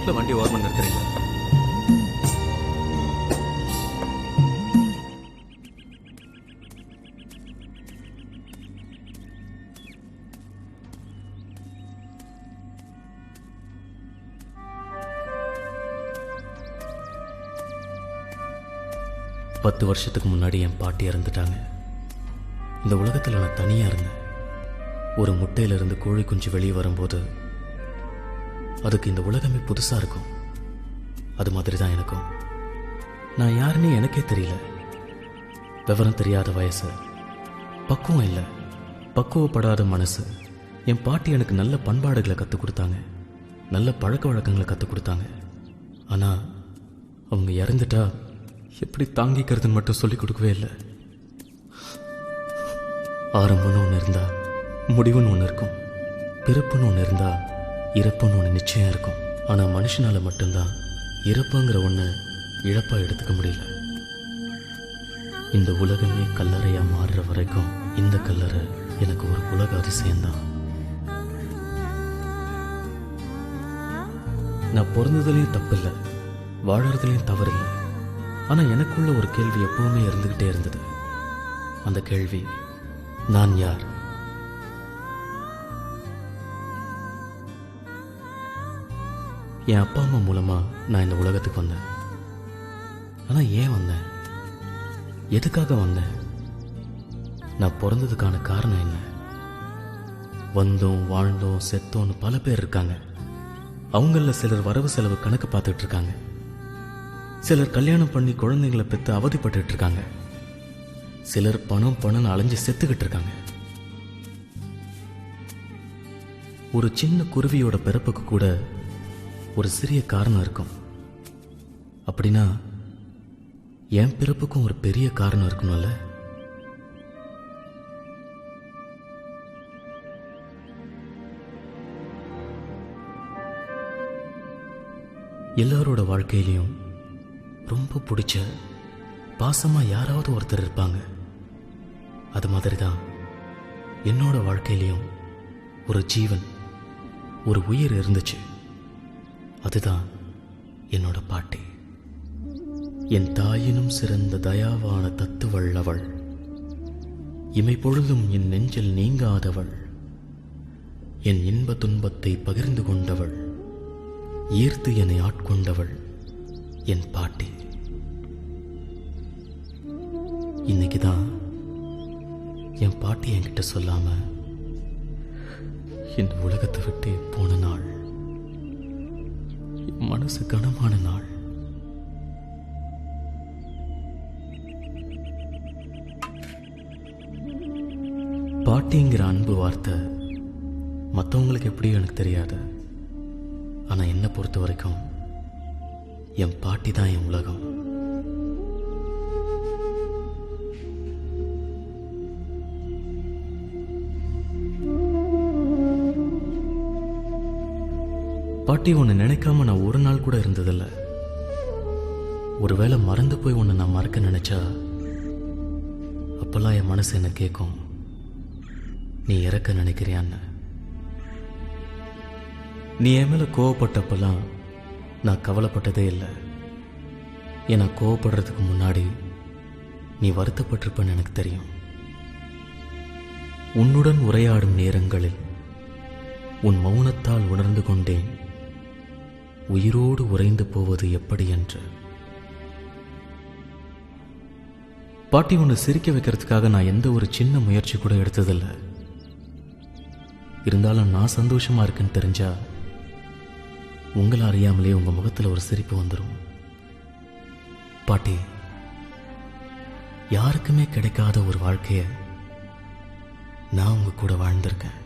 நடுரோட்டில் வண்டி ஓரமாக நிறுத்துறீங்க. பத்து வருஷத்துக்கு முன்னாடி என் பாட்டி இறந்துட்டாங்க. இந்த உலகத்தில் நான் தனியாக இருந்தேன். ஒரு முட்டையிலிருந்து கோழி குஞ்சு வெளியே வரும்போது அதுக்கு இந்த உலகமே புதுசாக இருக்கும். அது மாதிரி தான் எனக்கும். நான் யாருன்னே எனக்கே தெரியல. விவரம் தெரியாத வயசு, பக்குவம் இல்லை, பக்குவப்படாத மனசு. என் பாட்டி எனக்கு நல்ல பண்பாடுகளை கற்றுக் கொடுத்தாங்க, நல்ல பழக்க வழக்கங்களை கற்றுக் கொடுத்தாங்க. ஆனால் அவங்க இறந்துட்டா எப்படி தாங்கிக்கிறதுன்னு மட்டும் சொல்லிக் கொடுக்கவே இல்லை. ஆரம்பம்னு ஒன்று இருந்தால் முடிவுன்னு ஒன்று இருக்கும், பிறப்புன்னு ஒன்று இருந்தால் இறப்புன்னு ஒன்று நிச்சயம் இருக்கும். ஆனால் மனுஷனால் மட்டும்தான் இறப்புங்கிற ஒன்று இழப்பாக எடுத்துக்க முடியல. இந்த உலகமே கல்லறையாக மாறுற வரைக்கும் இந்த கல்லறை எனக்கு ஒரு உலக அதிசயம்தான். நான் பிறந்ததுலேயும் தப்பில்லை, வாழறதுலேயும் தவறில்லை. ஆனால் எனக்குள்ள ஒரு கேள்வி எப்பவுமே இருந்துக்கிட்டே இருந்தது. அந்த கேள்வி, நான் யார்? என் அப்பா அம்மா மூலமா நான் இந்த உலகத்துக்கு வந்தேன். ஆனால் ஏன் வந்தேன்? எதுக்காக வந்தேன்? நான் பிறந்ததுக்கான காரணம் என்ன? வந்தோம், வாழ்ந்தோம், செத்தோன்னு பல பேர் இருக்காங்க. அவங்கள சிலர் வரவு செலவு கணக்கு பார்த்துட்டு இருக்காங்க. சிலர் கல்யாணம் பண்ணி குழந்தைங்களை பெற்று அவதிப்பட்டு இருக்காங்க. சிலர் பணம் அலைஞ்சு செத்துக்கிட்டு இருக்காங்க. ஒரு சின்ன குருவியோட பிறப்புக்கு கூட ஒரு சிறிய காரணம் இருக்கும். அப்படின்னா என் பிறப்புக்கும் ஒரு பெரிய காரணம் இருக்கணும்ல? எல்லாரோட வாழ்க்கையிலையும் ரொம்ப பிடிச்ச பாசமா யாராவது ஒருத்தர் இருப்பாங்க. அது மாதிரி தான் என்னோட வாழ்க்கையிலையும் ஒரு ஜீவன், ஒரு உயிர் இருந்துச்சு. அதுதான் என்னோட பாட்டி. என் தாயினும் சிறந்த தயாவான தத்துவள் அவள், இமை பொழுதும் என் நெஞ்சில் நீங்காதவள், என் இன்ப துன்பத்தை பகிர்ந்து கொண்டவள், ஈர்த்து என்னை ஆட்கொண்டவள் என் பாட்டி. இன்னைக்கு தான் என் பாட்டி என்கிட்ட சொல்லாம இந்த உலகத்தை விட்டு போன நாள். என் மனசு கனமான நாள். பாட்டிங்கிற அன்பு வார்த்தை மற்றவங்களுக்கு எப்படியும் எனக்கு தெரியாது. ஆனால் என்னை பொறுத்த வரைக்கும் என் பாட்டி தான் என் உலகம். பாட்டி உன்னை நினைக்காம நான் ஒரு நாள் கூட இருந்ததில்லை. ஒருவேளை மறந்து போய் உன்னை நான் மறக்க நினைச்சா அப்பெல்லாம் என் மனசு என்ன கேட்கும், நீ இறக்க நினைக்கிறியான்னு. நீ என் மேல கோவப்பட்டப்பெல்லாம் நான் கவலைப்பட்டதே இல்லை. ஏன்னா கோவப்படுறதுக்கு முன்னாடி நீ வருத்தப்பட்டிருப்பன்னு எனக்கு தெரியும். உன்னுடன் உரையாடும் நேரங்களில் உன் மௌனத்தால் உணர்ந்து கொண்டேன் உயிரோடு உறைந்து போவது எப்படி என்று. பாட்டி உன்னை சிரிக்க வைக்கிறதுக்காக நான் எந்த ஒரு சின்ன முயற்சி கூட எடுத்ததில்லை. இருந்தாலும் நான் சந்தோஷமா இருக்குன்னு தெரிஞ்சா உங்களை அறியாமலே உங்க முகத்துல ஒரு சிரிப்பு வந்துடும். பாட்டி, யாருக்குமே கிடைக்காத ஒரு வாழ்க்கைய நான் உங்க கூட வாழ்ந்திருக்கேன்.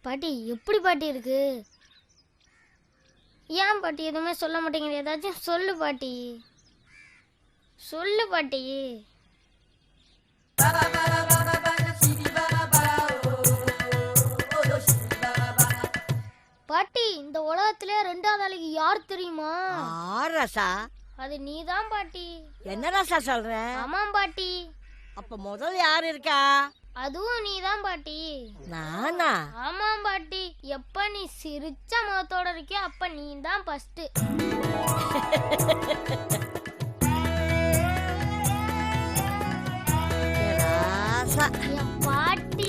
பாட்டி எப்படி பாட்டி இருக்கு? ஏன் பாட்டி எதுவுமே சொல்ல மாட்டேங்கிற? ஏதாச்சும் சொல்லு பாட்டி, சொல்லு பாட்டி. உலகத்திலே 2வது ஆளுக்கு யார் தெரியுமா? ரசா, அது நீதான் பாட்டி. என்ன ரசா சொல்ற? ஆமாம் பாட்டி. அப்ப முதல் யார் இருக்கா? அதுவும் நீதான் பாட்டி. நானா? ஆமாம் பாட்டி. எப்ப நீ சிரிச்ச முகத்தோட இருக்கியோ அப்ப நீ தான் ஃபர்ஸ்ட். பாட்டி.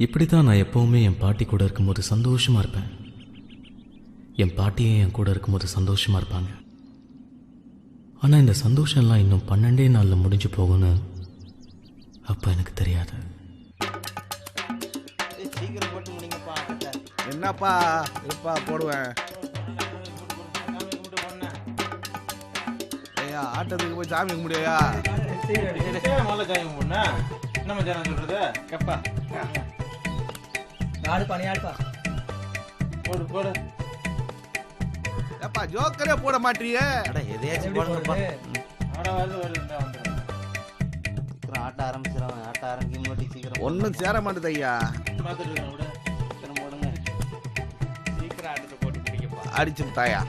இப்படித்தான் நான் எப்பவுமே என் பாட்டி கூட இருக்கும்போது சந்தோஷமா இருப்பேன். என் பாட்டியே என் கூட இருக்கும்போது சந்தோஷமா இருப்பாங்க. ஆனா இந்த சந்தோஷம்லாம் இன்னும் 12 நாள்ல முடிஞ்சு போகும்னு அப்ப எனக்கு தெரியாது. என்னப்பா இருப்பா போடுவேன். ஐயா ஆட்டத்துக்கு போய் சாமி கும்பிடுயா. முதல்ல சாமி கும்பிடுனா என்ன மச்சான் சொல்றது? கப்பா நாடு பணியாடுப்பா போடு போடு. ஏப்பா ஜோக்கரே போட மாட்டியே. எதையாச்சும் போடுங்கப்பா. வருது வந்துடும். ஆட்ட ஆரம்பிச்சிடும். சீக்கிரம் ஒன்னும் சேர மாட்டேது ஐயா. பார்த்துட்டு இருக்கேன் விட. சீக்கிரம் போடுங்க. சீக்கிரம் ஆட்டத்தை போட்டு பிடிக்கப்பா. அடிச்சு விட்டாயா.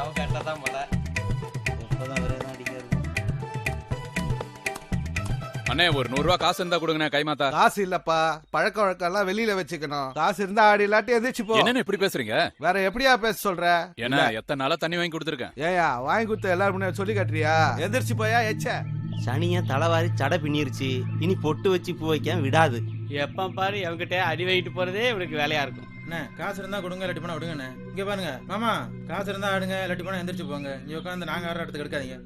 அவ கரெக்டா தான் போல. இப்பதான் ஒரே தான் அடிக்கிறது. அண்ணே ஒரு 100 ரூபா காசு இருந்தா கொடுங்கண்ணே கைமாத்தா. காசு இல்லப்பா, பழக்க வழக்கம் எல்லாம் வெளியில வச்சுக்கணும். காசு இருந்தா ஆடி இல்லாட்டி எதிர்த்து போ. என்னன்னு இப்படி பேசுறீங்க? வேற எப்படியா பேச சொல்ற? ஏன்னா எத்தனை நாளா தண்ணி வாங்கி கொடுத்துருக்கேன். ஏயா வாங்கி கொடுத்த எல்லாரும் முன்னாடி சொல்லி கட்டுறியா? எதிர்த்து போயா எச்ச. சனிய தலைவாரி சடை பின்னிருச்சு. இனி பொட்டு வச்சு பூ வைக்க விடாது. எப்ப பாரு அவங்கிட்ட அடி வாங்கிட்டு போறதே இவருக்கு வேலையா இருக்கும். அண்ணே காசு இருந்தா கொடுங்க, இல்லாட்டி போனா விடுங்கண்ணே. இங்க பாருங்க மாமா, காசு இருந்தா ஆடுங்க, இல்லாட்டி போனா எந்திரிச்சு போங்க. இங்க உட்காந்து நாங்க ஆடுற இடத்துக்கு எடுக்காதீங்க.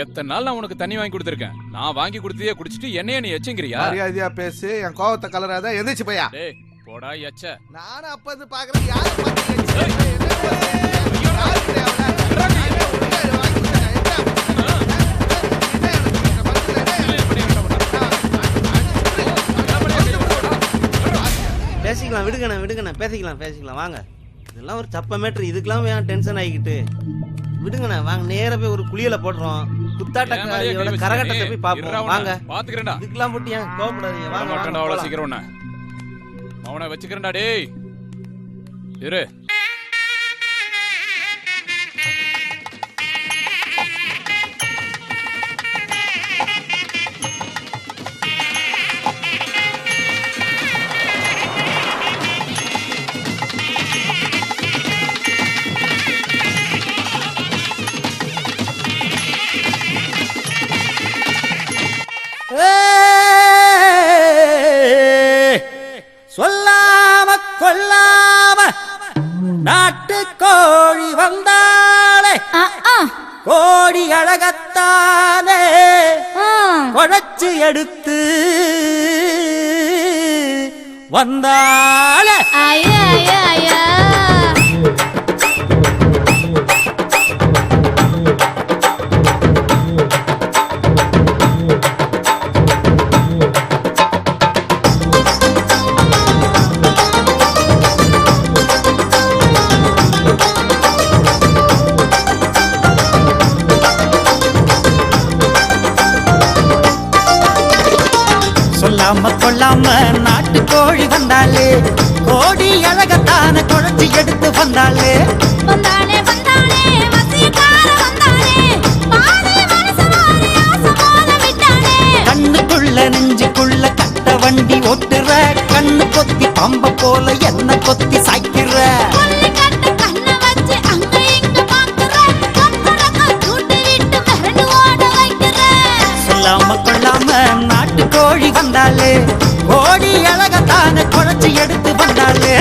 எத்தனை நாள் நான் உனக்கு தண்ணி வாங்கி கொடுத்துருக்கேன். நான் வாங்கி கொடுத்ததே குடிச்சிட்டு என்னைய நீ எச்சங்கிறியா? மரியாதையா பேசு, என் கோவத்தை கலராத. எந்திரிச்சு போயா. டேய் போடா எச்ச. நானும் அப்ப இது பாக்குறேன். யாரு பேசிக்கலாம், விடுங்கண்ணே பேசிக்கலாம் வாங்க. இதெல்லாம் ஒரு சப்ப மேட்ரு. இதுக்கெல்லாம் ஏன் டென்ஷன் ஆகிக்கிட்டு? விடுங்கண்ணே வாங்க, நேர போய் ஒரு குளியல போடுறோம். குத்தாட்டக்காரியோட கரகட்டத்தை போய் பாப்போம் வாங்க. பாத்துக்கிறேன்டா. இதுக்கெல்லாம் போட்டு ஏன் கோவப்படாதீங்க வாங்க. அவ்வளவு சீக்கிரம் அவனை வச்சுக்கிறேன்டா. டேய் இரு. சொல்லாம கொல்லாம நாட்டு கோழி வந்தாளே, கோடி அழகத்தானே குழைச்சு எடுத்து வந்தாளே. சொல்லாம கொள்ளாம நாட்டு கோழி வந்தாளே, கோடி அழகத்தான குழைச்சி எடுத்து வந்தாளே. கண்ணுக்குள்ள நெஞ்சுக்குள்ள கட்ட வண்டி ஓட்டுற, கண்ணு கொத்தி பம்ப போல என்ன கொத்தி சாய்க்கிற. சொல்லாம கொள்ளாம நாட்டு கோழி வந்தாளே, கோடி அழகத்தான குழைச்சி எடுத்து வந்தாளே.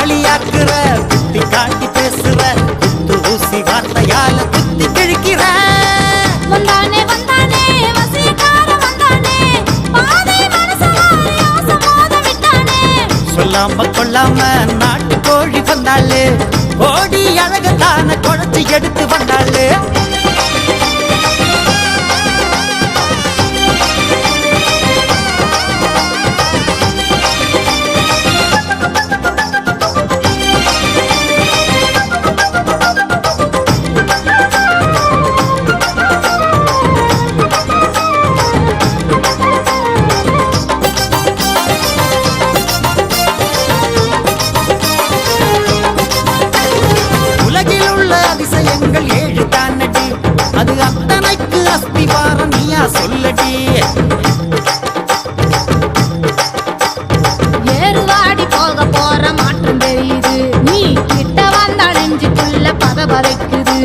காலியாக்குற குத்தி காட்டி பேசுற குத்து ஊசி வார்த்தையால குத்தி கிழிக்கிற வந்தானே வந்தானே வசீகார வந்தானே பாதை மனசவாரி ஆசமோத விட்டானே சொல்லாம கொள்ளாம நாட்டு கோழி வந்தாளே கோடி அழகத்தான குழச்சி எடுத்து வந்தாளே உலகில் உள்ள அதிசயங்கள் 7 தானடி அது அத்தனைக்கு அஸ்திவாரம் நீயா சொல்லடி ஏறுவாடி போக போற மாற்றம் தெரியுது நீ கிட்ட வந்தா நெஞ்சுக்குள்ள பதபதைக்குது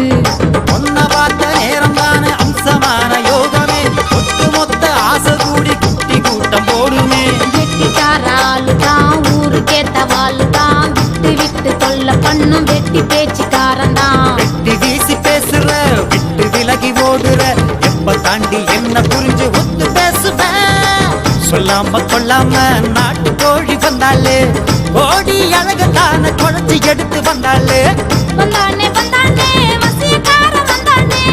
ஒன்ன பார்த்த நேரம் தானே அம்சமான யோகமே ஒட்டு மொத்த ஆசை கூடி குட்டி கூட்டம் போடுமே வெட்டிக்கார ஆளுதான் ஊருக்கேத்த வாளுதான் விட்டு விட்டு தொல்ல பண்ணும் வெட்டி பேச்சுக்காரன் தான் வெட்டி வீசி பேசுற விட்டு விலகி ஓடுற எப்ப தாண்டி என்ன புரிஞ்சு ஒத்து பேசுவேன் சொல்லாம கொள்ளாம நாட்டு கோழி வந்தாளே கோடி அழகத்தான குழச்சி எடுத்து வந்தாளே வந்தானே வந்தானே வசீகார வந்தானே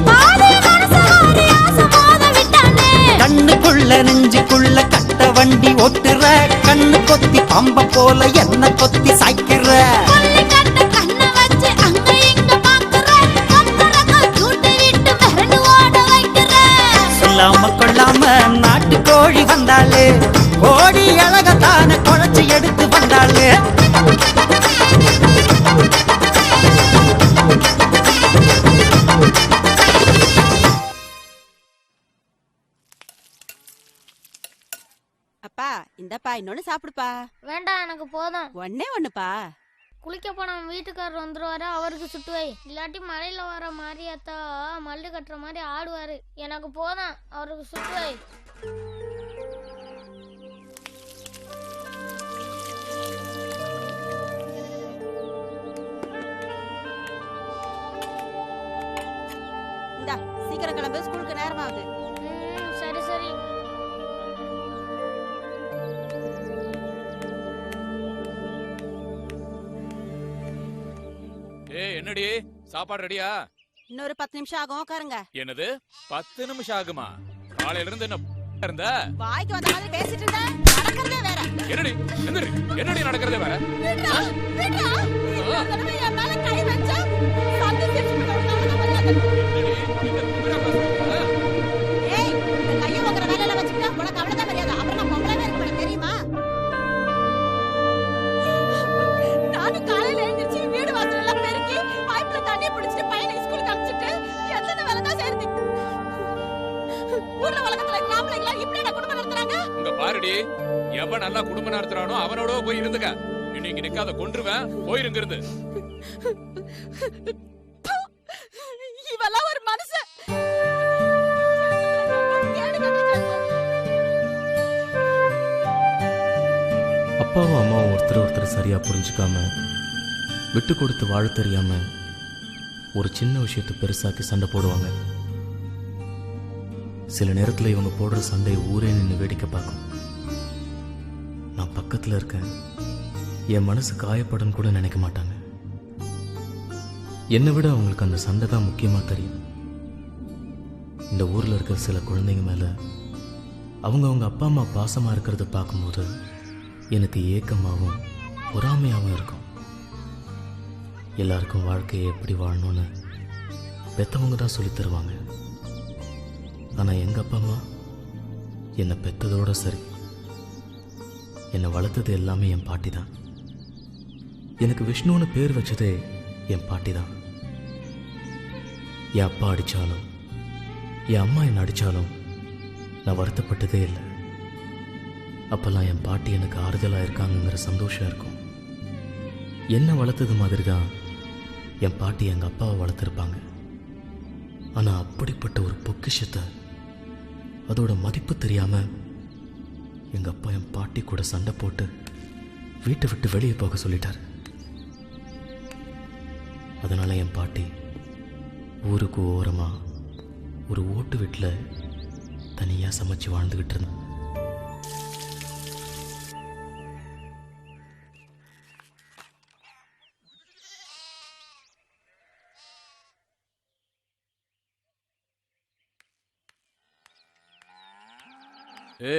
பாதை மனசவாரி ஆசமோத விட்டானே கண்ணுக்குள்ள நெஞ்சுக்குள்ள கட்ட வண்டி ஓட்டுற கண்ணு கொத்தி பம்ப போல என்ன கொத்தி சாய்க்கிற கொள்ளை கட்ட கண்ணை வச்சு அங்க இங்க பாக்குற கத்தரக்க சூட்டு விட்டு மிரண்டு ஓட வைக்கிற சொல்லாம கொள்ளாம நாட்டு கோழி வந்தாளே கோடி அழகத்தான குழச்சி எடுத்து வந்தாளே அப்பா இந்தப்பா இன்னொன்னு சாப்பிடுப்பா. வேண்டாம் எனக்கு போதும். ஒண்ணுப்பா. குளிக்க போன வீட்டுக்காரர் வந்துருவாரு, அவருக்கு சுட்டு வை. இல்லாட்டி மலையில வர மாரியாத்தா மல்லு கட்டுற மாதிரி ஆடுவாரு. எனக்கு போதும், அவருக்கு சுட்டு வை. இந்தா சீக்கிரம் கிளம்பு, ஸ்கூலுக்கு நேரமாகுது. சரி சரி. என்னடி சாப்பாடு ரெடியா? இன்னொரு 10 நிமிஷம் ஆகும், உட்காருங்க. என்னது 10 நிமிஷம் ஆகுமா? காலையில இருந்து என்ன இருந்த? வாய்க்கு வந்த மாதிரி பேசிட்டு இருந்த, நடக்கிறதே வேற. என்னடி என்னடி நடக்கிறதே வேற? விட்றா விட்றா, உடனே என் மேல கை வச்சா சந்து சிரிச்சு விடுறேன். ஏய், இந்த கையை உங்கற வேலையில வச்சுட்டா உனக்கு அவ்வளவுதான் மரியாதை. அப்புறம் நான் பொம்பளை இருக்க மாட்டேன் தெரியுமா? நானும் காலையில எழுந்திருச்சு வீடு வாசல் எல்லாம் பெருக்கி பைப்ல தண்ணி பிடிச்சிட்டு பையனை ஸ்கூலுக்கு அனுப்பிச்சிட்டு எத்தனை வேலை தான் செய்யறது? ஊர்ல உலகத்துல கிராமத்துல இப்படி குடும்பம் நடத்துறாங்க. இங்க பாருடி, எவன் நல்லா குடும்பம் நடத்துறானோ அவனோட போய் இருந்துக்க. இன்னைக்கு நிக்காத கொன்றுவேன், போயிருங்க இருந்து. இவெல்லாம் ஒரு மனுஷன். அப்பாவும் அம்மாவும் ஒருத்தர் சரியா புரிஞ்சுக்காம விட்டு கொடுத்து வாழ தெரியாம ஒரு சின்ன விஷயத்தை பெருசாக்கி சண்டை போடுவாங்க. சில நேரத்துல இவங்க போடுற சண்டையை ஊரே நின்று வேடிக்கை பார்க்கும். நான் பக்கத்துல இருக்கேன், என் மனசு காயப்படும் கூட நினைக்க மாட்டாங்க. என்னை விட அவங்களுக்கு அந்த சண்டை தான் முக்கியமா தெரியும். இந்த ஊர்ல இருக்கிற சில குழந்தைங்க மேல அவங்க அப்பா அம்மா பாசமா இருக்கிறத பார்க்கும்போது எனக்கு ஏக்கமாகவும் பொறாமையாகவும் இருக்கும். எல்லாருக்கும் வாழ்க்கையை எப்படி வாழணும்னு பெத்தவங்க தான் சொல்லித் தருவாங்க. ஆனால் எங்கள் அப்பா அம்மா என்னை பெத்ததோட சரி, என்னை வளர்த்தது எல்லாமே என் பாட்டி தான். எனக்கு விஷ்ணுன்னு பேர் வச்சதே என் பாட்டி தான். என் அப்பா அடித்தாலும் என் அம்மா என்னை அடித்தாலும் நான் வருத்தப்பட்டதே இல்லை. அப்போல்லாம் என் பாட்டி எனக்கு ஆறுதலாக இருக்காங்கங்கிற சந்தோஷம் இருக்கும். என்னை வளர்த்தது மாதிரி தான் என் பாட்டி எங்கள் அப்பாவை வளர்த்துருப்பாங்க. ஆனால் அப்படிப்பட்ட ஒரு பொக்கிஷத்தை அதோட மதிப்பு தெரியாமல் எங்கள் அப்பா என் பாட்டி கூட சண்டை போட்டு வீட்டை விட்டு வெளியே போக சொல்லிட்டார். அதனால என் பாட்டி ஊருக்கு ஓரமா ஒரு ஓட்டு வீட்டில் தனியாக சமைச்சு வாழ்ந்துக்கிட்டு இருந்தேன்.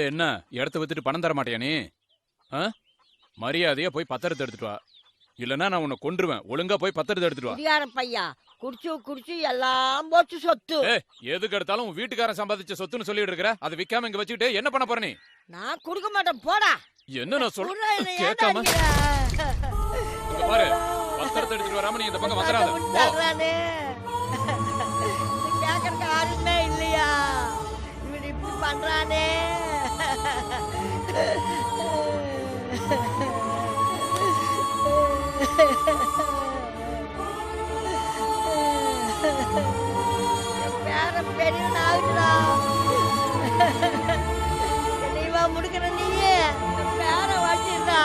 என்ன இடத்த வித்துட்டு பணம் தர மாட்டியா நீ? மரியாதையா போய் பத்திரத்தை எடுத்துட்டு வா, இல்லன்னா நான் உன்னை கொன்றுவேன். ஒழுங்கா போய் பத்திரத்தை எடுத்துட்டு வா. குடியார பையா, குடிச்சு குடிச்சு எல்லாம் போச்சு சொத்து. எதுக்கு எடுத்தாலும் உன் வீட்டுக்காரன் சம்பாதிச்ச சொத்துன்னு சொல்லிட்டு இருக்கிற, அதை விக்காம இங்க வச்சுக்கிட்டு என்ன பண்ண போற நீ? நான் கொடுக்க மாட்டேன், போடா. என்ன நான் சொல்றேன் கேட்காம பாரு, பத்திரத்தை எடுத்துட்டு வராம நீ இந்த பக்கம் வந்துடாத. கேட்கறதுக்கு ஆளுமே இல்லையா? இவன் இப்படி பண்றானே. பேர பெரியவன் ஆகுறா. நீவா முடிக்கிற நீயே பேர வச்சிருந்தா.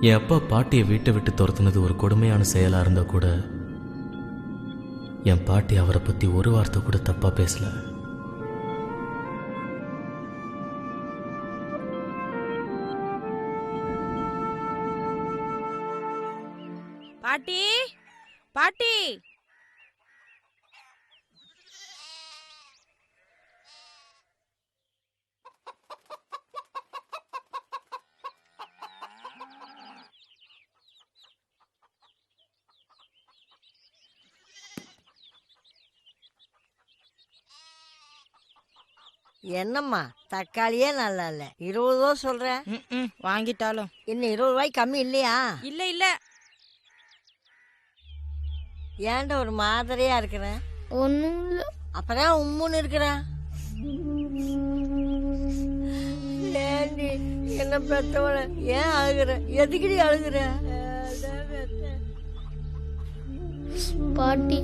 என் அப்பா பாட்டியை வீட்டை விட்டு துரத்துனது ஒரு கொடுமையான செயலாக இருந்தால் கூட என் பாட்டி அவரை பற்றி ஒரு வார்த்தை கூட தப்பாக பேசல. பாட்டி, பாட்டி, என்னம்மா தக்காளியே நல்லா இல்ல, 20 ரூபா சொல்றேன். வாங்கிட்டாலும் இன்னும் 20 ரூபாய்க்கு கம்மி இல்லையா? இல்ல இல்ல. ஏன்டா ஒரு மாதிரியா இருக்கிறேன்? ஒன்றும் இல்லை. அப்பதான் உம்முன்னு இருக்கிறேன். ஏண்டி என்ன பெத்தவள ஏன் அழுகுற? எதுக்குடி அழுகுற? பாட்டி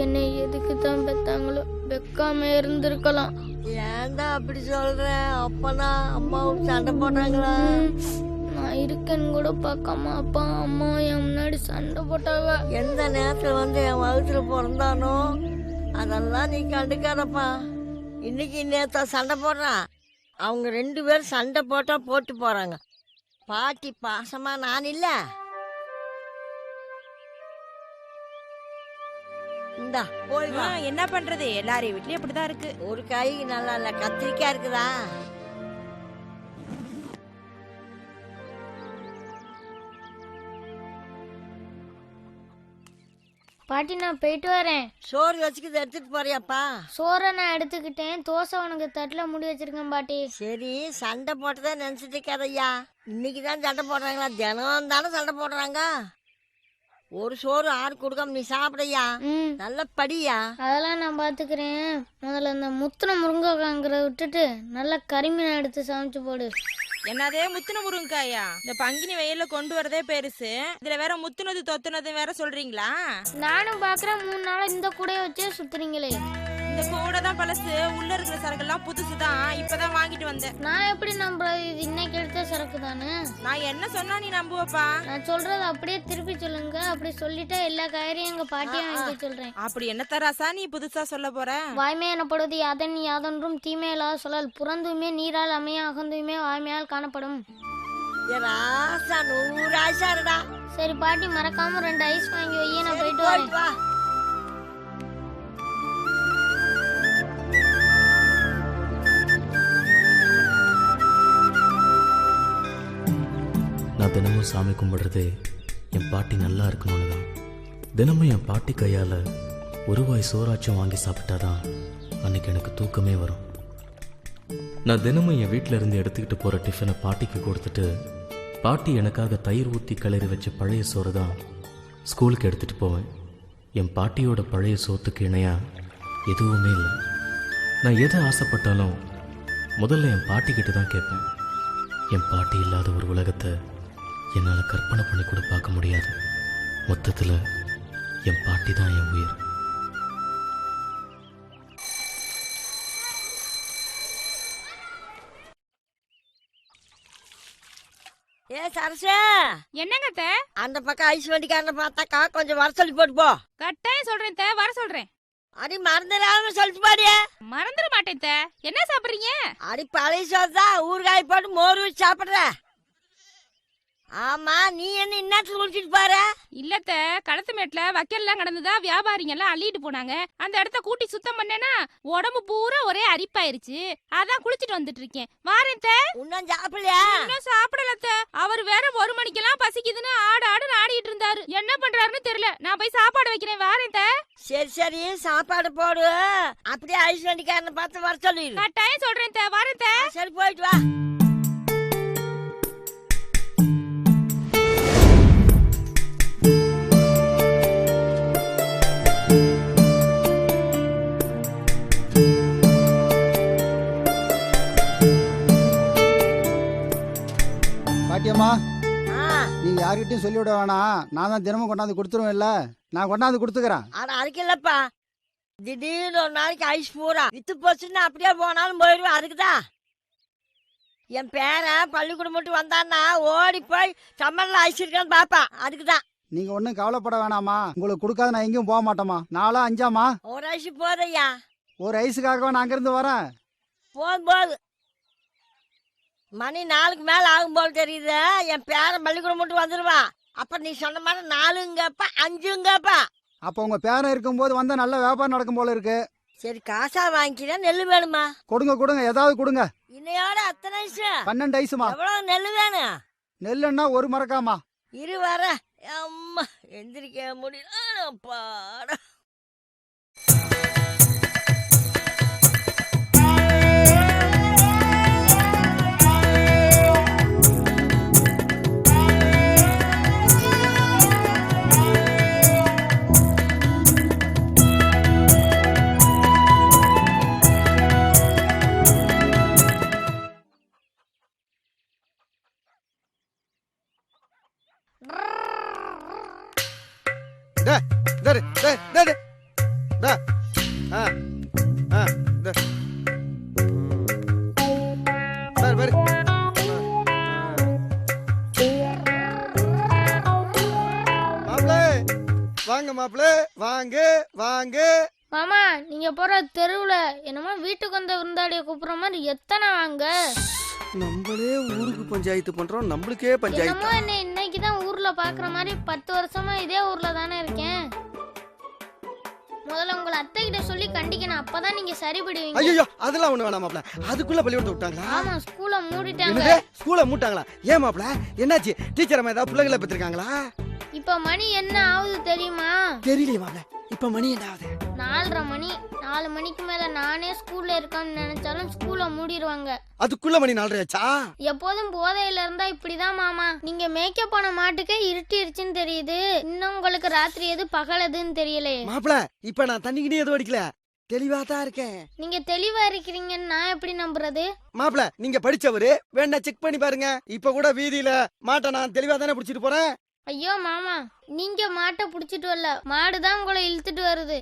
என்னை எதுக்கு தான் பெத்தாங்களோ, வெக்காம இருந்திருக்கலாம். ஏன்டா அப்படி சொல்ற? அப்பனா அம்மாவும் சண்டை போட்டாங்களா? நான் இருக்கேன்னு கூட பார்க்காம அப்பா அம்மா என் முன்னாடி சண்டை போட்டாங்க. எந்த நேரத்துல வந்து என் வகுத்துல பிறந்தானோ அதெல்லாம் நீ கண்டுக்காதப்பா. இன்னைக்கு நேத்தா சண்டை போடுறான். அவங்க 2 பேரும் சண்டை போட்டா போட்டு போறாங்க. பாட்டி பாசமா நான் இல்ல. இந்தா போய் வா. என்ன பண்றது, எல்லாரையும் வீட்லயும் அப்படிதான் இருக்கு. ஒரு காய் நல்லா இல்ல, கத்திரிக்காய் இருக்குதா? பாட்டி நான் போயிட்டு வரேன். சோறு வச்சுக்கிது எடுத்துட்டு போறியாப்பா? சோறை நான் எடுத்துக்கிட்டேன். தோசை உனக்கு தட்டில் முடி வச்சிருக்கேன் பாட்டி. சரி, சண்டை போட்டதா நினைச்சிட்டு இருக்காதையா. இன்னைக்குதான் சண்டை போடுறாங்களா? தினம் தானே சண்டை போடுறாங்க. ஒரு சோறு 6 கொடுக்காம நீ சாப்பிடையா? நல்ல படியா. அதெல்லாம் நான் பாத்துக்கிறேன். முதல்ல இந்த முத்துன முருங்கைக்காங்கிறத விட்டுட்டு நல்ல கறிமீனை எடுத்து சமைச்சு போடு. என்னதே முத்துன முருங்காயா? இந்த பங்கினி வெயில கொண்டு வரதே பெருசு, இதுல வேற முத்துனது தொத்துனது வேற சொல்றீங்களா? நானும் பாக்குறேன் 3 நாளா இந்த கூடைய வச்சே சுத்துறீங்களே. இந்த கூட தான் பழசு, உள்ள இருக்கிற சரக்கு எல்லாம் புதுசுதான். இப்பதான் வாங்கிட்டு வந்தேன். நான் எப்படி நம்புறது? இது இன்னைக்கு எடுத்த சரக்கு தானே. நான் என்ன சொன்னா நீ நம்புவப்பா? நான் சொல்றது அப்படியே திருப்பி சொல்லுங்க. அப்படி சொல்லிட்டா எல்லா காய்கறியும் எங்க பாட்டியா வாங்கி சொல்றேன். அப்படி என்ன தராசா நீ புதுசா சொல்ல போற? வாய்மை எனப்படுவது யாதன் யாதொன்றும் தீமை இல்லாத சொல்லல். புறந்துமே நீரால் அமைய அகந்துமே வாய்மையால் காணப்படும். சரி பாட்டி, மறக்காம 2 ஐஸ் வாங்கி வையே. நான் போயிட்டு வரேன். நான் தினமும் சாமி கும்பிடுறது என் பாட்டி நல்லா இருக்கணும்னு தான். தினமும் என் பாட்டி கையால் ஒரு வாய் சோறாச்சும் வாங்கி சாப்பிட்டாதான் அன்னைக்கு எனக்கு தூக்கமே வரும். நான் தினமும் என் வீட்டில் இருந்து எடுத்துக்கிட்டு போகிற டிஃபனை பாட்டிக்கு கொடுத்துட்டு பாட்டி எனக்காக தயிர் ஊற்றி கிளறி வச்ச பழைய சோறு தான் ஸ்கூலுக்கு எடுத்துகிட்டு போவேன். என் பாட்டியோட பழைய சோத்துக்கு இணையாக எதுவுமே இல்லை. நான் எதை ஆசைப்பட்டாலும் முதல்ல என் பாட்டிக்கிட்ட தான் கேட்பேன். என் பாட்டி இல்லாத ஒரு உலகத்தை என்னால் கற்பனை பண்ணி கூட பார்க்க முடியாது. மொத்தத்தில் என் பாட்டி தான் என் உயிர். ஏ சரசு, என்னங்க அத்தை? அந்த பக்கம் ஐஸ் வண்டிக்காரனை பார்த்தாக்கா கொஞ்சம் வர சொல்லி போட்டு போ. கட்டாயம் சொல்றேன் அத்தை, வர சொல்றேன். அடி மறந்துடாம சொல்லிட்டு பாடியே. மறந்துட மாட்டேன் அத்தை. என்ன சாப்பிடுறீங்க? அடி பழைய சோறு தான் ஊறுகாய் போட்டு மோர் வச்சு சாப்பிடுற. ஆமா, நீ என்ன இன்னத்துல குளிச்சிட்டு பாரு. இல்லத்த, களத்து மேட்ல வக்கல்லாம் கடந்துதா வியாபாரிங்க எல்லாம் அள்ளிட்டு போனாங்க. அந்த இடத்த கூட்டி சுத்தம் பண்ணேனா உடம்பு பூரா ஒரே அரிப்பாயிருச்சு. அதான் குளிச்சிட்டு வந்துட்டு இருக்கேன். வாரேன் தே. இன்னும் சாப்பிடலையா? இன்னும் சாப்பிடலத்த. அவர் வேற 1 மணிக்கெல்லாம் பசிக்குதுன்னு ஆடு ஆடிட்டு இருந்தாரு. என்ன பண்றாருன்னு தெரியல. நான் போய் சாப்பாடு வைக்கிறேன். வாரேன் தே. சரி சரி, சாப்பாடு போடு. அப்படியே ஐஸ் வண்டிக்காரனை பார்த்து வர சொல்லிடு. கட்டாயம் சொல்றேன் தே. வாரேன் தே. சரி, போயிட்டு வா. பாட்டியம்மா, நீங்க யார்கிட்டயும் சொல்லிவிட வேணாம். நான் தான் தினமும் கொண்டாந்து கொடுத்துருவேன். இல்ல, நான் கொண்டாந்து கொடுத்துக்கிறேன். ஆனா அதுக்கு இல்லப்பா, திடீர்னு ஒரு நாளைக்கு ஐஸ் பூரா வித்து போச்சுன்னா அப்படியே போனாலும் போயிடுவேன். அதுக்குதான் என் பேரன் பள்ளிக்கூடம் மட்டும் வந்தான்னா ஓடி போய் சம்மல்ல ஐஸ் இருக்கான்னு பாப்பான். அதுக்குதான். நீங்க ஒன்றும் கவலைப்பட வேணாமா. உங்களுக்கு கொடுக்காத நான் எங்கேயும் போக மாட்டோமா. 4 5 ஒரு ஐஸ் போதையா? ஒரு ஐஸுக்காக நான் அங்கிருந்து வரேன். போது மணி 4க்கு மேல ஆகும் போல தெரியுது. என் பேரன் பள்ளிக்கூடம் மட்டும் வந்துருவான். அப்ப நீ சொன்ன மாதிரி 4ங்கப்பா 5ங்கப்பா. அப்ப உங்க பேரன் இருக்கும்போது வந்தா நல்ல வியாபாரம் நடக்கும் போல இருக்கு. சரி, காசா வாங்கிக்கிறேன். நெல்லு வேணுமா? கொடுங்க, ஏதாவது கொடுங்க. இன்னையோட அத்தனை ஐஸ்? 12 ஐஸுமா. எவ்வளவு நெல்லு வேணும்? நெல்லுன்னா 1 மரக்காமா. இரு வர. அம்மா, எந்திரிக்க முடியல. பாட வாங்க மாப்பிள்ள, வாங்க வாங்க. மாமா, நீங்க போற தெருவுல என்னமோ வீட்டுக்கு வந்த விருந்தாளிய கூப்பிடுற மாதிரி எத்தனை வாங்க. நம்மளே ஊருக்கு பஞ்சாயத்து பண்றோம், நம்மளுக்கே பஞ்சாயத்து. என்னமோ என்ன இன்னைக்குதான் ஊர்ல பாக்குற மாதிரி 10 வருஷமா இதே ஊர்ல தானே இருக்கேன். முதல்ல உங்களை அத்தை கிட்ட சொல்லி கண்டிக்கணும். அப்பதான் நீங்க சரிபடுவீங்க. ஐயோ, அதெல்லாம் ஒண்ணு வேணாம் மாப்பிள்ள. அதுக்குள்ள பள்ளிக்கூடத்தை விட்டாங்களா? ஆமா, ஸ்கூல மூடிட்டாங்க. என்னது, ஸ்கூல மூட்டாங்களா? ஏன் மாப்பிள்ள, என்னாச்சு? டீச்சர் அம்மா ஏதாவது பிள்ளைகளை பெற்றிருக்காங்களா? இப்ப மணி என்ன ஆகுது தெரியுமா? தெரியலையே மாப்பிள்ள. இப்ப மணி என்ன ஆகுது? 4:30 மணி. 4 மணிக்கு மேல நானே ஸ்கூல்ல இருக்கேன்னு நினைச்சாலும் ஸ்கூல மூடிடுவாங்க. அதுக்குள்ள மணி 4:30 ஆச்சா? எப்போதும் போதையில இருந்தா இப்படிதான் மாமா. நீங்க மேக்கப் போன மாட்டுக்கே இருட்டிருச்சுன்னு தெரியுது. இன்னும் உங்களுக்கு ராத்திரி எது பகல் எதுன்னு தெரியலையே. மாப்பிள்ள, இப்ப நான் தண்ணிக்கிட்டே எதுவும் அடிக்கல, தெளிவா தான் இருக்கேன். நீங்க தெளிவா இருக்கிறீங்கன்னு நான் எப்படி நம்புறது? மாப்பிள்ள, நீங்க படிச்சவரு, வேணா செக் பண்ணி பாருங்க. இப்ப கூட வீதியில மாட்டை நான் தெளிவா தானே பிடிச்சிட்டு போறேன். ஐயோ மாமா, நீங்க மாட்டை புடிச்சிட்டு வரல, மாடுதான் உங்களை இழுத்துட்டு வருது.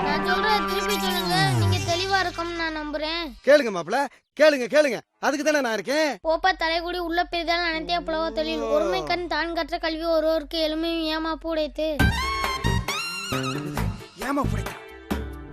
நான் சொல்றத திருப்பி சொல்லுங்க. நீங்க தெளிவா இருக்கும்னு நான் நம்புறேன். கேளுங்க மாப்பிள்ள, கேளுங்க. அதுக்கு தானே நான் இருக்கேன். போப்பா தலைகுடி உள்ள பெரிதால் அனைத்தே புலவ தொழில். ஒருமை கண் தான் கற்ற கல்வி ஒருவருக்கு எளிமையும் ஏமா பூடைத்து. ஏமா பூடைத்தா?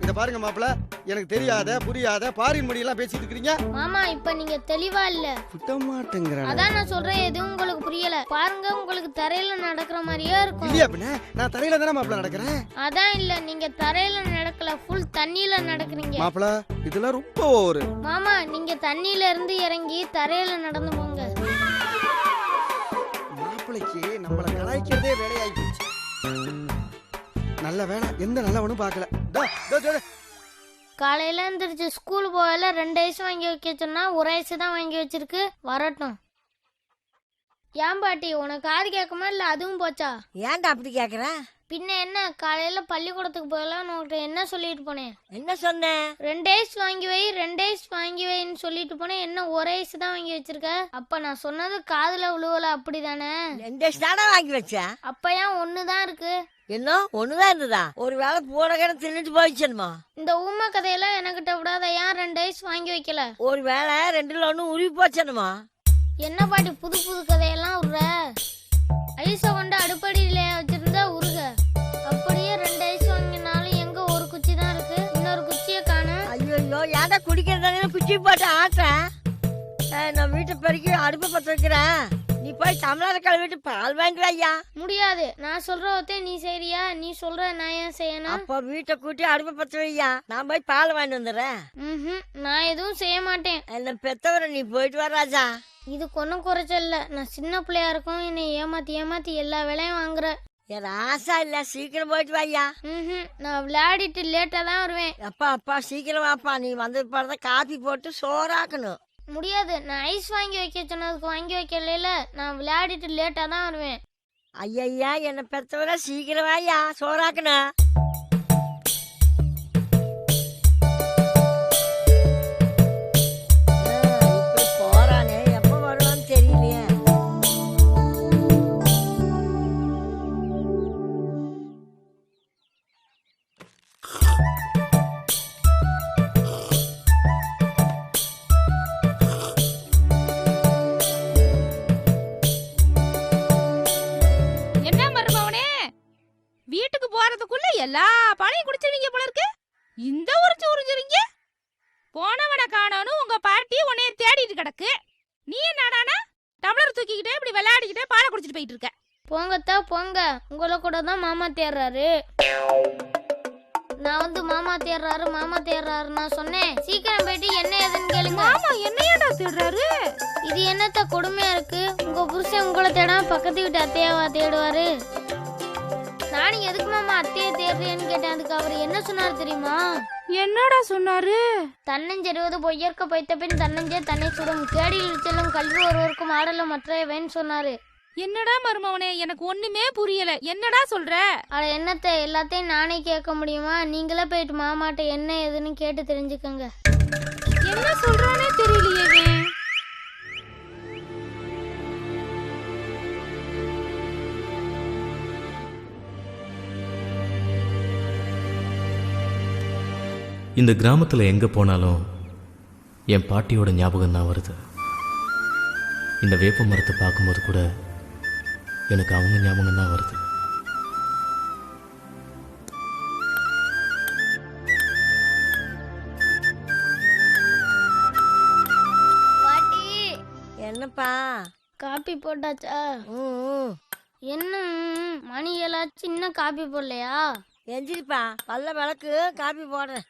இத பாருங்க மாப்பிள்ள, எனக்கு தெரியாத புரியாத பாரின் மொழியெல்லாம் பேசிட்டு இருக்கீங்க. மாமா, இப்ப நீங்க தெளிவா இல்ல. விட மாட்டேங்கறேன். அதான் நான் சொல்றேன், எதுவும் உங்களுக்கு புரியல. பாருங்க, உங்களுக்கு தரையில நடக்கிற மாதிரியே இருக்கும். இல்லையா பின்ன? நான் தரையில தானே மாப்பிள்ள நடக்கிறேன். அதான் இல்ல, நீங்க தரையில நடக்கல, ஃபுல் தண்ணியில நடக்கிறீங்க. மாப்பிள்ள, இதெல்லாம் ரொம்ப ஓவர். மாமா, நீங்க தண்ணியில இருந்து இறங்கி தரையில நடந்து போங்க. மாப்பிளைக்கு நம்மள கலாய்க்கிறதே வேலையாகி போச்சு. நல்ல வேலை, எந்த நல்லவனும் பார்க்கல. காலையில எந்திரிச்சு ஸ்கூல் போகல 2 ஐஸ் வாங்கி வைக்க சொன்னா 1 ஐஸ் தான் வாங்கி வச்சிருக்கு. வரட்டும். ஏன் பாட்டி, உனக்கு காது கேட்குமா இல்ல அதுவும் போச்சா? ஏன்டா அப்படி கேக்குற? பின்ன என்ன, காலையில பள்ளிக்கூடத்துக்கு போகலாம் உன்கிட்ட என்ன சொல்லிட்டு போனேன்? என்ன சொன்னேன்? 2 ஐஸ் வாங்கி வை, 2 ஐஸ் வாங்கி வைன்னு சொல்லிட்டு போனேன். என்ன 1 ஐஸ் தான் வாங்கி வச்சிருக்க? அப்ப நான் சொன்னது காதுல விழுவல, அப்படிதானே? 2 ஐஸ் தானே வாங்கி வச்சேன். அப்ப ஏன் 1 தான் இருக்கு? என்ன ஒண்ணுதான் இருந்ததா? ஒரு வேளை போன கடை தின்னுட்டு போயிடுச்சேனுமா? இந்த ஊமை கதையெல்லாம் எனக்கிட்ட விடாத. ஏன் 2 ஐஸ் வாங்கி வைக்கல? ஒரு வேளை 2ல 1 உருவி போச்சேனுமா? என்ன பாட்டி புது புது கதையெல்லாம் விடுற? ஐஸை கொண்டு அடுப்படியில வச்சிருந்தா உருக. அப்படியே 2 ஐஸ் வாங்கினாலும் எங்க ஒரு குச்சி தான் இருக்கு, இன்னொரு குச்சியை காணும். ஐயோ ஏன்டா குடிக்கிறதானே குச்சி போட்டு ஆட்டுறேன். நான் வீட்டை பெருக்கி அடுப்பை பற்ற வைக்கிறேன். நீ போய் தமிழக கழுவிட்டு பால் வாங்கிட்டு ஐயா. முடியாது. நான் சொல்றதே நீ செய்றியா? நீ சொல்ற நான் ஏன் செய்யணும்? அப்போ வீட்டை கூட்டி அடுப்பை பற்ற வையா. நான் போய் பால் வாங்கிட்டு வந்துடுறேன். நான் எதுவும் செய்ய மாட்டேன். என்ன பெத்தவரை நீ போயிட்டு வர ராஜா. இது ஒன்றும் குறைச்சல. நான் சின்ன பிள்ளையா இருக்கும், என்னை ஏமாத்தி எல்லா வேலையும் வாங்குற. என் ஆசா இல்ல, சீக்கிரம் போயிட்டு வாயா. நான் விளையாடிட்டு லேட்டா தான் வருவேன். அப்பா சீக்கிரம் வாப்பா. நீ வந்து பிறந்த காபி போட்டு சோறாக்கணும். முடியாது. நான் ஐஸ் வாங்கி வைக்க சொன்னதுக்கு வாங்கி வைக்கல. நான் விளையாடிட்டு லேட்டா தான் வருவேன். ஐயா என்ன பெத்தவரை சீக்கிரம் வாயா, சோறாக்கணும். போறானே, எப்ப வருவான்னு தெரியலையே. வீட்டுக்கு போறதுக்குள்ள எல்லா பாலையும் குடிச்சிருவீங்க போல இருக்கு. இந்த உறிஞ்சுறீங்க. போனவனை காணோன்னு உங்க பார்ட்டி உன்னைய தேடிட்டு கிடக்கு. நீ என்னடானா டம்ளர் தூக்கிக்கிட்டே இப்படி விளையாடிக்கிட்டே பாலை குடிச்சிட்டு போயிட்டு இருக்க. போங்கத்தா போங்க, உங்களை கூட தான் மாமா தேடுறாரு. நான் வந்து மாமா தேடுறாரு நான் சொன்னேன். சீக்கிரம் போயிட்டு என்ன ஏதுன்னு கேளுங்க. மாமா என்னையாடா தேடுறாரு? இது என்னத்த கொடுமையா இருக்கு? உங்க புருஷன் உங்களை தேடாம பக்கத்து வீட்டு அத்தையாவா தேடுவாரு? நானும் எதுக்கு மாமா அத்தையை தேடுறேன்னு கேட்டேன். அதுக்கு அவர் என்ன சொன்னாரு தெரியுமா? என்னடா சொன்னாரு? தன்னஞ்செறிவது பொய்யற்க பொய்த்த பின் தன்னஞ்சே தன்னை சுடும், கேடியில் செல்லும் கல்வி ஒருவருக்கும் ஆடலும் மற்றவேன்னு சொன்னாரு. என்னடா மருமவனே, எனக்கு ஒண்ணுமே புரியல. என்னடா சொல்ற? அட என்னத்த, எல்லாத்தையும் நானே கேட்க முடியுமா? நீங்களே போயிட்டு மாமாட்ட என்ன ஏதுன்னு கேட்டு தெரிஞ்சுக்கங்க. என்ன சொல்றானே தெரியலையே. இந்த கிராமத்தில் எங்கே போனாலும் என் பாட்டியோட ஞாபகம் தான் வருது. இந்த வேப்ப மரத்தை பார்க்கும்போது கூட எனக்கு அவங்க ஞாபகம் தான் வருது. பாட்டி என்னப்பா காப்பி போட்டாச்சா? என்ன மணி ஏழாச்சு, இன்னும் காப்பி போடலையா? எந்திரிப்பா, பல்ல விளக்கு, காப்பி போடுறேன்.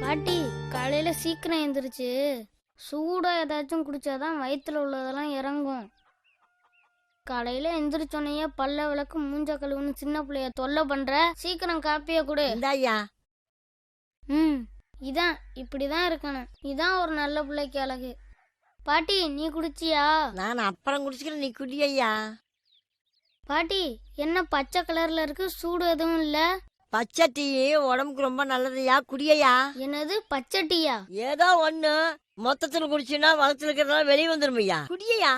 பாட்டி காலையில சீக்கிரம் எந்திரிச்சு சூடா ஏதாச்சும் குடிச்சாதான் வயிற்றுல உள்ளதெல்லாம் இறங்கும். காலையில எந்திரிச்சோன்னையே பல்ல விளக்கு, மூஞ்ச கழுவுன்னு சின்ன பிள்ளைய தொல்லை பண்ற. சீக்கிரம் காப்பிய கொடு. இந்தாயா. இதான் இப்படிதான் இருக்கணும். இதான் ஒரு நல்ல பிள்ளைக்கு அழகு. பாட்டி நீ குடிச்சியா? நான் அப்புறம் குடிச்சுக்கிறேன், நீ குடியா. பாட்டி என்ன பச்சை கலர்ல இருக்கு, சூடு எதுவும் இல்ல? பச்சை டீ உடம்புக்கு ரொம்ப நல்லதுயா, குடியா. என்னது பச்சை டீயா? ஏதோ ஒண்ணு மொத்தத்துல குடிச்சுன்னா வளத்துல இருக்கிறதெல்லாம் வெளியே வந்துருமையா, குடியா.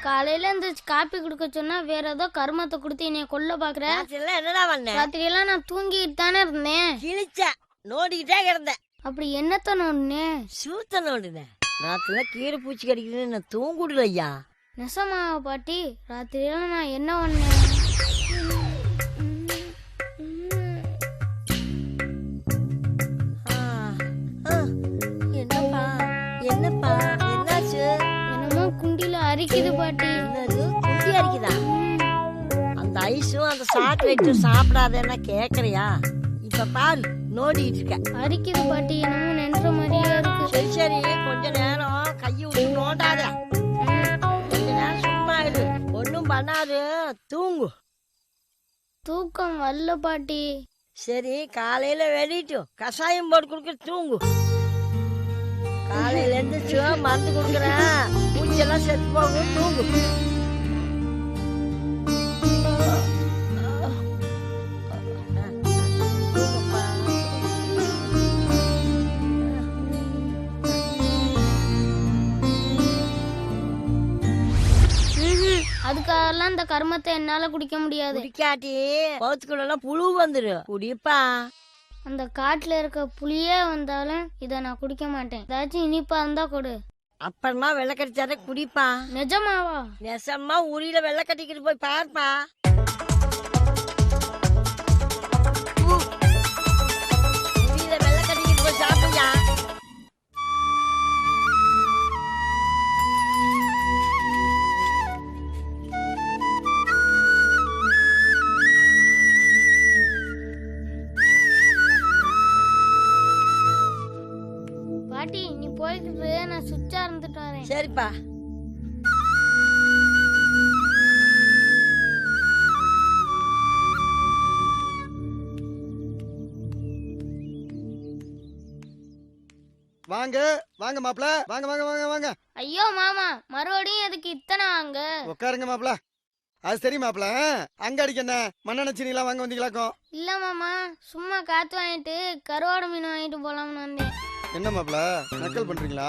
காலையில எந்திரிச்சு காப்பி குடுக்க சொன்னா வேற ஏதோ கருமத்தை கொடுத்து என்னைய கொல்ல பாக்குற. என்னடா பண்ண? ராத்திரி எல்லாம் நான் தூங்கிட்டு தானே இருந்தேன். கிழிச்ச நோண்டிக்கிட்டே கிடந்தேன். அப்படி என்னத்த நோண்டினேன்? சூத்த நோண்டினேன். ராத்திரில கீரை பூச்சி கடிக்குதுன்னு நான் தூங்குடல ஐயா. நெசமா பாட்டி? ராத்திரி எல்லாம் நான் என்ன பண்ணேன்? என்னப்பா என்னப்பா என்னாச்சு? என்னமோ குண்டில அரிக்குது பாட்டி. என்னது குண்டி அரிக்குதா? அந்த ஐஸும் அந்த சாக்லேட்டும் சாப்பிடாதேன்னா கேக்குறியா? இப்ப பாரு நோண்டிட்டு இருக்க. அரிக்குது பாட்டி, என்னமோ நின்ற மாதிரியே இருக்கு. சரி சரி, கொஞ்ச நேரம் கையை விட்டு நோண்டாத. கொஞ்ச நேரம் சும்மா இரு, ஒன்னும் பண்ணாது, தூங்கு. தூக்கம் வரல பாட்டி. சரி காலையில வெளியிட்டு கஷாயம் போட்டு கொடுக்க, தூங்கு. காலையில எழுந்துச்சு மருந்து கொடுக்குறேன், பூச்செல்லாம் செத்து போகும், தூங்கு. கருமத்தை என்னால குடிக்க முடியாது. குடிக்காட்டி பௌத்துக்குள்ள புழு வந்துடும். குடிப்பா. அந்த காட்டுல இருக்க புளியே வந்தாலும் இத நான் குடிக்க மாட்டேன். ஏதாச்சும் இனிப்பா இருந்தா கொடு. அப்புறமா வெள்ளை கட்டிச்சாரே குடிப்பா. நிஜமாவா? நெசமா உரியில வெள்ளை கட்டிக்கிட்டு போய் பாருப்பா. உரியில வெள்ளை கட்டிக்கிட்டு போய் சாப்பிடுயா. பாட்டி நீ போய்கிட்டு நான் சுவிட்சா இருந்துட்டு வரேன். சரிப்பா. வாங்க வாங்க மாப்ள, வாங்க வாங்க வாங்க வாங்க. ஐயோ மாமா, மறுபடியும் எதுக்கு இத்தனை வாங்க? உட்காருங்க மாப்ள. அது சரி மாப்ள, அங்க அடிக்க என்ன மண்ணெண்ணெய் சீனிலாம் வாங்க வந்தீங்களாக்கும்? இல்ல மாமா, சும்மா காத்து வாங்கிட்டு கருவாடு மீன் வாங்கிட்டு போலாம்னு வந்தேன். என்ன மாப்ள நக்கல் பண்றீங்களா?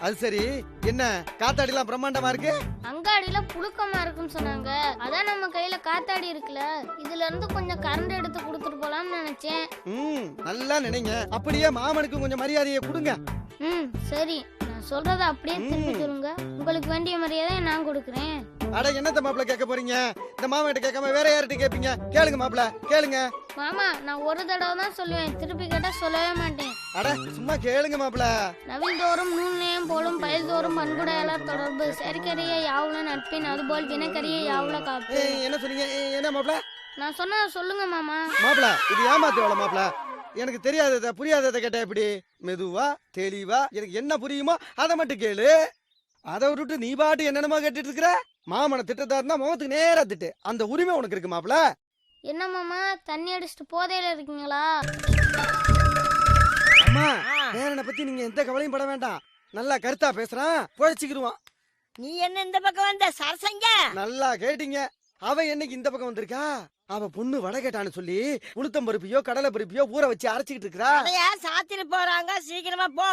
அது சரி, என்ன காத்தாடிலாம் பிரம்மாண்டமா இருக்கு? அங்காடியில புழுக்கமா இருக்குன்னு சொன்னாங்க. அதான் நம்ம கையில காத்தாடி இருக்குல்ல, இதுல இருந்து கொஞ்சம் கரண்ட் எடுத்து கொடுத்துட்டு போலாம்னு நினைச்சேன். நல்லா நினைங்க. அப்படியே மாமனுக்கு கொஞ்சம் மரியாதையை கொடுங்க. சரி, நான் சொல்றத அப்படியே திருப்பி சொல்லுங்க. உங்களுக்கு வேண்டிய மரியாதையை நான் கொடுக்குறேன். அட என்னத்த மாப்ள கேட்க போறீங்க? இந்த மாமன்கிட்ட கேட்காம வேற யார்கிட்ட கேட்பீங்க? கேளுங்க மாப்ள, கேளுங்க. மாமா, நான் ஒரு தடவை தான் சொல்லுவேன், திருப்பி கேட்டா சொல்லவே மாட்டேன். அட சும்மா கேளுங்க மாப்ள. நவில்தோறும் நூல்நேயம் போலும் பயில்தோறும் பண்புடையாளர் தொடர்பு செயற்கரிய யாவுல நட்பின் அதுபோல் வினக்கரிய யாவுல காப்பு. என்ன சொன்னீங்க? என்ன மாப்ள? நான் சொன்னதை சொல்லுங்க மாமா. மாப்ள இது ஏமாத்து வேலை மாப்ள. எனக்கு தெரியாததை புரியாததை கேட்ட எப்படி? மெதுவா தெளிவா எனக்கு என்ன புரியுமோ அதை மட்டும் கேளு. அதை விட்டுட்டு நீ பாட்டு என்னென்னமோ கேட்டுட்டு இருக்கிற. மாமனை திட்டத்தா இருந்தா முகத்துக்கு நேரா திட்டு. அந்த உரிமை உனக்கு இருக்கு மாப்ள. என்ன மாமா, தண்ணி அடிச்சுட்டு போதையில இருக்கீங்களா? அம்மா, பேரனை பத்தி நீங்க எந்த கவலையும் பட வேண்டாம். நல்லா கருத்தா பேசுறான், பொழைச்சிக்கிருவான். நீ என்ன இந்த பக்கம் வந்த சரசங்க? நல்லா கேட்டீங்க. அவ என்னைக்கு இந்த பக்கம் வந்திருக்கா? அவ பொண்ணு வடை கேட்டான்னு சொல்லி உளுத்தம் பருப்பியோ கடலை பருப்பியோ ஊற வச்சு அரைச்சிக்கிட்டு இருக்கா. சாத்திட்டு போறாங்க, சீக்கிரமா போ.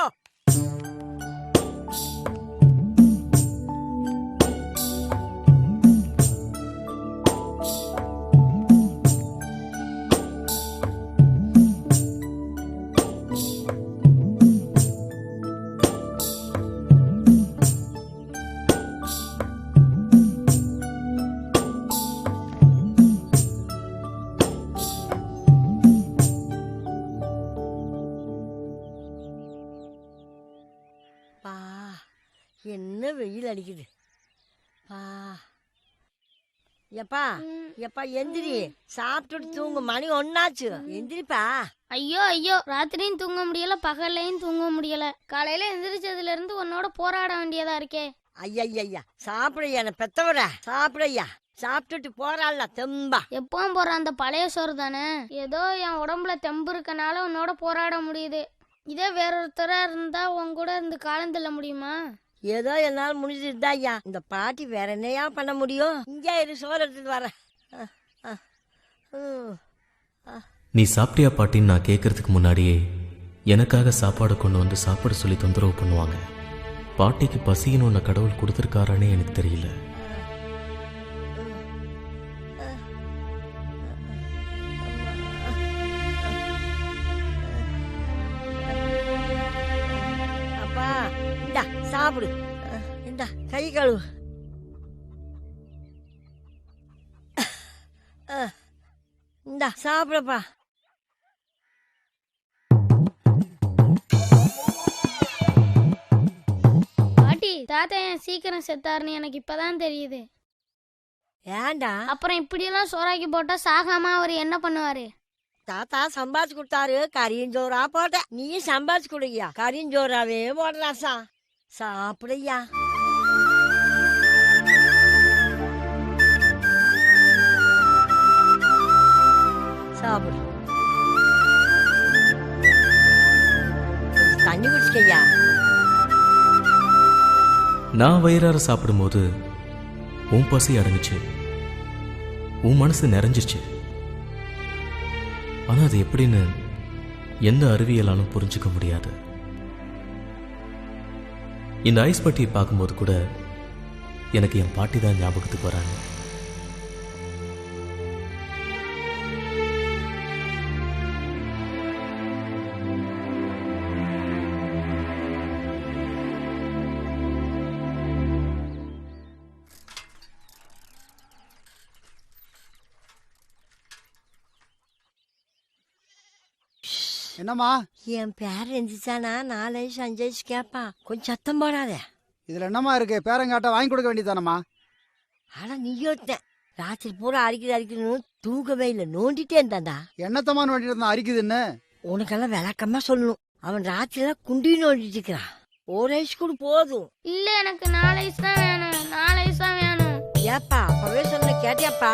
என்ன வெயில் அடிக்குது பா. எப்பா எப்பா எந்திரி, சாப்பிட்டுட்டு தூங்கு. மணி ஒன்னாச்சு, எந்திரிப்பா. ஐயோ ஐயோ, ராத்திரியும் தூங்க முடியல, பகல்லையும் தூங்க முடியல. காலையில எந்திரிச்சதுல இருந்து உன்னோட போராட வேண்டியதா இருக்கே. ஐயா சாப்பிடையா, பெத்தவர சாப்பிடையா. சாப்பிட்டுட்டு போறாள்ல தெம்பா. எப்பவும் போற அந்த பழைய சோறு தானே. ஏதோ என் உடம்புல தெம்பு இருக்கனால உன்னோட போராட முடியுது. இதே வேறொருத்தரா இருந்தா உன் கூட இருந்து காலம் தள்ள முடியுமா? ஏதோ என்னால் முடிஞ்சிருந்தா ஐயா. இந்த பாட்டி வேற என்னையா பண்ண முடியும்? இங்கே இரு, சோறு எடுத்துட்டு வர. நீ சாப்பிட்டியா பாட்டின்னு நான் கேட்கறதுக்கு முன்னாடியே எனக்காக சாப்பாடு கொண்டு வந்து சாப்பாடு சொல்லி தொந்தரவு பண்ணுவாங்க. பாட்டிக்கு பசின்னு ஒன்று கடவுள் கொடுத்துருக்காரானே எனக்கு தெரியல. அப்பா இந்தா சாப்பிடு. இந்த கை கழுவு. இந்தா சாப்பிடப்பா. பாட்டி, தாத்தா ஏன் சீக்கிரம் செத்தாருன்னு எனக்கு இப்பதான் தெரியுது. ஏண்டா? அப்புறம் இப்படியெல்லாம் சோறாக்கி போட்டா சாகாம அவர் என்ன பண்ணுவாரு? தாத்தா சம்பாதிச்சு கொடுத்தாரு, கரியஞ்சோரா போட்ட. நீயும் சம்பாதிச்சு கொடுயா, கரியஞ்சோராவே போடலாசா. சாப்பிடையா. சாப்பிடு. தண்ணி குடிச்சுக்கையா. நான் வயிறார சாப்பிடும்போது உன் பசி அடங்குச்சு, உன் மனசு நிறைஞ்சிச்சு. ஆனா அது எப்படின்னு எந்த அறிவியலாலும் புரிஞ்சுக்க முடியாது. இந்த ஐஸ் பட்டியை பார்க்கும்போது கூட எனக்கு என் பாட்டி தான் ஞாபகத்துக்கு வராங்க. என்னம்மா? என் பேர் எந்திரிச்சானா 4 வயசு 5 வயசு கேட்பான். கொஞ்சம் சத்தம் போடாத. இதுல என்னம்மா இருக்கு? பேரங்காட்ட வாங்கி கொடுக்க வேண்டியதானம்மா? ஆனா நீ யோசித்தேன் ராத்திரி பூரா அரிக்கணும் தூங்கவே இல்லை, நோண்டிட்டே இருந்தாண்டா. என்னத்தம்மா நோண்டிட்டு இருந்தா அரிக்குதுன்னு? உனக்கெல்லாம் விளக்கமா சொல்லணும். அவன் ராத்திரிலாம் குண்டி நோண்டிட்டு இருக்கிறான். 1 வயசு கூட போதும். இல்ல எனக்கு 4 வயசு தான் வேணும், 4 வயசு தான் வேணும். ஏப்பா அப்பவே சொன்ன கேட்டியாப்பா?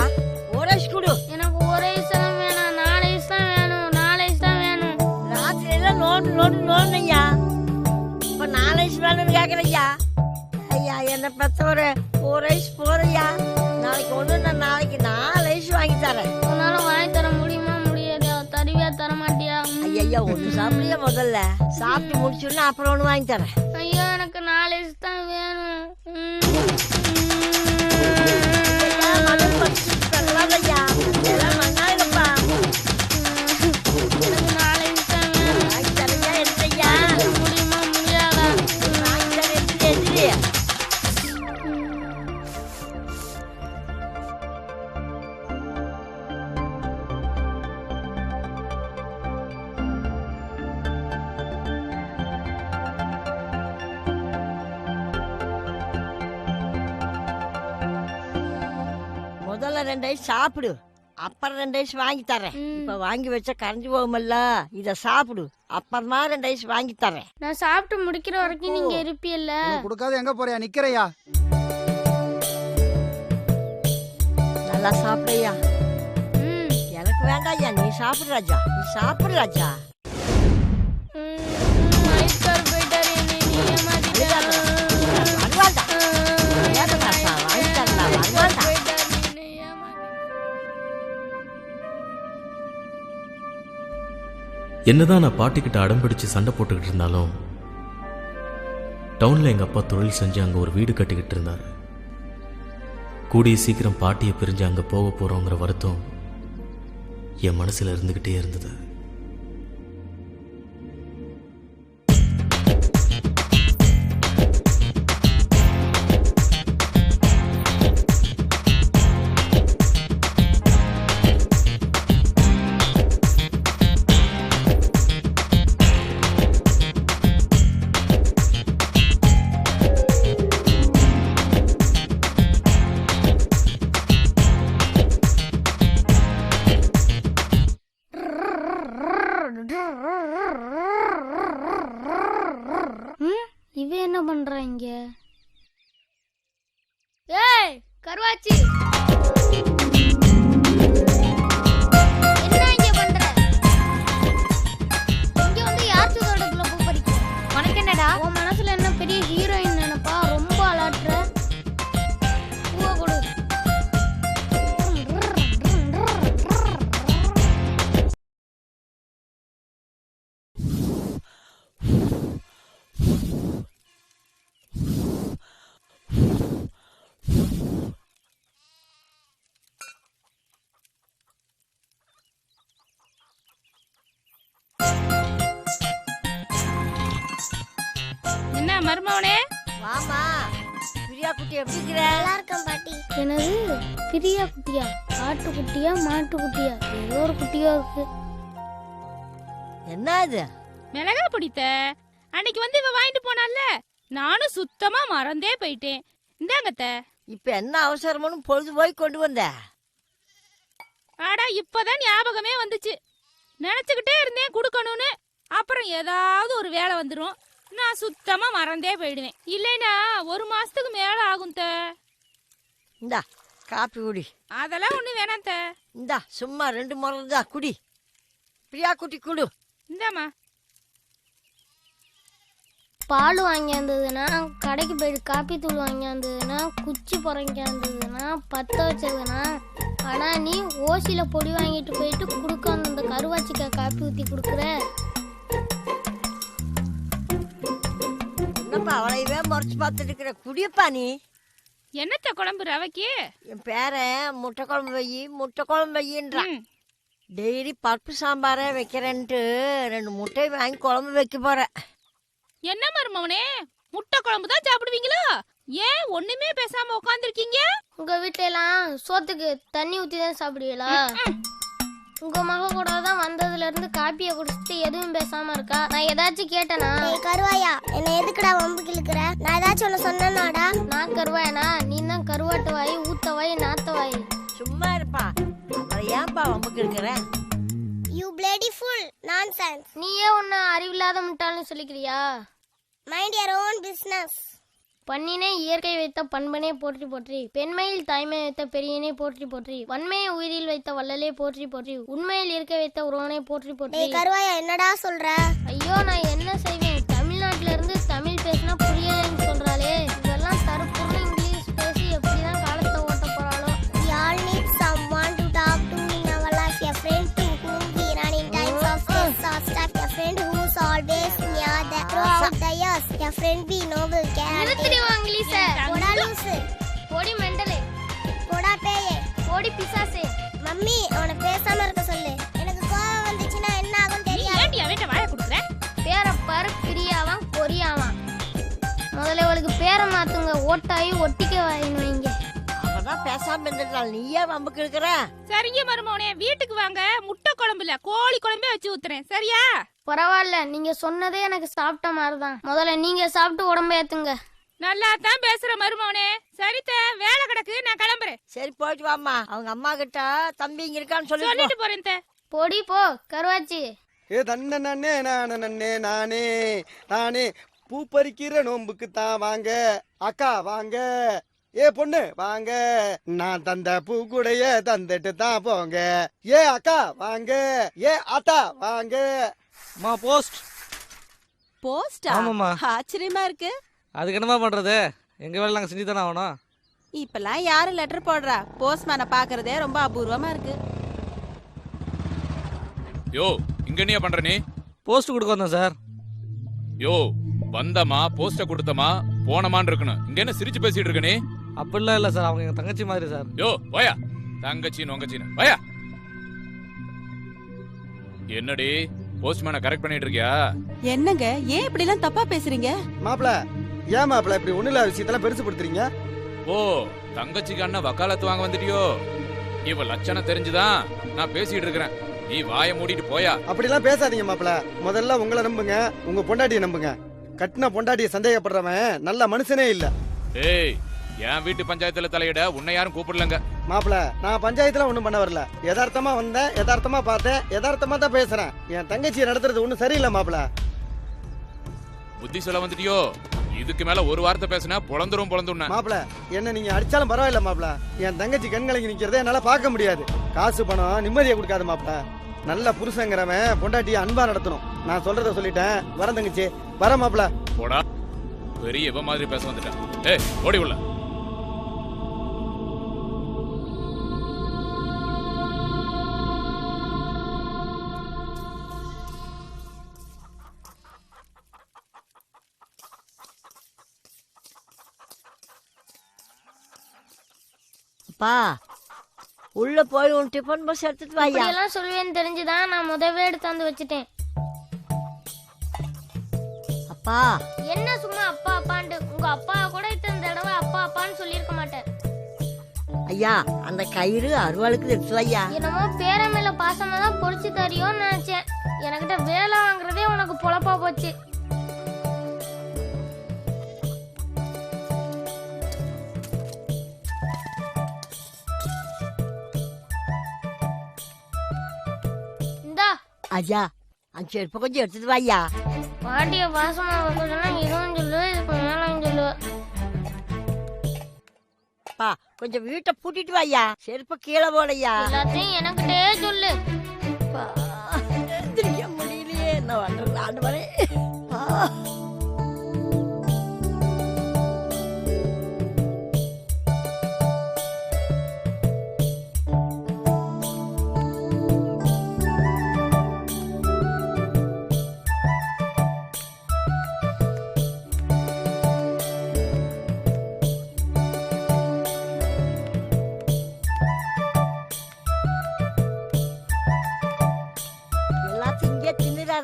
1 வயசு கூட எனக்கு 1 வயசு தான் வேணும், 4 வயசு தான் வேணும், 4 வயசு தான் வேணும். ராத்திரி எல்லாம் நோண்டுனையா. இப்ப 4 வயசு வேணும்னு கேக்குறையா? ஐயா என்ன பத்த ஒரு 1 வயசு போறையா? நாளைக்கு ஒண்ணு நான் நாளைக்கு 4 வயசு வாங்கி தரேன். உன்னால வாங்கி தர முடியுமா? முடியாதா? தருவியா தர மாட்டியா? ஐயா ஒண்ணு சாப்பிடுறியா? முதல்ல சாப்பிட்டு முடிச்சுன்னா அப்புறம் ஒண்ணு வாங்கி தரேன். ஐயா எனக்கு 4 வயசு தான் வேணும். முதல்ல 2 வயசு சாப்பிடு, அப்புறம் 2 வயசு வாங்கி தரேன். இப்ப வாங்கி வச்சா கரைஞ்சு போகுமல்ல, இத சாப்பிடு, அப்புறமா 2 வயசு வாங்கி தரேன். நான் சாப்பிட்டு முடிக்கிற வரைக்கும் நீங்க இருப்பீல்ல? கொடுக்காத எங்க போறியா? நிக்கிறையா? நல்லா சாப்பிடையா? எனக்கு வேண்டாம் ஐயா, நீ சாப்பிடு ராஜா, நீ சாப்பிடு ராஜா. என்னதான் நான் பாட்டிக்கிட்ட அடம்பிடிச்சு சண்டை போட்டுக்கிட்டு இருந்தாலும் டவுன்ல எங்க அப்பா தொழில் செஞ்சு அங்க ஒரு வீடு கட்டிக்கிட்டு இருந்தாரு. கூடிய சீக்கிரம் பாட்டியை பிரிஞ்சு அங்க போக போறோங்கிற வருத்தம் என் மனசுல இருந்துகிட்டே இருந்தது. இவ என்ன பண்றா இங்க? ஏய் கருவாச்சி, என்ன இங்க பண்ற? இங்க வந்து யார் சுகரடுக்குள்ள பூ பறிக்க? உனக்கு என்னடா? உன் மனசுல என்ன பெரிய ஹீரோயின் நினைப்பா? ரொம்ப அலாட்ற. பூவை கொடு. என்ன மருமவனே? வாமா. பிரியா குட்டி எப்படி இருக்கிற? நல்லா இருக்கேன் பாட்டி. என்னது பிரியா குட்டியா? ஆட்டு குட்டியா மாட்டு குட்டியா? ஏதோ ஒரு குட்டியா இருக்கு. என்ன இது? மிளகா பிடித்த அன்னைக்கு வந்து இவ வாங்கிட்டு போனால, நானும் சுத்தமா மறந்தே போயிட்டேன். இந்தாங்கத்த. இப்ப என்ன அவசரம்னு பொழுது போய் கொண்டு வந்த? ஆடா இப்பதான் ஞாபகமே வந்துச்சு. நினைச்சுக்கிட்டே இருந்தேன் குடுக்கணும்னு. அப்புறம் ஏதாவது ஒரு வேலை வந்துடும், நான் சுத்தமா மறந்தே போயிடுவேன். இல்லைனா 1 மாசத்துக்கு மேல ஆகும் த. இந்தா காப்பி குடி. அதெல்லாம் ஒண்ணு வேணாம் த. இந்தா சும்மா 2 முறை தான் குடி. பிரியா குட்டி குடு. இந்தாமா. பால் வாங்கியாந்ததுன்னா, கடைக்கு போயிட்டு காப்பி தூள் வாங்கியாந்ததுன்னா, குச்சி புறங்கியாந்ததுன்னா, பற்ற வச்சதுன்னா, ஆனால் நீ ஓசியில் பொடி வாங்கிட்டு போயிட்டு கொடுக்க அந்த கருவாச்சிக்கா காப்பி ஊற்றி கொடுக்குற. என்னப்பா அவளையவே முறைச்சு பார்த்துட்டு இருக்கிற? குடியப்பா நீ. என்னத்த குழம்பு ரவைக்கு? என் பேரன் முட்டை குழம்பு முட்டை குழம்பு வையின்றான். டெய்லி பருப்பு சாம்பாரே வைக்கிறேன்ட்டு 2 முட்டை வாங்கி குழம்பு வைக்க போறேன். என்ன மருமவனே, முட்டை குழம்பு தான் சாப்பிடுவீங்களா? ஏன் ஒண்ணுமே பேசாம உட்காந்துருக்கீங்க? உங்க வீட்டுல எல்லாம் சோத்துக்கு தண்ணி ஊற்றி தான் சாப்பிடுவீங்களா? உங்க மக கூட தான் வந்ததுல இருந்து காப்பியை குடிச்சிட்டு எதுவும் பேசாம இருக்கா. நான் ஏதாச்சும் கேட்டனா? கருவாயா, என்ன எதுக்குடா வம்பு கிழக்குற? நான் ஏதாச்சும் ஒண்ணு சொன்னேனாடா? நான் கருவாயனா? நீ தான் கருவாட்டு வாய், ஊத்த வாய், நாத்த வாய். சும்மா இருப்பா. அப்புறம் ஏன்பா வம்புக்கு இருக்கிற? You bloody full nonsense. நீயே ஒன்னு அறிவில்லாத முட்டாள்னு சொல்லிக்கிறியா? Mind your own business. பண்ணினே இயற்கை வைத்த பண்பனே போற்றி போற்றி, பெண்மையில் தாய்மை வைத்த பெரியனே போற்றி போற்றி, வன்மையை உயிரில் வைத்த வள்ளலே போற்றி போற்றி, உண்மையில் இயற்கை வைத்த உறவனே போற்றி போற்றி. கருவாயா, என்னடா சொல்ற? ஐயோ, நான் என்ன செய்வேன்? தமிழ்நாட்டுல இருந்து தமிழ் பேசினா புரியலன்னு சொல்றாளே. இதெல்லாம் தரப்புற இங்கிலீஷ் பேசி எப்படிதான் காலத்தை ஓட்ட போறாளோ. We all need someone to talk to in our life, a friend to whom we run in times of stress or stuck, a friend who's always near the throughout the years, a friend we know will care. நிறுத்திடுவா இங்கிலீஷ. போடா லூசு, போடி மெண்டலே, போடா பேயே, போடி பிசாசே. Mummy அவனை பேசாம இருக்க சொல்லு. எனக்கு கோவம் வந்துச்சுன்னா என்ன ஆகும் தெரியாது. ஏன்டி அவன்ட்ட வாயை கொடுக்குற? பேரை பாரு, பிரியாவான் கொரியாவான். முதல்ல அவளுக்கு பேரை மாத்துங்க, ஓட்டாயி ஒட்டிக்க வைங்க. அவதான் பேசாம இருந்துட்டாள், நீயே வம்புக்கு இருக்கிற? சரிங்க மருமவனே, வீட்டுக்கு வாங்க. முட்டை குழம்புல கோழி குழம்பே வச்சு ஊத்துறேன், சரியா? பரவாயில்ல, நீங்க சொன்னதே எனக்கு சாப்பிட்ட மாதிரிதான். முதல்ல நீங்க சாப்பிட்டு உடம்ப ஏத்துங்க. நல்லா தான் பேசுற மருமவனே. சரித்த, வேலை கிடக்கு, நான் கிளம்புறேன். சரி, போயிட்டு வாமா. அவங்க அம்மா கிட்ட தம்பி இங்க இருக்கான்னு சொல்லிட்டு போறேன். போடி போ கருவாச்சி. ஏ தன்ன நன்னே நானே நானே நானே பூ பறிக்கிற நோம்புக்கு தான் வாங்க அக்கா வாங்க. ஏ பொண்ணு வாங்க, நான் தந்த பூக்குடைய தந்துட்டு தான் போங்க. ஏ அக்கா வாங்க, ஏ அத்தா வாங்க. மா போஸ்ட். போஸ்டா? ஆமாம்மா. ஆச்சரியமா இருக்கு. அதுக்கு என்னமா பண்றது, எங்க வேலை நாங்க செஞ்சு தானே ஆகணும். இப்பெல்லாம் யாரு லெட்டர் போடுறா? போஸ்ட்மேனை பாக்குறதே ரொம்ப அபூர்வமா இருக்கு. யோ, இங்க என்ன பண்ற நீ? போஸ்ட் கொடுக்க வந்தோம் சார். யோ, வந்தமா போஸ்ட கொடுத்தமா போனமான்னு இருக்கணும். இங்க என்ன சிரிச்சு பேசிட்டு இருக்க நீ? அப்படிலாம் இல்ல சார், அவங்க எங்க தங்கச்சி மாதிரி சார். யோ வாயா, தங்கச்சி நொங்கச்சின்னு வாயா. என்னடி போஸ்ட்மேனை கரெக்ட் பண்ணிட்டு இருக்கியா? என்னங்க, ஏன் இப்படி எல்லாம் தப்பா பேசுறீங்க? மாப்பிள, ஏன் மாப்பிள இப்படி ஒண்ணுல விஷயத்தெல்லாம் பெருசு படுத்துறீங்க? ஓ, தங்கச்சிக்கு அண்ணன் வக்காலத்து வாங்க வந்துட்டியோ? இவ லட்சணம் தெரிஞ்சுதான் நான் பேசிட்டு இருக்கிறேன். நீ வாயை மூடிட்டு போயா. அப்படிலாம் பேசாதீங்க மாப்பிள. முதல்ல உங்களை நம்புங்க, உங்க பொண்டாட்டியை நம்புங்க. கட்டின பொண்டாட்டியை சந்தேகப்படுறவன் நல்ல மனுஷனே இல்ல. ஏய், என் வீட்டு பஞ்சாயத்துல தலையிட உன்னை யாரும் கூப்பிடலங்க. மாப்பிள, நான் பஞ்சாயத்துல ஒண்ணும் பண்ண வரல. யதார்த்தமா வந்தேன், யதார்த்தமா பார்த்தேன், யதார்த்தமா தான் பேசுறேன். என் தங்கச்சியை நடத்துறது ஒண்ணும் சரியில்லை மாப்பிள. புத்தி சொல்ல வந்துட்டியோ? இதுக்கு மேல ஒரு வார்த்தை பேசினா பொழந்துரும் பொழந்துண்ண. மாப்பிள, என்ன நீங்க அடிச்சாலும் பரவாயில்ல மாப்பிள. என் தங்கச்சி கண்கலங்கி நிக்கிறதே என்னால பார்க்க முடியாது. காசு பணம் நிம்மதியை கொடுக்காது மாப்பிள. நல்ல புருஷங்கிறவன் பொண்டாட்டியை அன்பா நடத்தணும். நான் சொல்றத சொல்லிட்டேன். வர தங்கச்சி, வர மாப்பிள. போடா, பெரிய இவ மாதிரி பேச வந்துட்டான். ஏய், ஓடி உள்ள. அப்பா, உள்ள போய் உன் டிஃபன் பாக்ஸ் எடுத்துட்டு வாயா. எல்லாம் சொல்லுவேன்னு தெரிஞ்சுதான் நான் முதவே எடுத்தாந்து வச்சுட்டேன். அப்பா, என்ன சும்மா அப்பா அப்பான்ட்டு? உங்க அப்பா கூட இத்தனை தடவை அப்பா அப்பான்னு சொல்லியிருக்க மாட்டேன். ஐயா, அந்த கயிறு அருவாளுக்கு எடுத்து வையா. என்னமோ பேர மேல பாசமா தான் பொறிச்சு தரியோன்னு நினைச்சேன். எனக்கிட்ட வேலை வாங்குறதே உனக்கு பொழப்பா போச்சு. இந்தா ஐயா, அந்த செருப்பை கொஞ்சம் எடுத்துட்டு வாயா. பாட்டிய பாசமா சொன்னா இதுவும் சொல்லு, இதுக்கு மேலும் சொல்லு. அப்பா, கொஞ்சம் வீட்டை பூட்டிட்டு வாயா. செருப்பை கீழே போடையா. எல்லாத்தையும் எனக்கிட்டே சொல்லு. எந்திரிக்க முடியலையே, என்ன பண்றது ஆண்டவரே.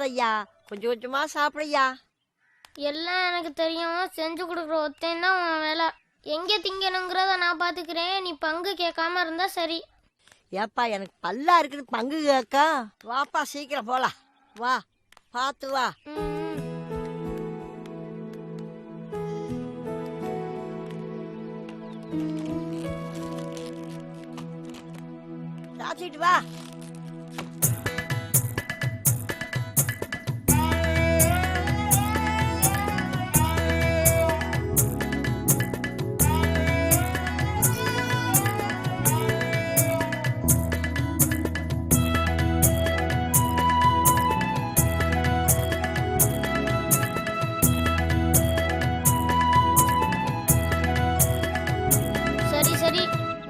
ஐயா, கொஞ்சம் கொஞ்சமா சாப்பிடையா. எல்லாம் எனக்கு தெரியும். செஞ்சு கொடுக்குற ஒத்தையும் தான் உன் வேலை. எங்க திங்கணுங்கிறத நான் பாத்துக்கிறேன். நீ பங்கு கேட்காம இருந்தா சரி. ஏப்பா எனக்கு பல்லா இருக்குன்னு பங்கு கேக்கா. வாப்பா சீக்கிரம் போலாம். வா பார்த்து வா. சாப்பிட்டு வா. சரி சரி,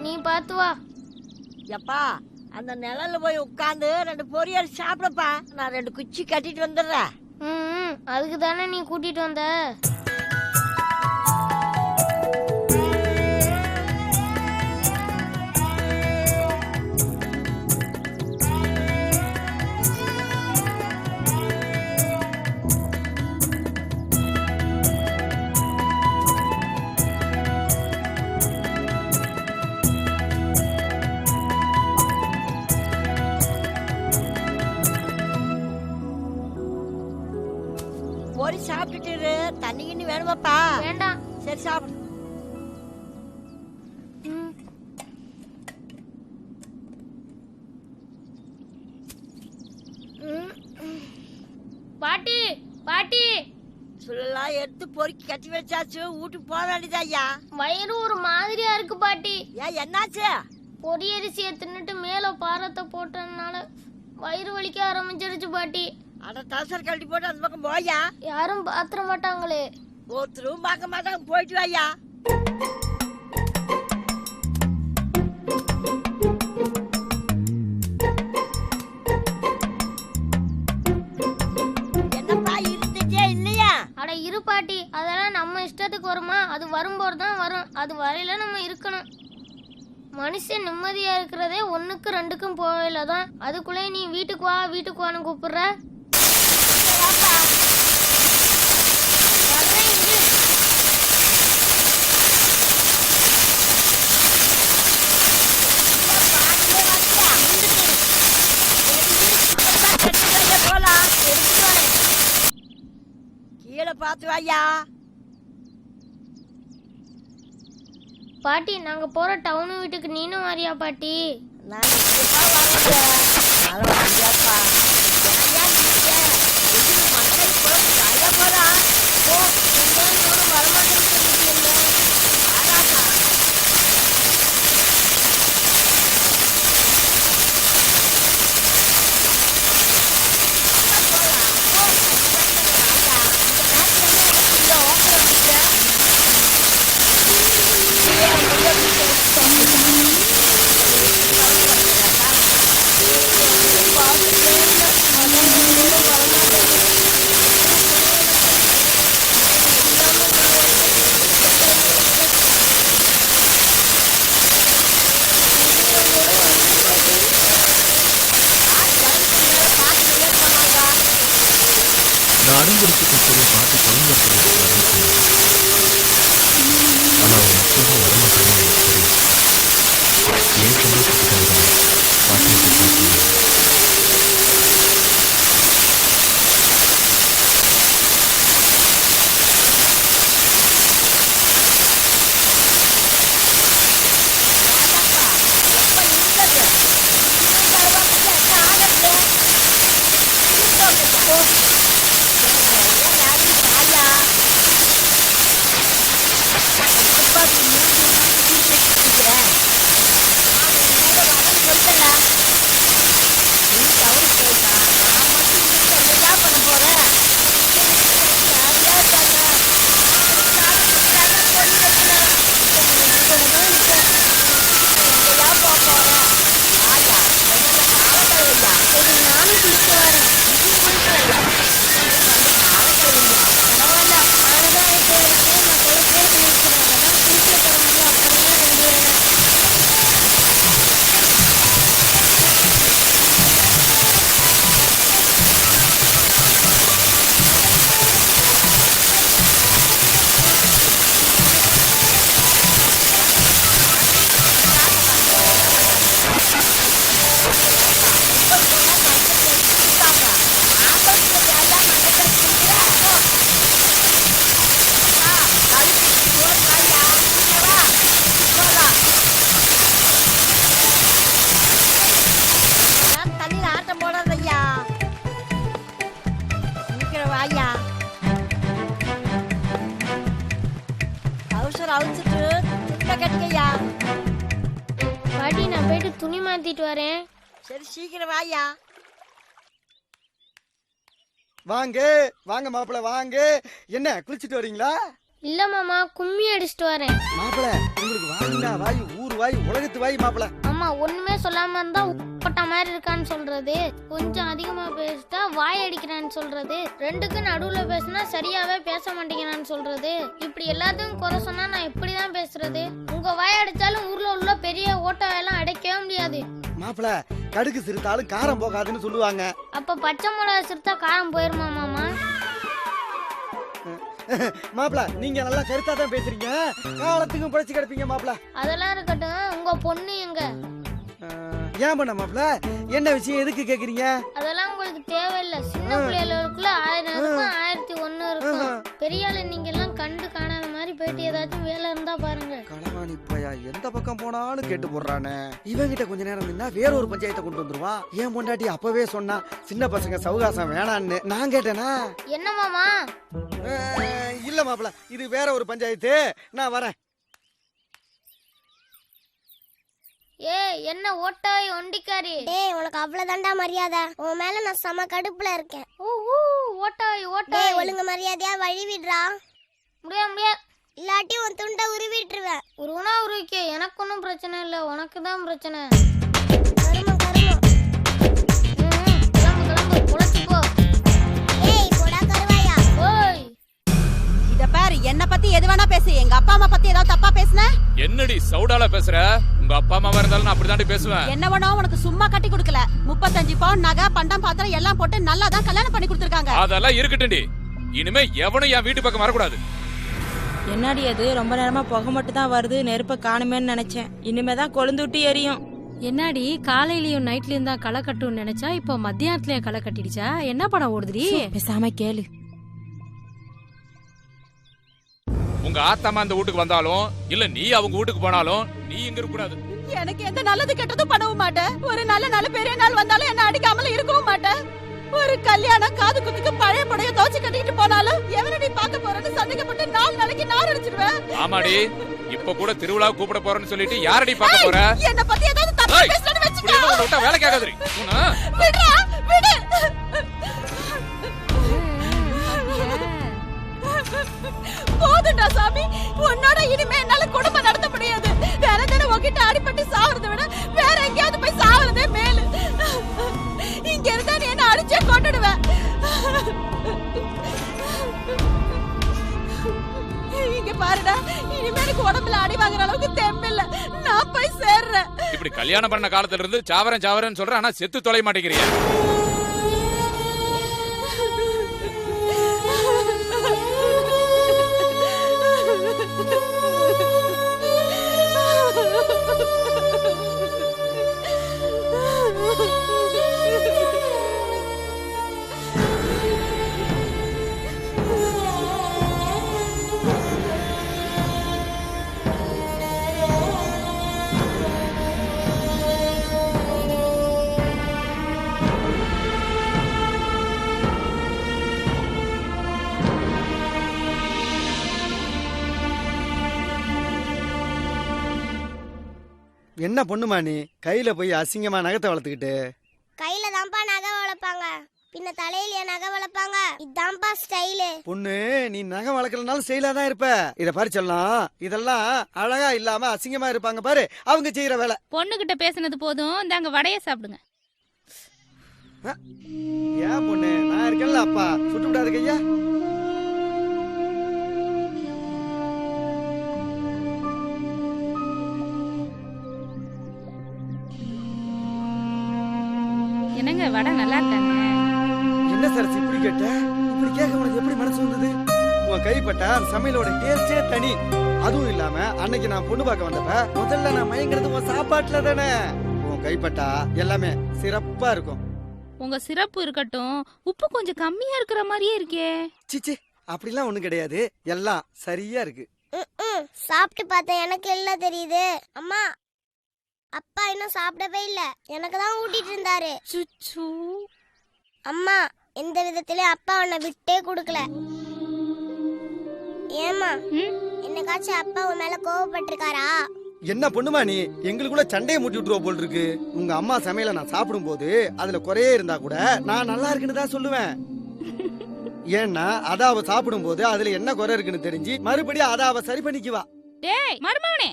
நீ பார்த்து வா. எப்பா அந்த நிழல்ல போய் உட்காந்து 2 பொரியல் சாப்பிடப்பா. நான் 2 குச்சி கட்டிட்டு வந்துடுறேன். அதுக்கு தானே நீ கூட்டிட்டு வந்த. பொரி சாப்பிட்டுட்டு தண்ணி கிண்ணி வேணுமாப்பா? வேண்டாம். சரி சாப்பிடு. பாட்டி பாட்டி, சொல்லலாம் எடுத்து பொறுக்கி கட்டி வச்சாச்சு. வீட்டுக்கு போக வேண்டியதா ஐயா. வயிறு ஒரு மாதிரியா இருக்கு பாட்டி. ஏன் என்னாச்சு? பொரியரிசியை தின்னுட்டு மேல பாரத்தை போட்டதுனால வயிறு வலிக்க ஆரம்பிச்சிருச்சு பாட்டி. அட டசர் கழட்டி போட்டு அந்த பக்கம் போயா. யாரும் பாத்திர மாட்டாங்களே. ஒருத்தரும் பார்க்க மாட்டாங்க. போயிட்டு வாயா. என்னப்பா இருந்துச்சே இல்லையா? அட இரு பாட்டி, அதெல்லாம் நம்ம இஷ்டத்துக்கு வருமா? அது வரும்போது தான் வரும். அது வரையில நம்ம இருக்கணும். மனுஷன் நிம்மதியா இருக்கிறதே 1க்கு 2க்கும் போகல தான். அதுக்குள்ளே நீ வீட்டுக்கு வா வீட்டுக்கு வான்னு கூப்பிடுற. கீழே பார்த்து வாயா. பாட்டி, நாங்க போற டவுன் வீட்டுக்கு நீனும் வரியா பாட்டி? நான் அடம்பிடிச்சுக்கும் சரி பாட்டி குழந்தை ஆனால் அவன் எப்போதும் வரமாட்டாங்க. சரி ஏன் சந்தோஷத்துக்காக பாட்டிக்கு பார்க்கணும். சொல்லுங்க. அவிச்சிட்டு துணியில கட்டிக்கையா. பாட்டி நான் போயிட்டு துணி மாத்திட்டு வரேன். சரி சீக்கிரம் வாயா. வாங்க வாங்க மாப்பிள்ள வாங்க. என்ன குளிச்சுட்டு வரீங்களா? இல்ல மாமா, கும்மி அடிச்சிட்டு வரேன். மாப்பிள்ள உங்களுக்கு வாய்டா வாய், ஊர் வாய், உலகத்து வாய் மாப்பிள்ள. ஆமா, ஒண்ணுமே சொல்லாம இருந்தா உப்பட்ட மாதிரி இருக்கான்னு சொல்றது, கொஞ்சம் அதிகமா பேசிட்டா வாய் அடிக்கிறான்னு சொல்றது, ரெண்டுக்கு நடுவுல பேசினா சரியாவே பேச மாட்டேங்கிறான்னு சொல்றது, இப்படி எல்லாத்தையும் குறை சொன்னா நான் எப்படிதான் பேசுறது? உங்க வாய் அடிச்சாலும் ஊர்ல உள்ள பெரிய ஓட்டவையெல்லாம் அடைக்கவே முடியாது. மாப்பிள்ள கடுகு சிறுத்தாலும் காரம் போகாதுன்னு சொல்லுவாங்க. அப்ப பச்சை மிளகா சிறுத்தா காரம் போயிருமா மாமா? மாப்பிள்ள நீங்க நல்லா கருத்தா தான் பேசுறீங்க, காலத்துக்கும் பழிச்சு கிடப்பீங்க மாப்பிள்ள. அதெல்லாம் இருக்கட்டும், உங்க பொண்ணு எங்க? ஏன் பண்ண மாப்பிள்ள, என்ன விஷயம், எதுக்கு கேக்குறீங்க? அதெல்லாம் உங்களுக்கு தேவையில்லை. சின்ன பிள்ளைகளுக்குள்ள 1000 இருக்கும், 1001 இருக்கும். பெரிய ஆளு நீங்க எல்லாம் கண்டு காணாத மாதிரி போயிட்டு ஏதாச்சும் வேலை இருந்தா பாருங்க. களவாணி பையா எந்த பக்கம் போனாலும் கேட்டு போடுறானே. இவங்கிட்ட கொஞ்ச நேரம் நின்னா வேற ஒரு பஞ்சாயத்தை கொண்டு வந்துருவா. ஏன் பொண்டாட்டி அப்பவே சொன்னா சின்ன பசங்க சவுகாசம் வேணான்னு. நான் கேட்டேனா? என்ன மாமா? இல்ல மாப்பிள்ள, இது வேற ஒரு பஞ்சாயத்து, நான் வரேன். என்ன ஓட்டாய் ஒண்டிக்காரி? டேய் உனக்கு அவ்வளவுதான்டா மரியாதை. உன் மேல நான் செம கடுப்புல இருக்கேன். ஓட்டாய் டேய் ஒழுங்கு மரியாதையா வழி விடுறா. முடியாது, இல்லாட்டி உன் துண்டை உருவிட்டுருவேன். உருவனா உருவிக்க, எனக்கு ஒன்றும் பிரச்சனை இல்லை, உனக்கு தான் பிரச்சனை. கருமம் கருமம். கிளம்பு பொழைச்சு போ. ஏய் போடா கருவாயா. ஓய் இத பாரு, என்ன பத்தி எது வேணா பேசு, எங்க அப்பா அம்மா பத்தி ஏதாவது தப்பா பேசுன? என்னடி சவுடால பேசுற? உங்க அப்பா அம்மாவா இருந்தாலும் நான் அப்படிதாண்டி பேசுவேன். என்ன வேணா உனக்கு சும்மா கட்டி கொடுக்கல, 35 பவுன் நகை பண்டம் பாத்திரம் எல்லாம் போட்டு நல்லா தான் கல்யாணம் பண்ணி கொடுத்துருக்காங்க. அதெல்லாம் இருக்கட்டும்டி, இனிமே எவனும் என் வீட்டு பக்கம் வரக்கூடாது. என்னடி அது, ரொம்ப நேரமா புகை மட்டும் தான் வருது, நெருப்ப காணுமேன்னு நினைச்சேன். இனிமேதான் கொழுந்து விட்டு எரியும். என்னடி காலையிலயும் நைட்லயும் தான் களை கட்டும்னு நினைச்சா இப்போ மத்தியானத்துலயும் களை கட்டிடுச்சா? என்ன படம் ஓடுதுடி? பேசாம கேளு. உங்க ஆத்தாமா அந்த வீட்டுக்கு வந்தாலும் இல்ல நீ அவங்க வீட்டுக்கு போனாலும் நீ இங்க இருக்க கூடாது. எனக்கு எந்த நல்லது கெட்டதும் பண்ணவும் மாட்டேன். ஒரு நல்ல பெரிய நாள் வந்தாலும் என்ன அடிக்காமல இருக்கவும் மாட்டேன். ஒரு கல்யாணம் காது குத்துக்கு பழைய படைய தோச்சு கட்டிக்கிட்டு போனாலும் எவனை நீ பார்க்க போறேன்னு சந்தேகப்பட்டு 4 நாளைக்கு நான் அடிச்சிடுவேன். ஆமாடி, இப்ப கூட திருவிழா கூப்பிட போறேன்னு சொல்லிட்டு யாரடி பார்க்க போற? என்ன பத்தி ஏதாவது தப்பா பேசணும்னு வெச்சுக்க. இப்படி எல்லாம் விட்டா வேலை கேட்காதடி. விடுடா விடு. போதுண்டா சாமி, உன்னோட இனிமே என்னால குடும்பம் நடத்த முடியாது. வேற தினம் உன்கிட்ட அடிபட்டு சாவறதை விட வேற எங்கேயாவது போய் சாவறதே மேலு. இங்க இருந்தா நீ என்ன அடிச்சே கொண்டுடுவேன். இங்க பாருடா, இனிமே எனக்கு உடம்புல அடி வாங்குற அளவுக்கு தெம்பில்ல, நான் போய் சேர்றேன். இப்படி கல்யாணம் பண்ண காலத்துல இருந்து சாவரேன்னு சொல்ற, ஆனா செத்து தொலை மாட்டேங்கிறியா? என்ன பொண்ணுமா நீ, கையில போய் அசிங்கமா நகத்தை வளர்த்துக்கிட்டு? கையில தான்ப்பா நகை வளர்ப்பாங்க, பின்ன தலையில நகை வளர்ப்பாங்க. இதான்ப்பா ஸ்டைலு. பொண்ணு நீ நகை வளர்க்கலனாலும் ஸ்டைலா தான் இருப்ப. இத பாரு சொல்லலாம், இதெல்லாம் அழகா இல்லாம அசிங்கமா இருப்பாங்க பாரு அவங்க செய்யற வேலை. பொண்ணுகிட்ட பேசுனது போதும், இந்தாங்க வடைய சாப்பிடுங்க. ஏன் பொண்ணு, நான் இருக்கேன்ல அப்பா, சுட்டு விடாது கையா. என்னங்க வடை நல்லா இருக்காங்க? என்ன சார் இப்படி கேட்ட? இப்படி கேட்க உனக்கு எப்படி மனசு வந்தது? உன் கைப்பட்ட சமையலோட டேஸ்டே தனி. அதுவும் இல்லாம அன்னைக்கு நான் பொண்ணு பார்க்க வந்தப்ப முதல்ல நான் மயங்கிறது உன் சாப்பாட்டுல தானே. உன் கைப்பட்டா எல்லாமே சிறப்பா இருக்கும். உங்க சிறப்பு இருக்கட்டும், உப்பு கொஞ்சம் கம்மியா இருக்கிற மாதிரியே இருக்கே. சிச்சி, அப்படிலாம் ஒண்ணும் கிடையாது, எல்லாம் சரியா இருக்கு. சாப்பிட்டு பார்த்தேன், எனக்கு எல்லாம் தெரியுது. அம்மா, அப்பா இன்னும் சாப்பிடவே இல்ல, எனக்கு தான் ஊட்டிட்டு இருந்தாரு. அம்மா, எந்த விதத்திலயும் அப்பா உன்னை விட்டே கொடுக்கல. ஏமா என்ன என்னைக்காச்சும் அப்பா உன் மேல கோவப்பட்டிருக்காரா? என்ன பொண்ணுமா நீ எங்களுக்குள்ள சண்டையை மூட்டி விட்டுருவ போல் இருக்கு. உங்க அம்மா சமையல நான் சாப்பிடும் போது அதுல குறையே இருந்தா கூட நான் நல்லா இருக்குன்னு தான் சொல்லுவேன். ஏன்னா அத அவ சாப்பிடும் போது அதுல என்ன குறை இருக்குன்னு தெரிஞ்சு மறுபடியும் அத அவ சரி பண்ணிக்குவா. டேய் மருமவனே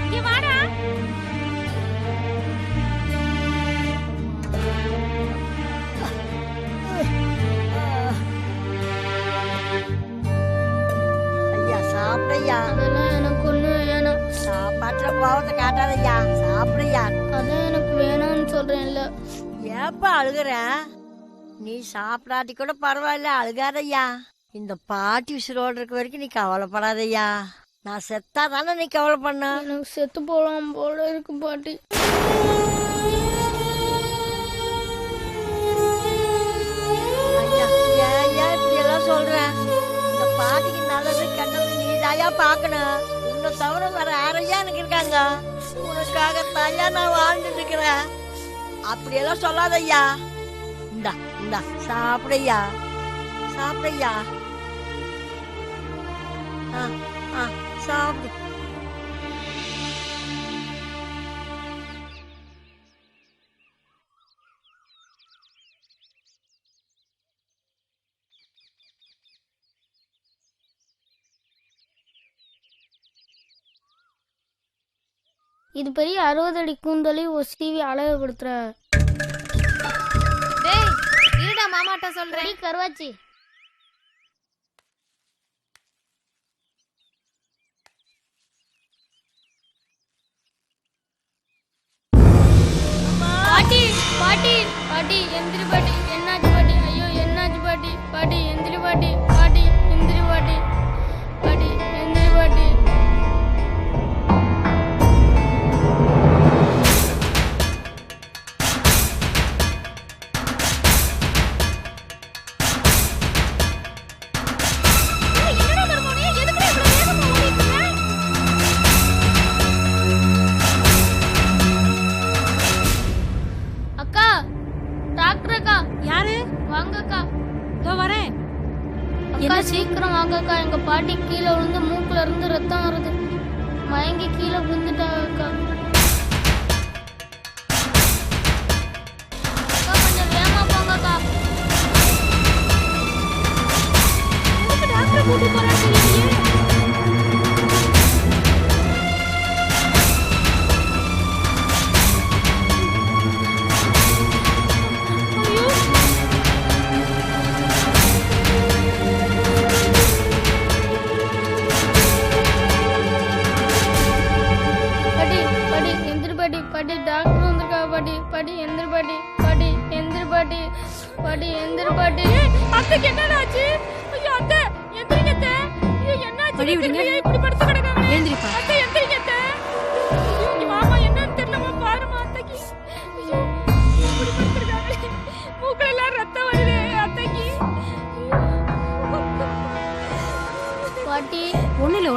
இங்க வாடா. ஐயா சாப்பிடையா. அதெல்லாம் எனக்கு ஒண்ணு வேணாம். சாப்பாட்டுல கோவத்தை காட்டாதையா, சாப்பிடையா. அதான் எனக்கு வேணாம்னு சொல்றேன்ல. ஏப்பா அழுகுற? நீ சாப்பிடாட்டி கூட பரவாயில்ல, அழுகாதையா. இந்த பாட்டி உசுரோடு இருக்க வரைக்கும் நீ கவலைப்படாதையா. நான் செத்தா தானே நீ கவலை பண்ண. எனக்கு செத்து போலாம் போல இருக்கு பாட்டி. ஐயா ஏன் இப்படி எல்லாம் சொல்ற? இந்த பாட்டிக்கு நல்லது கெட்டது நீ தாயா பாக்கணும். உன்னை தவிர வேற யாரையா எனக்கு இருக்காங்க? உனக்காக தாயா நான் வாழ்ந்துட்டு இருக்கிறேன். அப்படியெல்லாம் சொல்லாதய்யா. இந்தா இந்தா சாப்பிடையா, சாப்பிடையா. சாப்பிடு. இது பெரிய 60 அடி கூந்தலை ஒரு சீவி அழகுபடுத்துற. டேய் இருடா மாமாட்ட சொல்றேன். கருவாச்சி பாட்டி பாட்டி பாட்டி எந்திரி பாட்டி. என்னாச்சு பாட்டி? ஐயோ என்னாச்சு பாட்டி? பாட்டி எந்திரி பாட்டி. பாட்டி எந்திரி பாட்டி. பாட்டி எந்திரி பாட்டி. அக்கா, டாக்டர் அக்கா. யாரு? வாங்க அக்கா. இதோ வரேன். அக்கா சீக்கிரம் வாங்க அக்கா. எங்க பாட்டி கீழே விழுந்து மூக்குல இருந்து ரத்தம் வருது. மயங்கி கீழே விழுந்துட்டாங்க அக்கா. அக்கா கொஞ்சம் வேகமா போங்க அக்கா. டாக்டர் கூட்டி போறான்னு தெரியலையே. பாட்டி டாக்டர் வந்திருக்கா பாட்டி. பாட்டி எந்திரி பாட்டி. பாட்டி எந்திரி பாட்டி. பாட்டி எந்திரி பாட்டி. அத்தைக்கு என்னடா ஆச்சு? ஐயோ அத்தை எந்திரிங்க அத்தை. ஐயோ என்னாச்சு? வழி விடுங்க. இப்படி படுத்து கிடக்காங்க. எழுந்திரிப்பா. அத்தை எந்திரிங்க அத்தை. ஐயோ நீ மாமா என்னன்னு தெரியலமா பாருமா அத்தைக்கு. ஐயோ இப்படி படுத்துறாங்க. மூக்குல எல்லாம் ரத்தம் வருது அத்தைக்கு. பாட்டி ஒண்ணும் இல்ல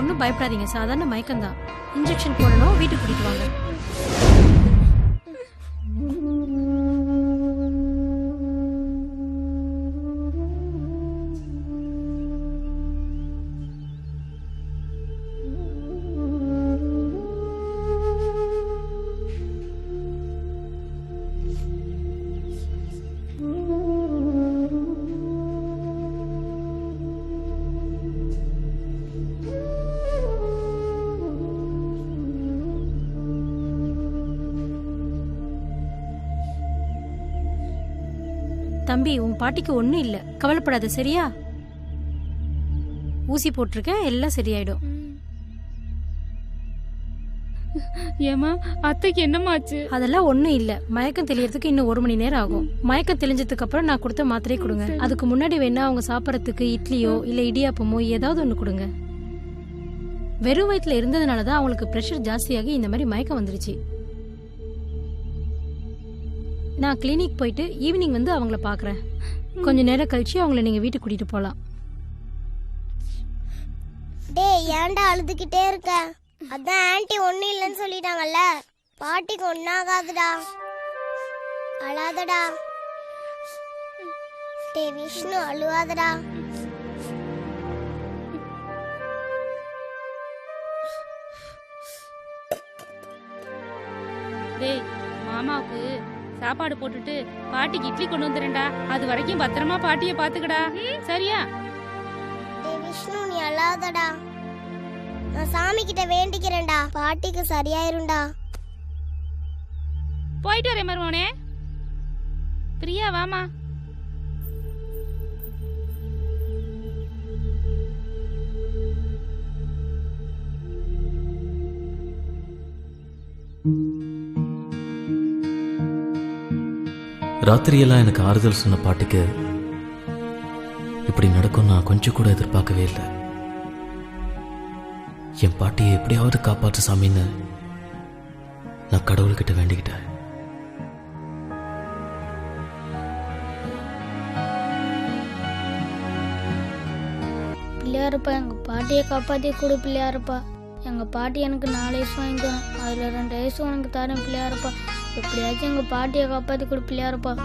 ஒன்றும் பயப்படாதீங்க. சாதாரண மயக்கம்தான். இன்ஜெக்ஷன் போடணும். வீட்டுக்கு கூட்டிட்டு வாங்க. தம்பி உன் பாட்டிக்கு ஒன்றும் இல்லை, கவலைப்படாத சரியா? ஊசி போட்டிருக்கேன், எல்லாம் சரியாயிடும். ஏமா அத்தைக்கு என்னமாச்சு? அதெல்லாம் ஒன்றும் இல்லை, மயக்கம் தெளியறதுக்கு இன்னும் 1 மணி நேரம் ஆகும். மயக்கம் தெளிஞ்சதுக்கு அப்புறம் நான் கொடுத்த மாத்திரையை கொடுங்க. அதுக்கு முன்னாடி வேணா அவங்க சாப்பிட்றதுக்கு இட்லியோ இல்லை இடியாப்பமோ ஏதாவது ஒன்று கொடுங்க. வெறும் வயிற்றுல இருந்ததுனால தான் அவங்களுக்கு ப்ரெஷர் ஜாஸ்தியாகி இந்த மாதிரி மயக்கம் வந்துருச்சு. நான் கிளினிக் போயிட்டு ஈவினிங் வந்து அவங்கள பார்க்குறேன். கொஞ்ச நேரம் கழிச்சு அவங்கள நீங்கள் வீட்டுக்கு கூட்டிகிட்டு போகலாம். டேய் ஏன்டா அழுதுகிட்டே இருக்க? அதான் ஆன்ட்டி ஒன்றும் இல்லைன்னு சொல்லிட்டாங்கல்ல. பாட்டிக்கு ஒன்றாகாதுடா, அழாதடா. டேய் விஷ்ணு அழுவாதடா. மாமாவுக்கு சாப்பாடு போட்டுட்டு பாட்டிக்கு இட்லி கொண்டு வந்துறேன்டா. அது வரைக்கும் பத்திரமா பாட்டிய பாத்துக்கடா. சரியா? விஷ்ணு நீ அழாதடா. நான் சாமி கிட்ட வேண்டிக்கிறேன்டா, பாட்டிக்கு சரியாயிரும்டா. போயிட்டு வரேன் மருமோனே. பிரியா வாமா. ராத்திரியெல்லாம் எனக்கு ஆறுதல் சொன்ன பாட்டுக்கு இப்படி நடக்கும் நான் கொஞ்சம் கூட எதிர்பார்க்கவே இல்லை. என் பாட்டியை எப்படியாவது காப்பாற்று சாமின்னு நான் கடவுள்கிட்ட வேண்டிக்கிட்டேன். பிள்ளையாருப்பா எங்க பாட்டியை காப்பாத்தி கொடு பிள்ளையாருப்பா. எங்க பாட்டி எனக்கு 4 வயசு வாங்கி தரேன், அதுல 2 வயசு உனக்கு தரேன் பிள்ளையாருப்பா. எப்படியாச்சும் எங்க பாட்டியை காப்பாத்தி கொடு பிள்ளையாருப்பா.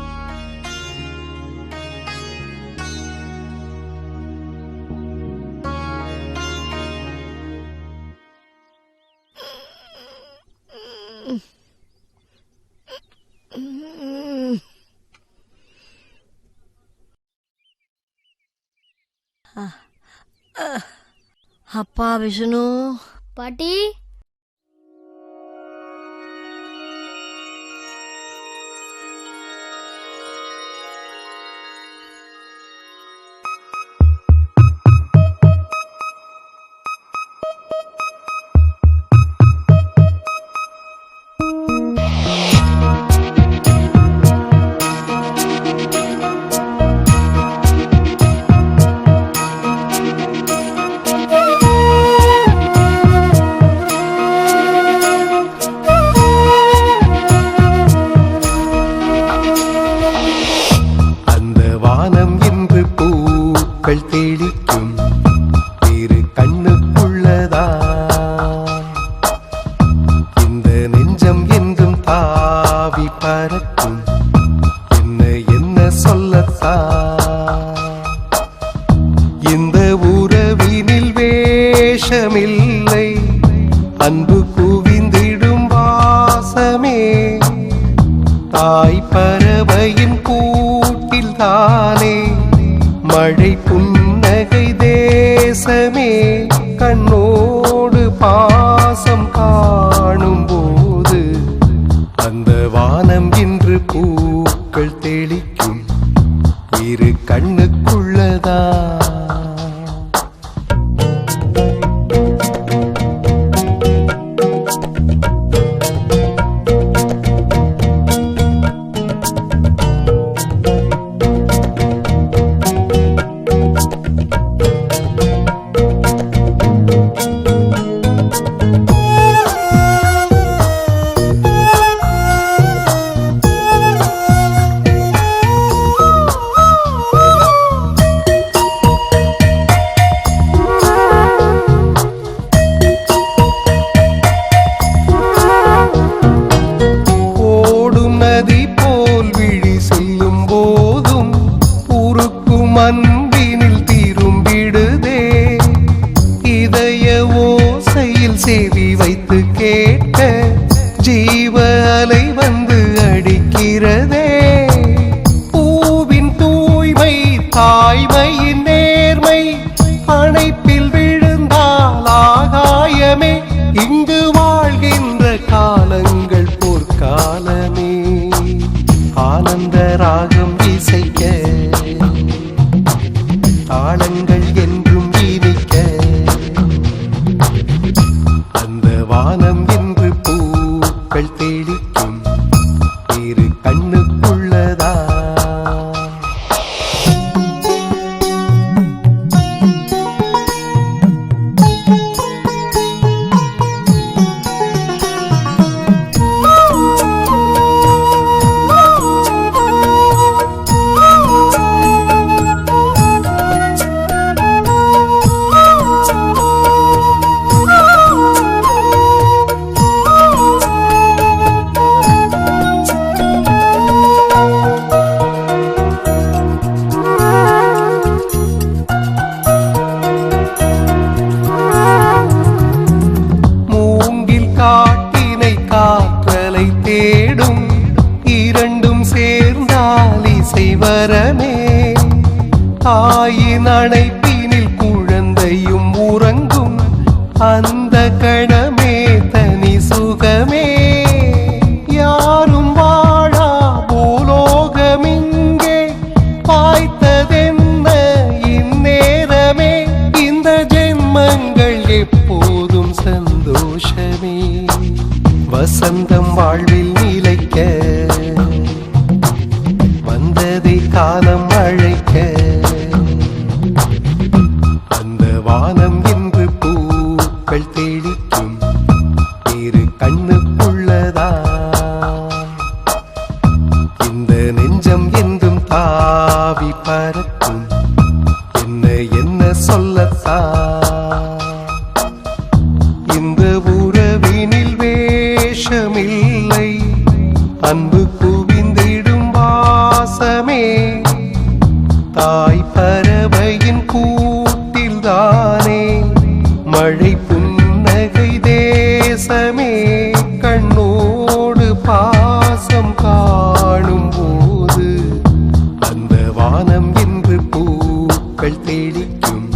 அப்பா விஷ்ணு. பாட்டி தெளிக்கும் இரு கண்ணுக்குள்ளதா இந்த நெஞ்சம் என்றும் தாவி பறக்கும் என்ன என்ன சொல்லத்தா இந்த உறவினில் வேஷமில்லை அன்பு குவிந்திடும் வாசமே தாய் பறவையின் கூட்டில் தானே மழை புன்னகை தேசமே கண்ணோடு பாசம் காணும் போது அந்த வானம் இன்று பூக்கள் தெளிக்கும் இரு கண்ணுக்குள்ளதா அன்பினில் திரும்பிடுதே இதய ஓசையில் செவி வைத்து கேட்க ஜீவ அலை வந்து அடிக்கிறதே பூவின் தூய்மை தாய்மையின் நேர்மை அணைப்பில் விழுந்தால் ஆகாயமே இங்கு வாழ்கின்ற காலங்கள் பொற்காலமே ஆனந்த ராகம் இசைக்க தாளங்கள் என்றும் இனிக்க அந்த வானம் என்று பூக்கள் தெளிக்கும் இரு கண்ணுக்குள்ளதா தாயின் அணைப்பினில் குழந்தையும் உறங்கும் அந்த கணமே தனி சுகமே. யாரும் வாழா பூலோகமிங்கே பாய்த்ததென்ன இந்நேரமே. இந்த ஜென்மங்கள் எப்போதும் சந்தோஷமே. வசந்தம் வாழ்வில் நிலைக்க வந்ததை காலம் அழைக்க. அந்த வானம் என்று பூக்கள் தெளிக்கும் இரு கண்ணுக்குள்ளதா. இந்த நெஞ்சம் என்றும் தாவி பறக்கும் என்ன என்ன சொல்லத்தா. இந்த உறவினில் வேஷமில்லை அன்பு குவிந்திடும் வாசமே. தாய் பறவையின் கூட்டில்தானே மழை புன்னகை தேசமே. கண்ணோடு பாசம் காணும் போது அந்த வானம் என்று பூக்கள் தெளிக்கும்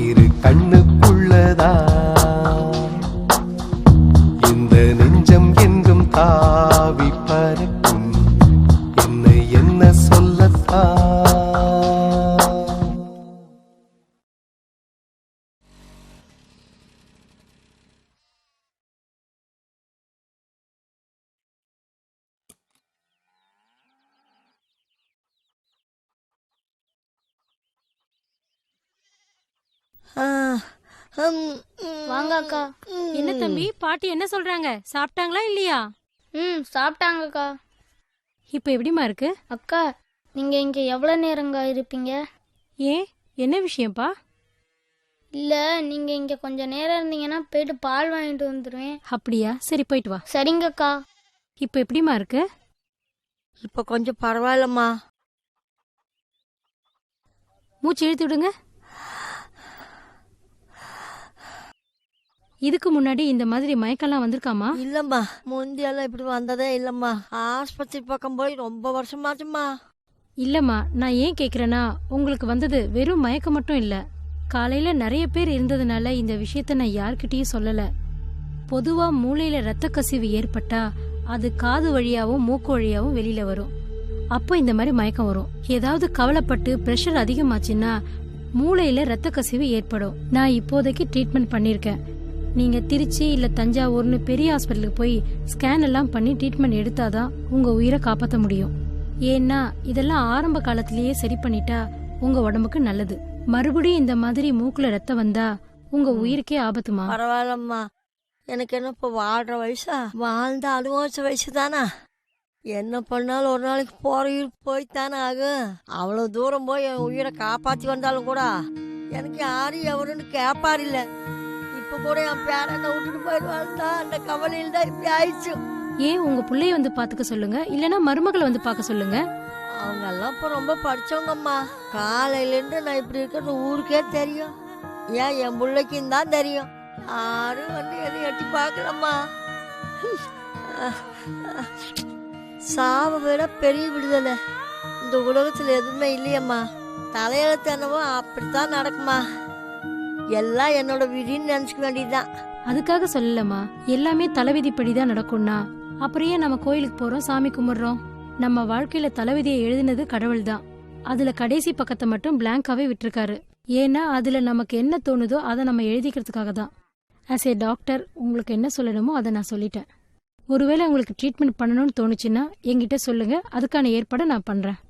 இரு கண்ணுக்குள்ளதா. இந்த நெஞ்சம் என்றும் தாவி பறக்கும் என்ன என்ன சொல்லத்தா. வாங்க அக்கா. என்ன தம்பி, பாட்டி என்ன சொல்றாங்க? சாப்பிட்டாங்களா இல்லையா? சாப்பிட்டாங்கக்கா. இப்போ எப்படிமா இருக்கு? அக்கா, நீங்க இங்க எவ்வளவு நேரங்க இருப்பீங்க? ஏன், என்ன விஷயம்ப்பா? இல்ல, நீங்க இங்க கொஞ்ச நேரம் இருந்தீங்கன்னா போயிட்டு பால் வாங்கிட்டு வந்துடுவேன். அப்படியா? சரி, போயிட்டு வா. சரிங்கக்கா. இப்போ எப்படிமா இருக்கு? இப்போ கொஞ்சம் பரவாயில்லம்மா. மூச்சு இழுத்து விடுங்க. இதுக்கு முன்னாடி இந்த மாதிரி மயக்கெல்லாம் வந்திருக்காமா? இல்லம்மா, முந்தியெல்லாம் இப்படி வந்ததே இல்லம்மா. ஆஸ்பத்திரி பக்கம் போய் ரொம்ப வருஷமாச்சும்மா. இல்லம்மா, நான் ஏன் கேக்குறேன்னா, உங்களுக்கு வந்தது வெறும் மயக்கம் மட்டும் இல்ல. காலையில நிறைய பேர் இருந்ததுனால இந்த விஷயத்த நான் யார்கிட்டயும் சொல்லல. பொதுவா மூளையில ரத்த கசிவு ஏற்பட்டா அது காது வழியாவும் மூக்கு வழியாவும் வெளியில வரும். அப்போ இந்த மாதிரி மயக்கம் வரும். ஏதாவது கவலைப்பட்டு பிரஷர் அதிகமாச்சுன்னா மூளையில ரத்த கசிவு ஏற்படும். நான் இப்போதைக்கு ட்ரீட்மெண்ட் பண்ணிருக்கேன். நீங்க திருச்சி இல்ல தஞ்சாவூர்னு பெரிய ஹாஸ்பிட்டலுக்கு போய் ஸ்கேன் எல்லாம் பண்ணி ட்ரீட்மெண்ட் எடுத்தாதான் உங்க உயிரை காப்பாற்ற முடியும். ஏன்னா இதெல்லாம் ஆரம்ப காலத்திலேயே சரி பண்ணிட்டா உங்க உடம்புக்கு நல்லது. மறுபடியும் இந்த மாதிரி மூக்குல ரத்தம் வந்தா உங்க உயிருக்கே ஆபத்துமா. பரவாயில்லம்மா, எனக்கு என்ன இப்போ வாழ்ற வயசா? வாழ்ந்த அனுபவிச்ச வயசு தானா? என்ன பண்ணாலும் ஒரு நாளைக்கு போற உயிர் போய்த்தானே ஆகும். அவ்வளவு தூரம் போய் என் உயிரை காப்பாற்றி வந்தாலும் கூட எனக்கு யாரும் எவருன்னு கேட்பார் இல்லை. இப்ப கூட என் பேரனை விட்டுட்டு போயிடுவாள்தான், அந்த கவலையில் தான் இப்படி ஆயிடுச்சு. ஏன் உங்க பிள்ளைய வந்து பாத்துக்க சொல்லுங்க, இல்லனா மருமகளை வந்து பார்க்க சொல்லுங்க. அவங்க எல்லாம் இப்ப ரொம்ப படிச்சவங்கம்மா. காலையில இருந்து நான் இப்படி இருக்கிறது ஊருக்கே தெரியும். ஏன் என் பிள்ளைக்கும் தான் தெரியும். யாரும் வந்து எதை எட்டி பார்க்கலம்மா. சாவை விட பெரிய விடுதலை இந்த உலகத்துல எதுவுமே இல்லையம்மா. தலையெழுத்து என்னவோ அப்படித்தான் நடக்குமா. எல்லாம் என்னோட விதின்னு நினைச்சுக்க வேண்டியதுதான். அதுக்காக சொல்லலமா, எல்லாமே தலைவிதிப்படிதான் நடக்கும்னா அப்புறம் ஏன் நம்ம கோயிலுக்கு போறோம், சாமி கும்பிடுறோம்? நம்ம வாழ்க்கையில தலைவிதியை எழுதினது கடவுள் தான். அதுல கடைசி பக்கத்தை மட்டும் பிளாங்காவே விட்டுருக்காரு. ஏன்னா அதுல நமக்கு என்ன தோணுதோ அதை நம்ம எழுதிக்கிறதுக்காக தான். ஆஸ் ஏ டாக்டர் உங்களுக்கு என்ன சொல்லணுமோ அதை நான் சொல்லிட்டேன். ஒருவேளை உங்களுக்கு ட்ரீட்மெண்ட் பண்ணணும்னு தோணுச்சுன்னா என்கிட்ட சொல்லுங்க, அதுக்கான ஏற்பாடை நான் பண்றேன்.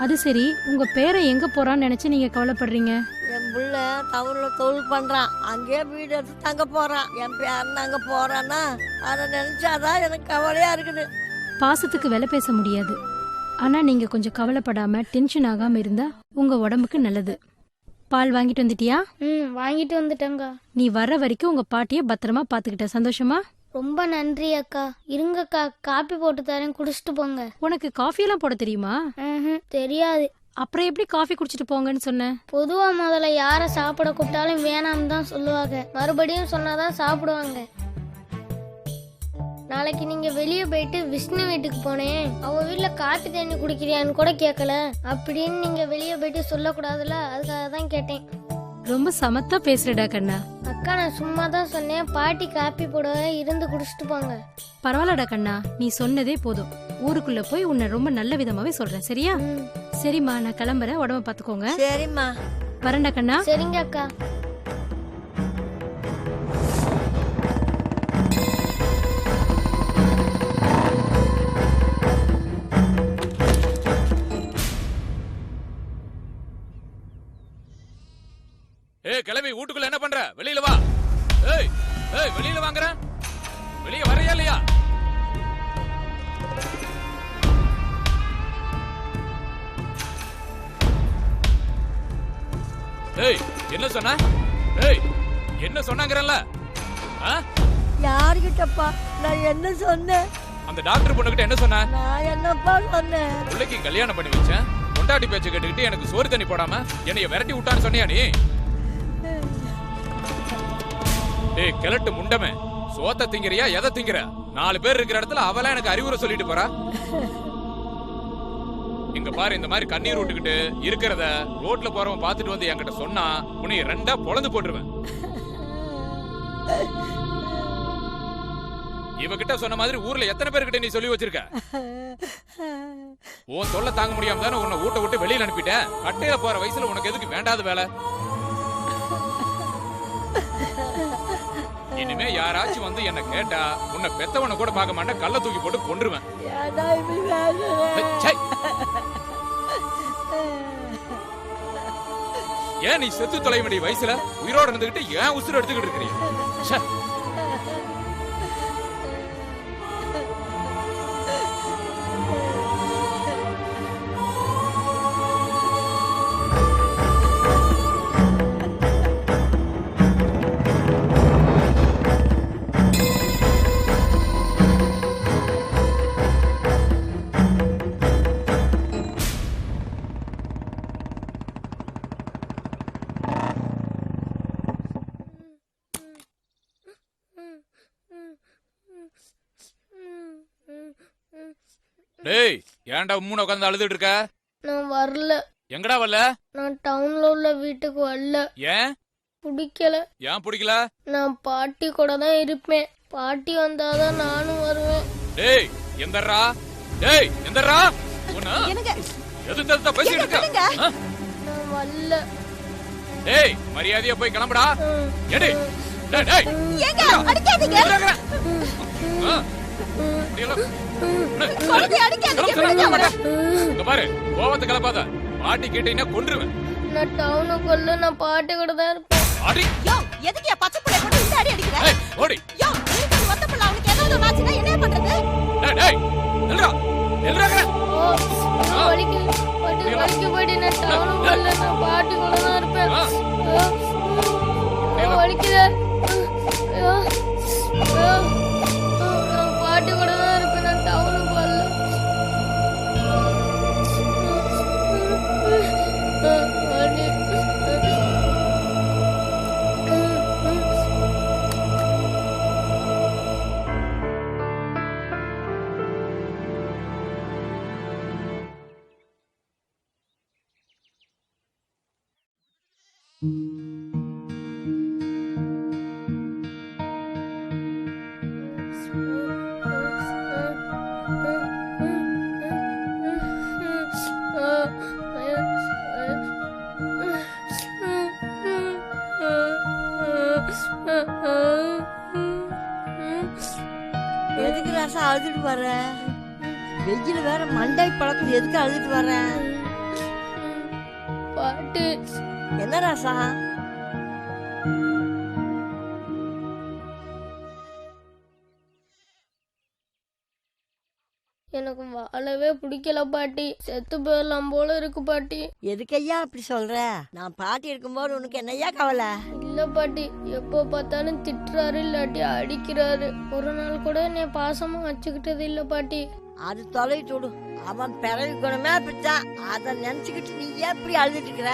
அது சரி, உங்க பேரை எங்க போறான்னு நினைச்சு நீங்க கவலைப்படுறீங்க? என் புள்ள டவுன்ல தொழில் பண்றான், அங்கே வீடு எடுத்து தங்க போறான். என் பேரன் அங்க போறான்னா அதை நினைச்சாதான் எனக்கு கவலையா இருக்குது. பாசத்துக்கு விலை பேச முடியாது. ஆனா நீங்க கொஞ்சம் கவலைப்படாம டென்ஷன் ஆகாம இருந்தா உங்க உடம்புக்கு நல்லது. பால் வாங்கிட்டு வந்துட்டியா? வாங்கிட்டு வந்துட்டேங்க. நீ வர்ற வரைக்கும் உங்க பாட்டிய பத்திரமா பாத்துக்கிட்ட. சந்தோஷமா? ரொம்ப நன்றி அக்கா. இருங்கக்கா, காப்பி போட்டு தரேன், குடிச்சிட்டு போங்க. உனக்கு காஃபி எல்லாம் போட தெரியுமா? தெரியாது. அப்புறம் எப்படி காஃபி குடிச்சிட்டு போங்கன்னு சொன்ன? பொதுவா முதல்ல யார சாப்பிட கூப்பிட்டாலும் வேணாம் தான் சொல்லுவாங்க. மறுபடியும் சொன்னாதான் சாப்பிடுவாங்க. நாளைக்கு நீங்க வெளியே போயிட்டு விஷ்ணு வீட்டுக்கு போனேன், அவ வீட்டுல காப்பி தண்ணி குடிக்கிறியான்னு கூட கேட்கல அப்படின்னு நீங்க வெளியே போயிட்டு சொல்லக்கூடாதுல்ல, அதுக்காக தான் கேட்டேன். ரொம்ப சமத்தா பேசுறடா கண்ணா. அக்கா நான் சும்மா தான் சொன்னேன், பாட்டி காப்பி போட இருந்து குடிச்சிட்டு போங்க. பரவாயில்லடா கண்ணா, நீ சொன்னதே போதும். ஊருக்குள்ள போய் உன்னை ரொம்ப நல்ல விதமாவே சொல்றேன், சரியா? சரிம்மா, நான் கிளம்புறேன், உடம்ப பாத்துக்கோங்க. சரிம்மா. வரேன்டா கண்ணா. சரிங்க அக்கா. ஏய் கிளம்பி வீட்டுக்குள்ள என்ன பண்ற? வெளியில வா. ஏய் ஏய் வெளியில வாங்கற. வெளிய வரையா இல்லையா? ஏய் என்ன சொன்ன? ஏய் என்ன சொன்னாங்கறல்ல? யார்கிட்டப்பா நான் என்ன சொன்னேன்? அந்த டாக்டர் பொண்ணுகிட்ட என்ன சொன்ன? நான் என்னப்பா சொன்னேன்? பிள்ளைக்கு கல்யாணம் பண்ணி வச்சேன், பொண்டாட்டி பேச்ச கேட்டுக்கிட்டு எனக்கு சோறு தண்ணி போடாம என்னைய விரட்டி விட்டான்னு சொன்னியா நீ? ஏய் கிழட்டு முண்டமே, சோத்த திங்கறியா எதை திங்கற? 4 பேர் இருக்கிற இடத்துல அவளா எனக்கு அறிவுரை சொல்லிட்டு போறா. இங்க பாரு, இந்த மாதிரி கண்ணீர் விட்டுக்கிட்டு இருக்கிறத ரோட்ல போறவன் பாத்துட்டு வந்து என்கிட்ட சொன்னா உன்னை 2ஆ பொளந்து போட்டுருவேன். இவகிட்ட சொன்ன மாதிரி ஊர்ல எத்தனை பேர்கிட்ட நீ சொல்லி வச்சிருக்க? உன் தொல்லை தாங்க முடியாம தானே உன்னை ஊட்ட விட்டு வெளியில அனுப்பிட்டேன். கட்டையில போற வயசுல உனக்கு எதுக்கு வேண்டாத வேலை? இனிமே யாராச்சும் வந்து என்ன கேட்டா உன்னை பெத்தவனை கூட பார்க்க மாட்டேன், கல்ல தூக்கி போட்டு கொன்றுவேன். ஏன் நீ செத்து தொலைய வேண்டிய வயசுல உயிரோட இருந்துகிட்டு ஏன் உசுறு எடுத்துக்கிட்டு இருக்கிறீங்க? டேய் ஏன்டா உம்முன உட்கார்ந்து அழுதுட்டு இருக்க? நான் வரல. எங்கடா வரல? நான் டவுன்ல உள்ள வீட்டுக்கு வரல. ஏன்? பிடிக்கல. ஏன் பிடிக்கல? நான் பாட்டி கூட தான் இருப்பேன். பாட்டி வந்தாதான் நானும் வருவேன். டேய் எந்தறா? டேய் எந்தறா? உன்ன எது தத்த பேசிட்டு இருக்க? நான் வரல. டேய் மரியாதையா போய் கிளம்புடா. எடி. டேய் டேய். ஏங்க அடிக்காதீங்க. இங்க பாரு, கோவத்தை கலப்பாத. பாட்டி கேட்டீங்கன்னா கொன்றுவேன். நான் டவுனுக்குள்ள நான் பாட்டி கூட தான் இருப்பேன். அடி. யோ எதுக்கு பச்சை புள்ள போட்டு இந்த அடி அடிக்குற? ஏய் ஓடி. யோ நீங்க ஒத்த புள்ள அவனுக்கு ஏதாவது வாச்சினா என்ன பண்றது? டேய் டேய் நில்றா. நில்றாங்க. பாட்டி பாட்டி நான் டவுனுக்குள்ள நான் பாட்டி கூட தான் இருப்பேன். வலிக்குதே. நான் பாட்டி கூட தான் இருப்பேன். நான் டவுனுக்கு வரல. எதுக்கு ராசா அழுதுட்டு வர? வெயில் வேற மண்டை பழக்கம், எதுக்கு அழுதுட்டு வர? பாட்டு என்ன ராசா? எனக்கு வாழவே பிடிக்கல பாட்டி. செத்து போயிடலாம் போல இருக்கு பாட்டி. எதுக்கையா அப்படி சொல்ற? நான் பாட்டி இருக்கும்போது உனக்கு என்னையா கவலை? இல்ல பாட்டி, எப்போ பார்த்தாலும் திட்டுறாரு இல்லாட்டி அடிக்கிறாரு. ஒரு நாள் கூட என்னை பாசமா வச்சுக்கிட்டது இல்ல பாட்டி. அது தொலைவிட்டு விடு. அவன் பிறவி குணமே அப்படித்தான். அதை நினைச்சுக்கிட்டு நீ ஏன் இப்படி அழுதுட்டு இருக்கிற?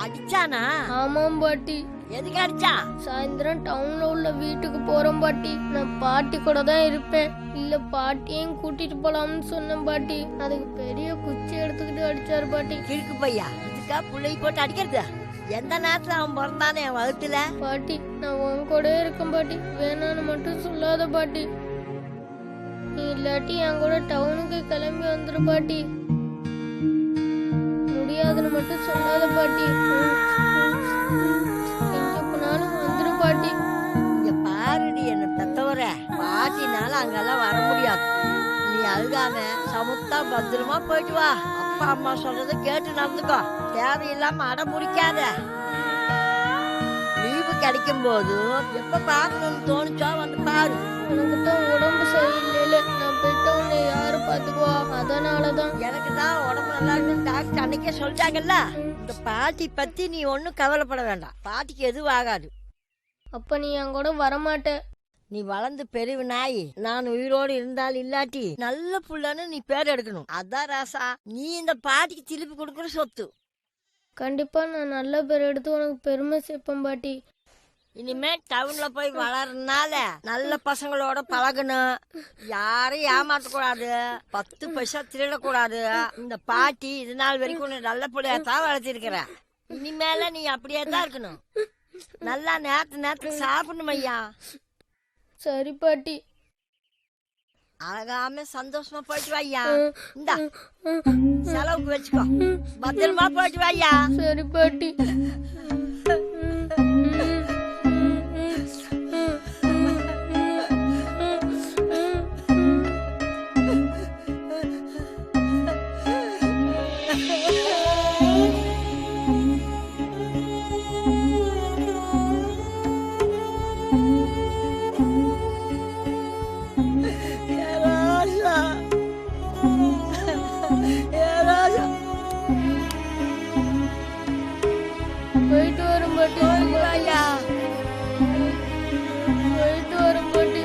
அடிச்சானா? ஆமாம் பாட்டி. எதுக்கு அடிச்சா? சாயந்தரம் டவுன்ல உள்ள வீட்டுக்கு போறோம் பாட்டி. நான் பாட்டி கூட தான் இருப்பேன். இல்ல பாட்டியையும் கூட்டிட்டு போலாம்னு சொன்னேன் பாட்டி. அதுக்கு பெரிய குச்சி எடுத்துக்கிட்டு அடிச்சாரு பாட்டி. கிறுக்கு பையா, இதுக்கா புள்ளை போட்டு அடிக்கிறது? எந்த நேரத்துல அவன் பிறந்தானே என் வகுத்துல? பாட்டி நான் உன் கூட இருக்கேன் பாட்டி, வேணான்னு மட்டும் சொல்லாத பாட்டி. நீ இல்லாட்டி என் கூட டவுனுக்கு கிளம்பி வந்துரு பாட்டி. முடியாதுன்னு மட்டும் சொல்லாத பாட்டி. எங்க போனாலும் வந்துரு பாட்டி. இங்க பாருடி, என்ன பெத்தவர பாட்டினால அங்கெல்லாம் வர முடியாது. நீ அழுகாம சமுத்தா பத்திரமா போயிட்டு வா. அப்பா அம்மா சொல்றத கேட்டு நடந்துக்கோ. தேவையில்லாம அடம் முடிக்காத. லீவு கிடைக்கும் போது எப்ப பாக்கணும்னு தோணுச்சோ வந்து பாரு. எனக்கு தான் உடம்பு சரியில்லைல, நான் போயிட்டு உன்னை யாரு பாத்துக்குவா? அதனாலதான். எனக்கு தான் உடம்பு நல்லா இருக்குன்னு டாக்டர் அன்னைக்கே சொல்லிட்டாங்கல்ல. இந்த பாட்டி பத்தி நீ ஒன்னும் கவலைப்பட வேண்டாம். பாட்டிக்கு எதுவும் ஆகாது. அப்ப நீ என் கூட வரமாட்ட. நீ வளர்ந்து பெரிய நாய், நான் உயிரோடு இருந்தால் இல்லாட்டி நல்ல புள்ளன்னு நீ பேர் எடுக்கணும். அதான் ராசா, நீ இந்த பாட்டிக்கு திருப்பி கொடுக்குற சொத்து. கண்டிப்பா நான் நல்ல பேர் எடுத்து உனக்கு பெருமை சேர்ப்பேன் பாட்டி. இனிமே டவுன்ல போய் வளர்றதுனால நல்ல பசங்களோட பழகணும். யாரையும் ஏமாற்றக்கூடாது, 10 பைசா திருடக்கூடாது. இந்த பாட்டி இது நாள் வரைக்கும் நல்ல பிள்ளையத்தான் வளர்த்திருக்கிற. இனிமேல நீ அப்படியே தான் இருக்கணும். நல்லா நேரத்துக்கு சாப்பிடணும் ஐயா. சரி பாட்டி. அழகாம சந்தோஷமா போயிட்டு வாய்யா. இந்தா செலவுக்கு வச்சுக்கோ. பத்திரமா போயிட்டு வாய்யா. சரி பாட்டி. போயிட்டு வரும் பாட்டி. போயிட்டு வரும் பாட்டி.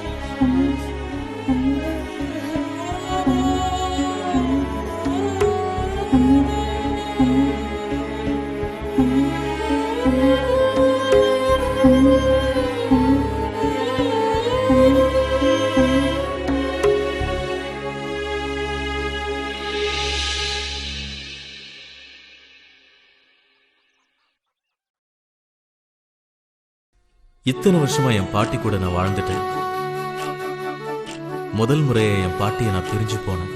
இத்தனை வருஷமா என் பாட்டி கூட நான் வாழ்ந்துட்டேன். முதல் முறையை என் பாட்டியை நான் பிரிஞ்சு போனேன்.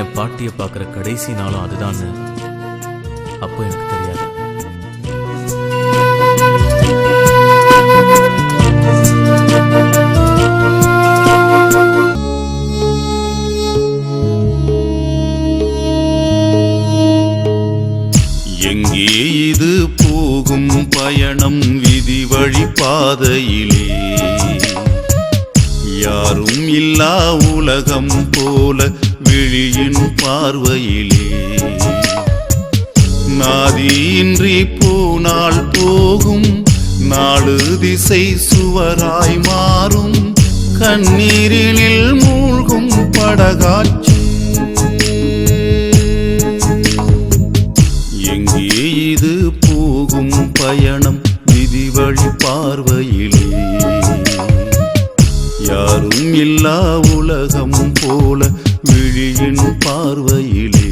என் பாட்டியை பார்க்குற கடைசி நாளும் அதுதான்னு அப்போ எனக்கு தெரியாது. எங்கே இது போகும் பயணம் விதி வழி பாதையிலே? யாரும் இல்லா உலகம் போல விழியின் பார்வையிலே. நாதியின்றி போனால் போகும், நாடு திசை சுவராய் மாறும், கண்ணீரினில் மூழ்கும் படகாட்சி. எங்கே இது போகும் பயணம் விதி வழி பார்வையிலே? யாரும் இல்லா உலகம் போல விழியின் பார்வையிலே.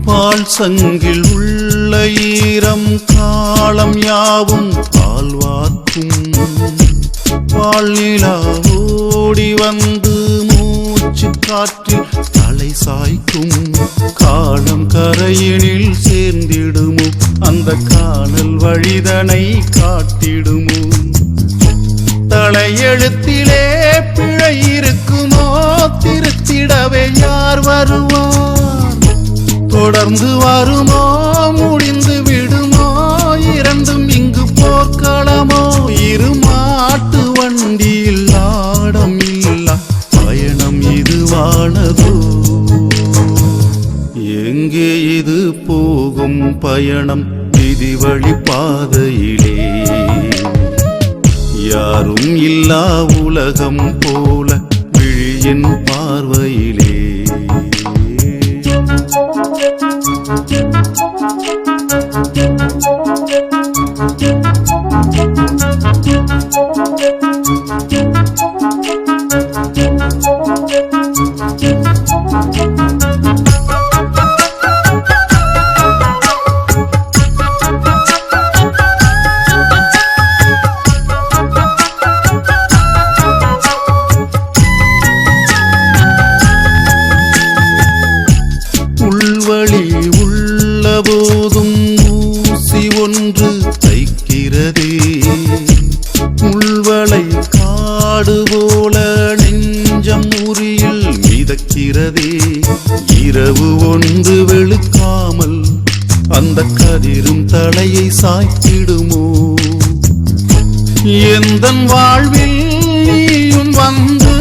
பால் சங்கில் உள்ள ஈரம் காலம் யாவும் பால் வார்க்கும். பால் நிலா ஓடி வந்து மூச்சு காற்றில் தலை சாய்க்கும். காலம் கரையினில் சேர்ந்திடுமோ, அந்த காணல் வழிதனை காட்டிடுமோ. தலையெழுத்திலே பிழை இருக்குமோ திருத்திடவே யார் வருவார்? தொடர்ந்து வருமோ முடிந்து விடுமோ இரண்டும் இங்கு போர்க்களமோ? இருமாட்டு வண்டியில் ஆடம் இல்லா பயணம் இதுவானதோ? எங்கே இது போகும் பயணம் விதி வழி பாதையிலே? யாரும் இல்லா உலகம் போல விழியின் பார்வையிலே. உள்வழி உள்ள போதும் ஊசி ஒன்று தைக்கிறதே. உள்வளை காடு போல நெஞ்சம் உரியில் மிதக்கிறதே. இரவு ஒன்று வெளுக்காமல் அந்த கதிரும் தலையை சாய்த்திடுமோ? எந்தன் வாழ்வில் நீயும் வந்து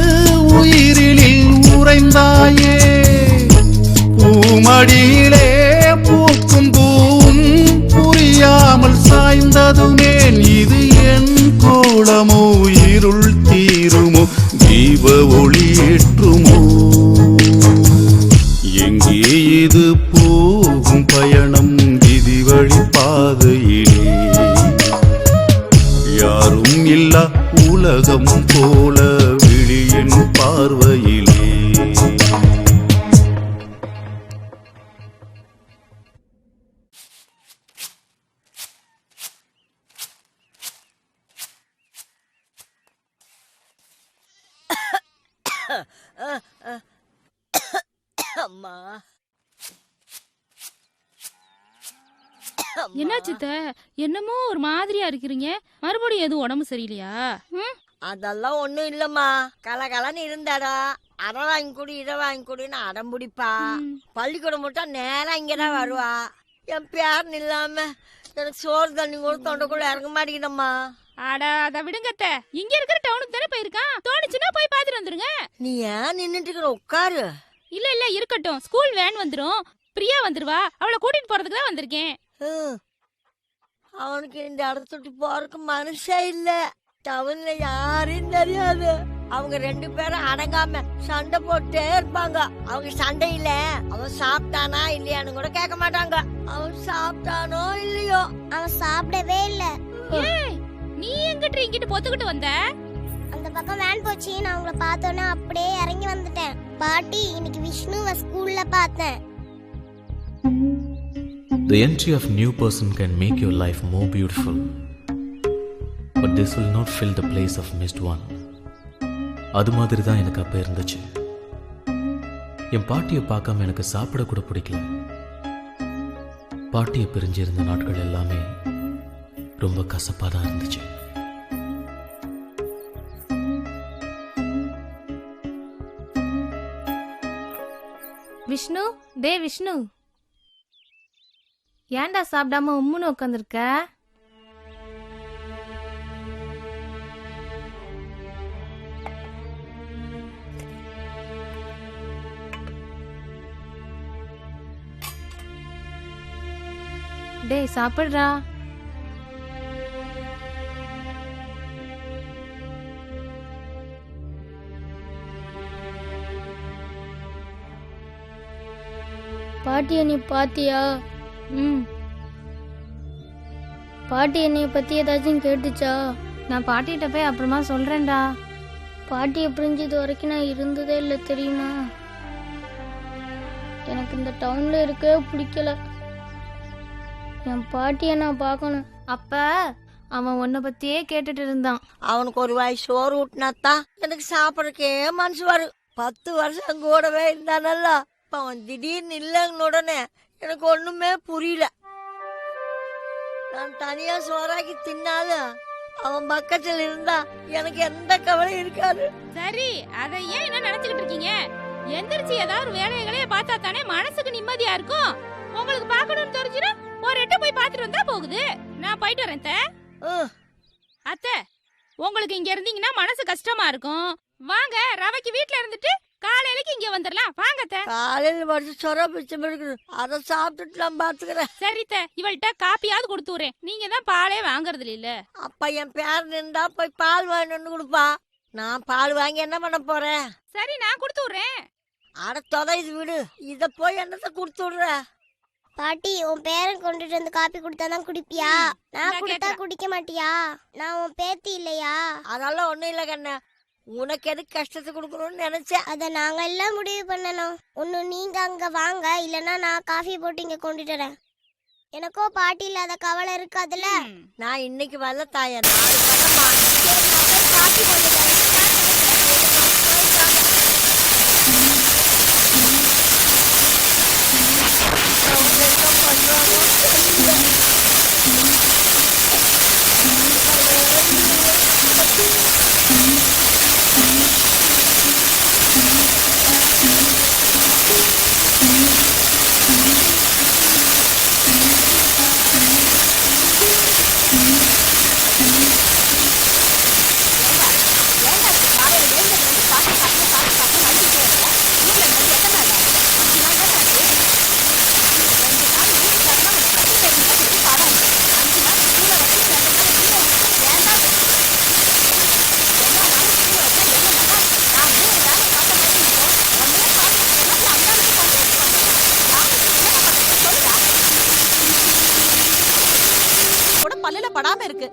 உயிரினில் உறைந்தாயே. பூமடியிலே பூக்கும் பூவும் புரியாமல் சாய்ந்ததுமேன். இது என் கோலமோ இருள் தீருமோ தீப ஒளி ஏற்றுமோ? எங்கே இது போகும் பயணம் விதி வழி பாதையிலே? யாரும் இல்லா உலகம் போல விழியின் பார்வையிலே. அம்மா என்னாச்சு அத்தை? என்னமோ ஒரு மாதிரியா இருக்கிறீங்க. மறுபடியும் எதுவும் உடம்பு சரியில்லையா? அதெல்லாம் ஒண்ணும் இல்லம்மா. கலகலன்னு இருந்தாடா. அரை வாங்கி கொடு இதை வாங்கி கொடுன்னு அடம் பிடிப்பா. பள்ளிக்கூடம் மட்டும் நேரம் இங்கதான் வருவா. என் பேரன் இல்லாம எனக்கு சோறு தண்ணி கூட தொண்டைக்குள்ள இறங்க மாட்டேங்குதம்மா. அட அத விடுங்க அத்தை. இங்க இருக்கிற டவுனுக்கு தானே போயிருக்கான். தோணுச்சுன்னா போய் பாத்துட்டு வந்துருங்க. நீ ஏன் நின்னுட்டு இருக்கிற? உட்காரு. இல்ல இல்ல இருக்கட்டும். ஸ்கூல் வேன் வந்துரும். பிரியா வந்துருவா. அவளை கூட்டிட்டு போறதுக்கு தான் வந்திருக்கேன். அவனுக்கு இந்த இடத்துட்டு போறதுக்கு மனுஷே இல்ல. டவுன்ல யாரையும் தெரியாது. அவங்க ரெண்டு பேரும் அடங்காம சண்டை போட்டே இருப்பாங்க. அவங்க சண்டையில அவன் சாப்பிட்டானா இல்லையான்னு கூட கேட்க மாட்டாங்க. அவன் சாப்பிட்டானோ இல்லையோ. அவன் சாப்பிடவே இல்ல. ஏய் நீ எங்கிட்ட இங்கிட்டு பொத்துக்கிட்டு வந்த? அந்த பக்கம் வேன் போச்சு. நான் உங்களை பார்த்தோன்னே அப்படியே இறங்கி வந்துட்டேன். பாட்டி இன்னைக்கு விஷ்ணுவை ஸ்கூல்ல பார்த்தேன். The entry of new person can make your life more beautiful, but this will not fill the place of missed one. அது மாதிரி தான் எனக்கு அப்போ இருந்துச்சு. என் பாட்டியை பார்க்காம எனக்கு சாப்பிட கூட பிடிக்கல. பாட்டியை பிரிஞ்சிருந்த நாட்கள் எல்லாமே ரொம்ப கசப்பாக தான் இருந்துச்சு. விஷ்ணு, டே விஷ்ணு, ஏன்டா சாப்பிடாம உம்முன்னு உட்காந்துருக்க? டேய் சாப்பிடுறா. பாட்டி நீ பாத்தியா? பாட்டி என்னைய பத்தி ஏதாச்சும் கேட்டுச்சா? நான் பாட்டிகிட்ட போய் அப்புறமா சொல்றேன்டா. பாட்டியை பிரிஞ்சது வரைக்கும் நான் இருந்ததே இல்லை தெரியுமா? எனக்கு இந்த டவுன்ல இருக்கவே பிடிக்கல. என் பாட்டியை நான் பார்க்கணும். அப்ப அவன் உன்னை பத்தியே கேட்டுட்டு இருந்தான். அவனுக்கு ஒரு வாய் சோறு ஊட்டினாத்தான் எனக்கு சாப்பிடறக்கே மனசு வரும். 10 வருஷம் கூடவே இருந்தானல்ல. இப்ப அவன் திடீர்னு இல்லைன்னு உடனே எனக்கு ஒண்ணுமே புரியல. நான் தனியா சோறாக்கி தின்னாலும் அவன் பக்கத்தில் இருந்தா எனக்கு எந்த கவலையும் இருக்காது. சரி, அதை ஏன் என்ன நினைச்சுக்கிட்டு இருக்கீங்க? எந்திரிச்சு ஏதாவது வேலைகளே பார்த்தா தானே மனசுக்கு நிம்மதியா இருக்கும். உங்களுக்கு பார்க்கணும்னு தெரிஞ்சுனா ஒரு எட்டு போய் பார்த்துட்டு வந்தா போகுது. நான் போயிட்டு வரேன் அத்தை. உங்களுக்கு இங்க இருந்தீங்கன்னா மனசு கஷ்டமா இருக்கும். வாங்க, ரவைக்கு வீட்ல இருந்துட்டு காலையிலக்கு இங்க வந்துடலாம். வாங்க அத்தை. காலையில வந்து சொர பிச்சம் இருக்குது, அதை சாப்பிட்டுட்டு நான் பாத்துக்கிறேன். சரி அத்தை, இவள்கிட்ட காப்பியாவது கொடுத்து விடுறேன். நீங்க தான் பாலே வாங்குறது இல்ல. அப்ப என் பேர் நின்றா போய் பால் வாங்கிட்டு கொடுப்பா. நான் பால் வாங்கி என்ன பண்ண போறேன்? சரி, நான் கொடுத்து விடுறேன். அட தொலைது விடு, இத போய் என்னத்த கொடுத்து விடுற? பாட்டி, உன் பேரன் கொண்டுட்டு வந்து காப்பி கொடுத்தாதான் குடிப்பியா? நான் குடித்தா குடிக்க மாட்டியா? நான் உன் பேத்தி இல்லையா? அதெல்லாம் ஒண்ணும் இல்ல கண்ணு, உனக்கு எது கஷ்டத்தை கொடுக்கணும்னு நினைச்சேன். அத நாங்க எல்லாம் முடிவு பண்ணணும். ஒன்னு நீங்க அங்க வாங்க, இல்லன்னா நான் காஃபி போட்டு இங்க கொண்டுட்டு வரேன். எனக்கோ பாட்டி இல்லாத கவலை இருக்காதுல்ல. நான் இன்னைக்கு வரல தாயா, நாளைக்கு வரமா. சரி, நான் போய் காஃபி போட்டு தரேன். படாம இருக்கு.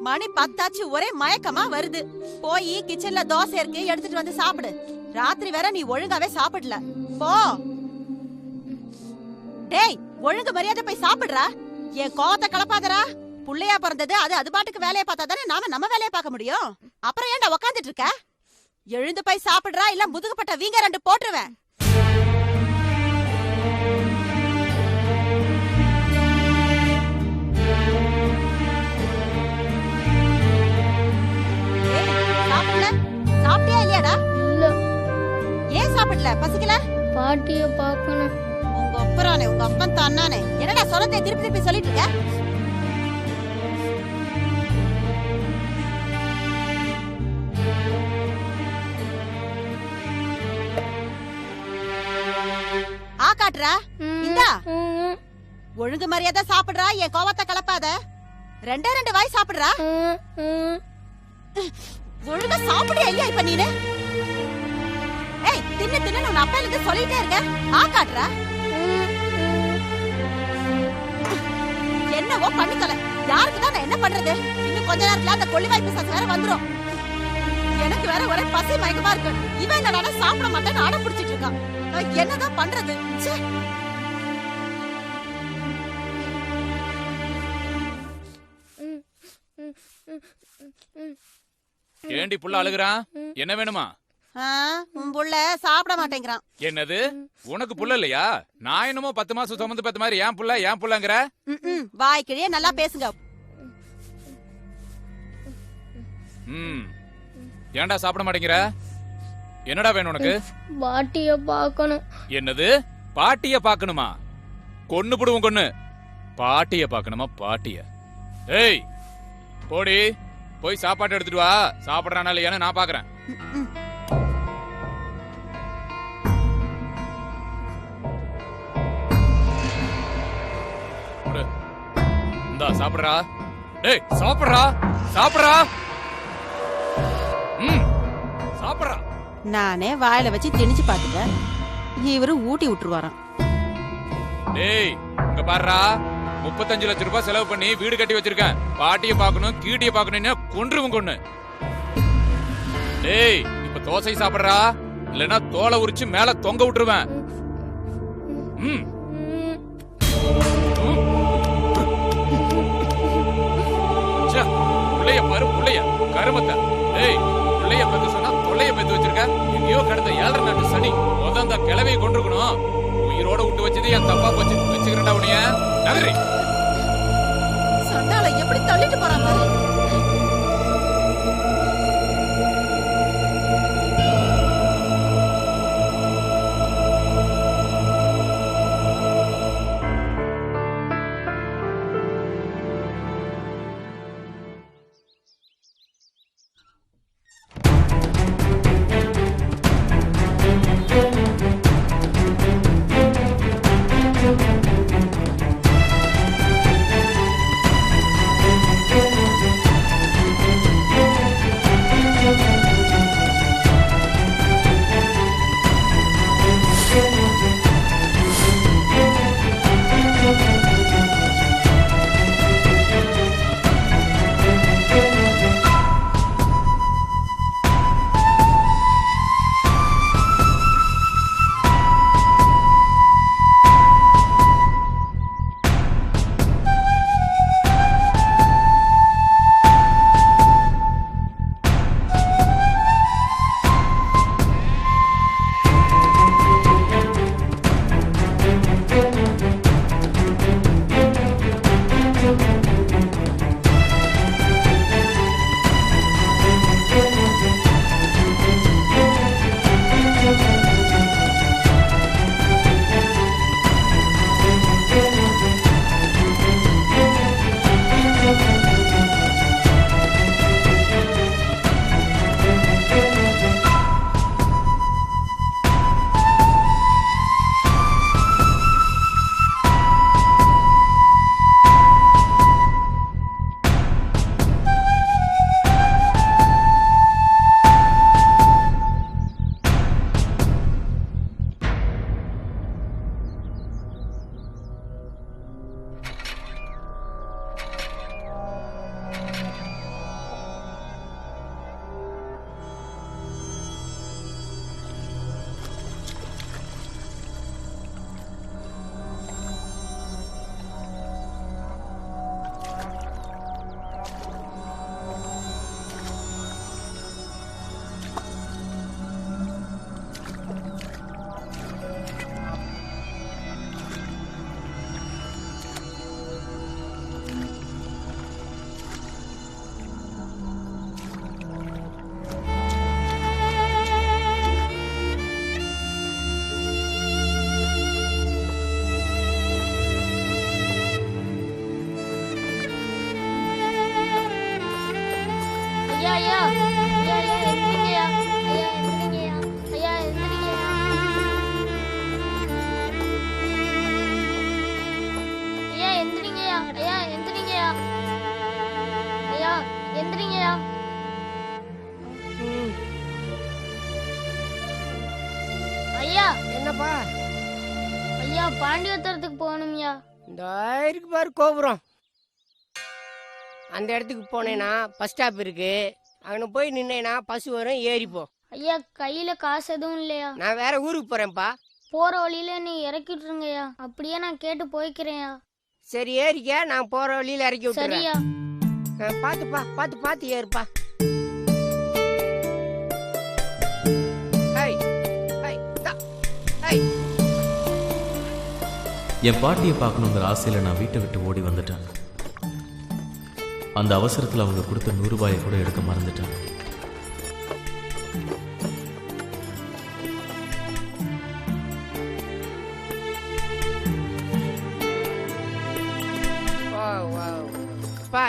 மணி 10 ஒரே மயக்கமா வருது. போய் கிச்சன்ல தோசை இருக்கு, எடுத்துட்டு வந்து சாப்பிடு. ராத்திரி வேற நீ ஒழுங்காவே சாப்பிடல. போ. டேய், ஒழுங்கு மரியாதை போய் சாப்பிடுறா. என் கோவத்தை கலப்பாதரா. புள்ளையா பிறந்தது, அது பாட்டுக்கு வேலையை பார்த்தா தானே நாம நம்ம வேலையை பார்க்க முடியும். அப்புறம் ஏன்டா உக்காந்துட்டு இருக்க? எழுந்து போய் சாப்பிடுறா, இல்ல முதுகுப்பட்ட வீங்க 2 போட்டுருவேன். சாப்பிட்டியா இல்லையாடா? இல்ல. ஏன் சாப்பிடல? பசிக்கல? பாட்டிய பார்க்கணும். உங்க அப்பறானே, உங்க அப்பன் தானானே. என்னடா சொல்றதே திருப்பி திருப்பி சொல்லிட்டு இருக்க? ஆ காட்டுறா. இந்தா, ஒழுங்கு மரியாதை சாப்பிடுறா. என் கோவத்தை கலப்பாத. 2 வாய் சாப்பிடுறா. ஒழுங்கா சாப்பிடுறியா இல்லையா இப்ப நீனு? ஏய், தின்னு தின்னு உன் அப்பா எனக்கு சொல்லிட்டே இருக்க. ஆ காட்டுறா. என்னவோ பண்ணிக்கல. யாருக்கு தான் நான் என்ன பண்றது? இன்னும் கொஞ்ச நேரத்துல அந்த கொள்ளிவாய் பிசாசு வேற வந்துரும். எனக்கு வேற ஒரே பசி மயக்கமா இருக்கு. இவன் என்னடா சாப்பிட மாட்டேன்னு அடம் பிடிச்சிட்டு இருக்கான். என்னதான் பண்றது? ச்சே. ஏண்டி புள்ள அழுகுறான்? என்ன வேணுமா? உன் புள்ள சாப்பிட மாட்டேங்கிறான். என்னது, உனக்கு புள்ள இல்லையா? நான் என்னமோ 10 மாசம் சுமந்து பார்த்த மாதிரி ஏன் புள்ளங்கிற? வாய்க்கிழியே நல்லா பேசுங்க. ஏன்டா சாப்பிட மாட்டேங்கிற? என்னடா வேணும் உனக்கு? பாட்டிய பார்க்கணும். என்னது, பாட்டிய பார்க்கணுமா? கொன்னு புடுவோம் கொன்னு. பாட்டிய பார்க்கணுமா? பாட்டிய? ஏய், போடி போய் சாப்பாடு எடுத்துட்டு வா. சாப்பிடறானா இல்லையான்னு நான் பாக்குறேன். இந்தா சாப்பிடுறா. டேய், சாப்பிடுறா சாப்பிடுறா. சாப்பிடுறா. நானே வாயில வச்சு திணிச்சு பாத்துட்டேன். இவரு ஊட்டி விட்டுருவாராம். டேய், இங்க பாருடா, 35 லட்சம் ரூபாய் செலவு பண்ணி வீடு கட்டி வச்சிருக்கேன். பாட்டிய பாக்கணும், கீட்டிய பாக்கணும்னு கொன்றுவும் கொன்னு. டேய், இப்ப தோசை சாப்பிடுறா, இல்லனா தோலை உரிச்சு மேல தொங்க விட்டுருவேன். புள்ளைய பாரு, புள்ளைய கருமத்தை. டேய், புள்ளைய பெத்து சொன்னா தொல்லைய பெத்து வச்சிருக்க. எங்கேயோ கடந்த 7 நாட்டு சனி. அந்த கிளவையை கொண்டிருக்கணும். உயிரோட விட்டு வச்சது என் தப்பா போச்சு. வச்சுக்கிறேன்டா உனைய. நகரி. சண்டால எப்படி தள்ளிட்டு போறான் பாரு. ஐயா பாண்டியத்தரத்துக்கு போகணும்யா. இந்த இருக்கு பாரு கோபுரம், அந்த இடத்துக்கு போனேன்னா பஸ் ஸ்டாப் இருக்கு, அங்கே போய் நின்னேன்னா பஸ் வரும், ஏறிப்போ. ஐயா கையில காசு எதுவும் இல்லையா? நான் வேற ஊருக்கு போறேன்ப்பா. போற வழியில நீ இறக்கி விட்டுருங்கய்யா. அப்படியே நான் கேட்டு போய்க்கிறேன்யா. சரி ஏறிக்க, நான் போற வழியில இறக்கி சரியா? விட்டுறேன். பாத்துப்பா, பார்த்து ஏறுப்பா. என் பாட்டியை பார்க்கணுங்கிற ஆசையில் நான் வீட்டை விட்டு ஓடி வந்துட்டேன். அந்த அவசரத்தில் அவங்க கொடுத்த 100 ரூபாயை கூட எடுக்க மறந்துட்டேன்.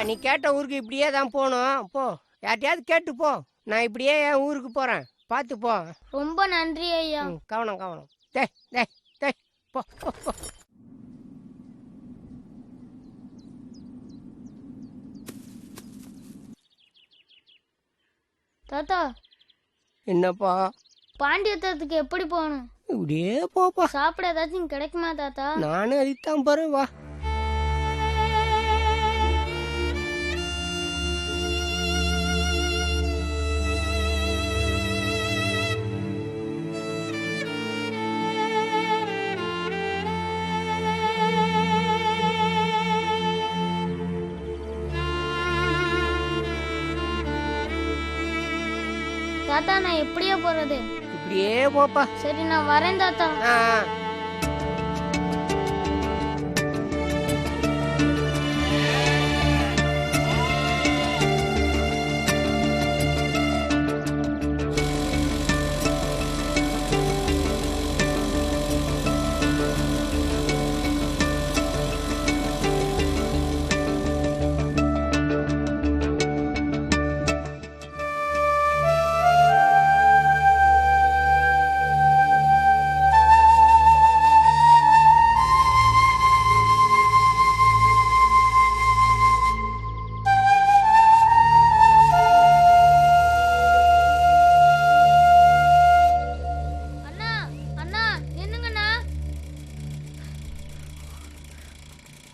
நீ கேட்ட ஊருக்கு இப்படியே தான் போகணும். போ, யார்ட்டையாவது கேட்டு போ. நான் இப்படியே என் ஊருக்கு போறேன், பார்த்து போ. ரொம்ப நன்றி ஐயா. கவனம். டேய் போ. தாத்தா. என்னப்பா? பாண்டியத்தரத்துக்கு எப்படி போகணும்? இப்படியே போப்பா. சாப்பிட ஏதாச்சும் கிடைக்குமா தாத்தா? நானும் அதுதான் பாரு, வா. தாத்தா நான் எப்படியே போறது? இப்படியே போப்பா. சரி நான் வரேன் தாத்தா.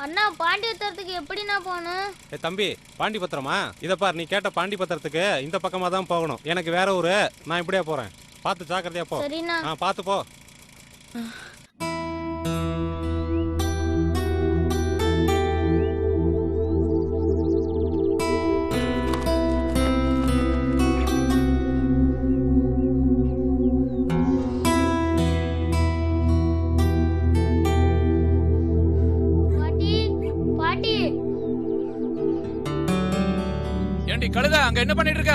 அண்ணா பாண்டியத்தரத்துக்கு எப்படி நான் போகணும்? தம்பி பாண்டி பத்திரமா? இதை பார், நீ கேட்ட பாண்டி பத்திரத்துக்கு இந்த பக்கமா தான் போகணும். எனக்கு வேற ஊரு, நான் இப்படியே போறேன். பார்த்து ஜாக்கிரதையா போ. சரிண்ணா. பார்த்து போ. ஏண்டி கழுத, அங்க என்ன பண்ணிட்டு இருக்க?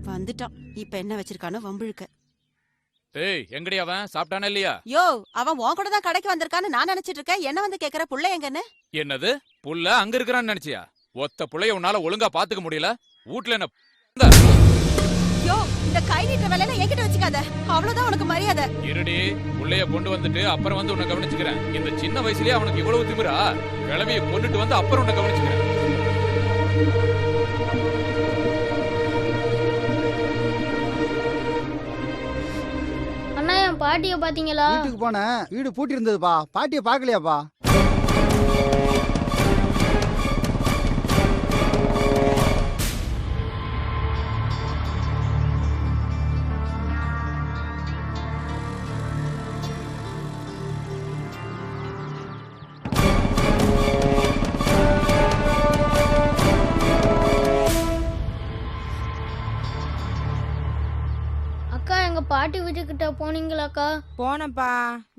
வந்துட்டான். இப்ப என்ன வச்சிருக்கானோ வம்பிழுக்க. ஏய் எங்கடி அவன்? சாப்பிட்டானே இல்லையா? யோ, அவன் உன் கூட தான் கடைக்கு வந்திருக்கான்னு நான் நினைச்சிட்டு இருக்கேன். என்ன வந்து கேக்குற புள்ள எங்கன்னு? என்னது புள்ள அங்க இருக்கிறான்னு நினைச்சியா? ஒத்த புள்ளைய உன்னால ஒழுங்கா பாத்துக்க முடியல. வீட்டுல என்ன? யோ, இந்த கை நீட்ட வேலையில என்கிட்ட வச்சுக்காத. அவ்வளவுதான் உனக்கு மரியாதை. இருடி, புள்ளைய கொண்டு வந்துட்டு அப்புறம் வந்து உன்னை கவனிச்சுக்கிறேன். இந்த சின்ன வயசுலயே அவனுக்கு இவ்வளவு திமிரா? கிளவிய கொண்டுட்டு வந்து அப்புறம் உன்னை கவனிச்சுக்கிறேன். அண்ணா என் பாட்டிய பாத்தீங்களா? வீட்டுக்கு போனேன், வீடு பூட்டி இருந்ததுப்பா. பாட்டிய பாக்கலையாப்பா? அக்கா எங்க பாட்டி வீட்டுக்கிட்ட போனீங்களாக்கா? போனப்பா,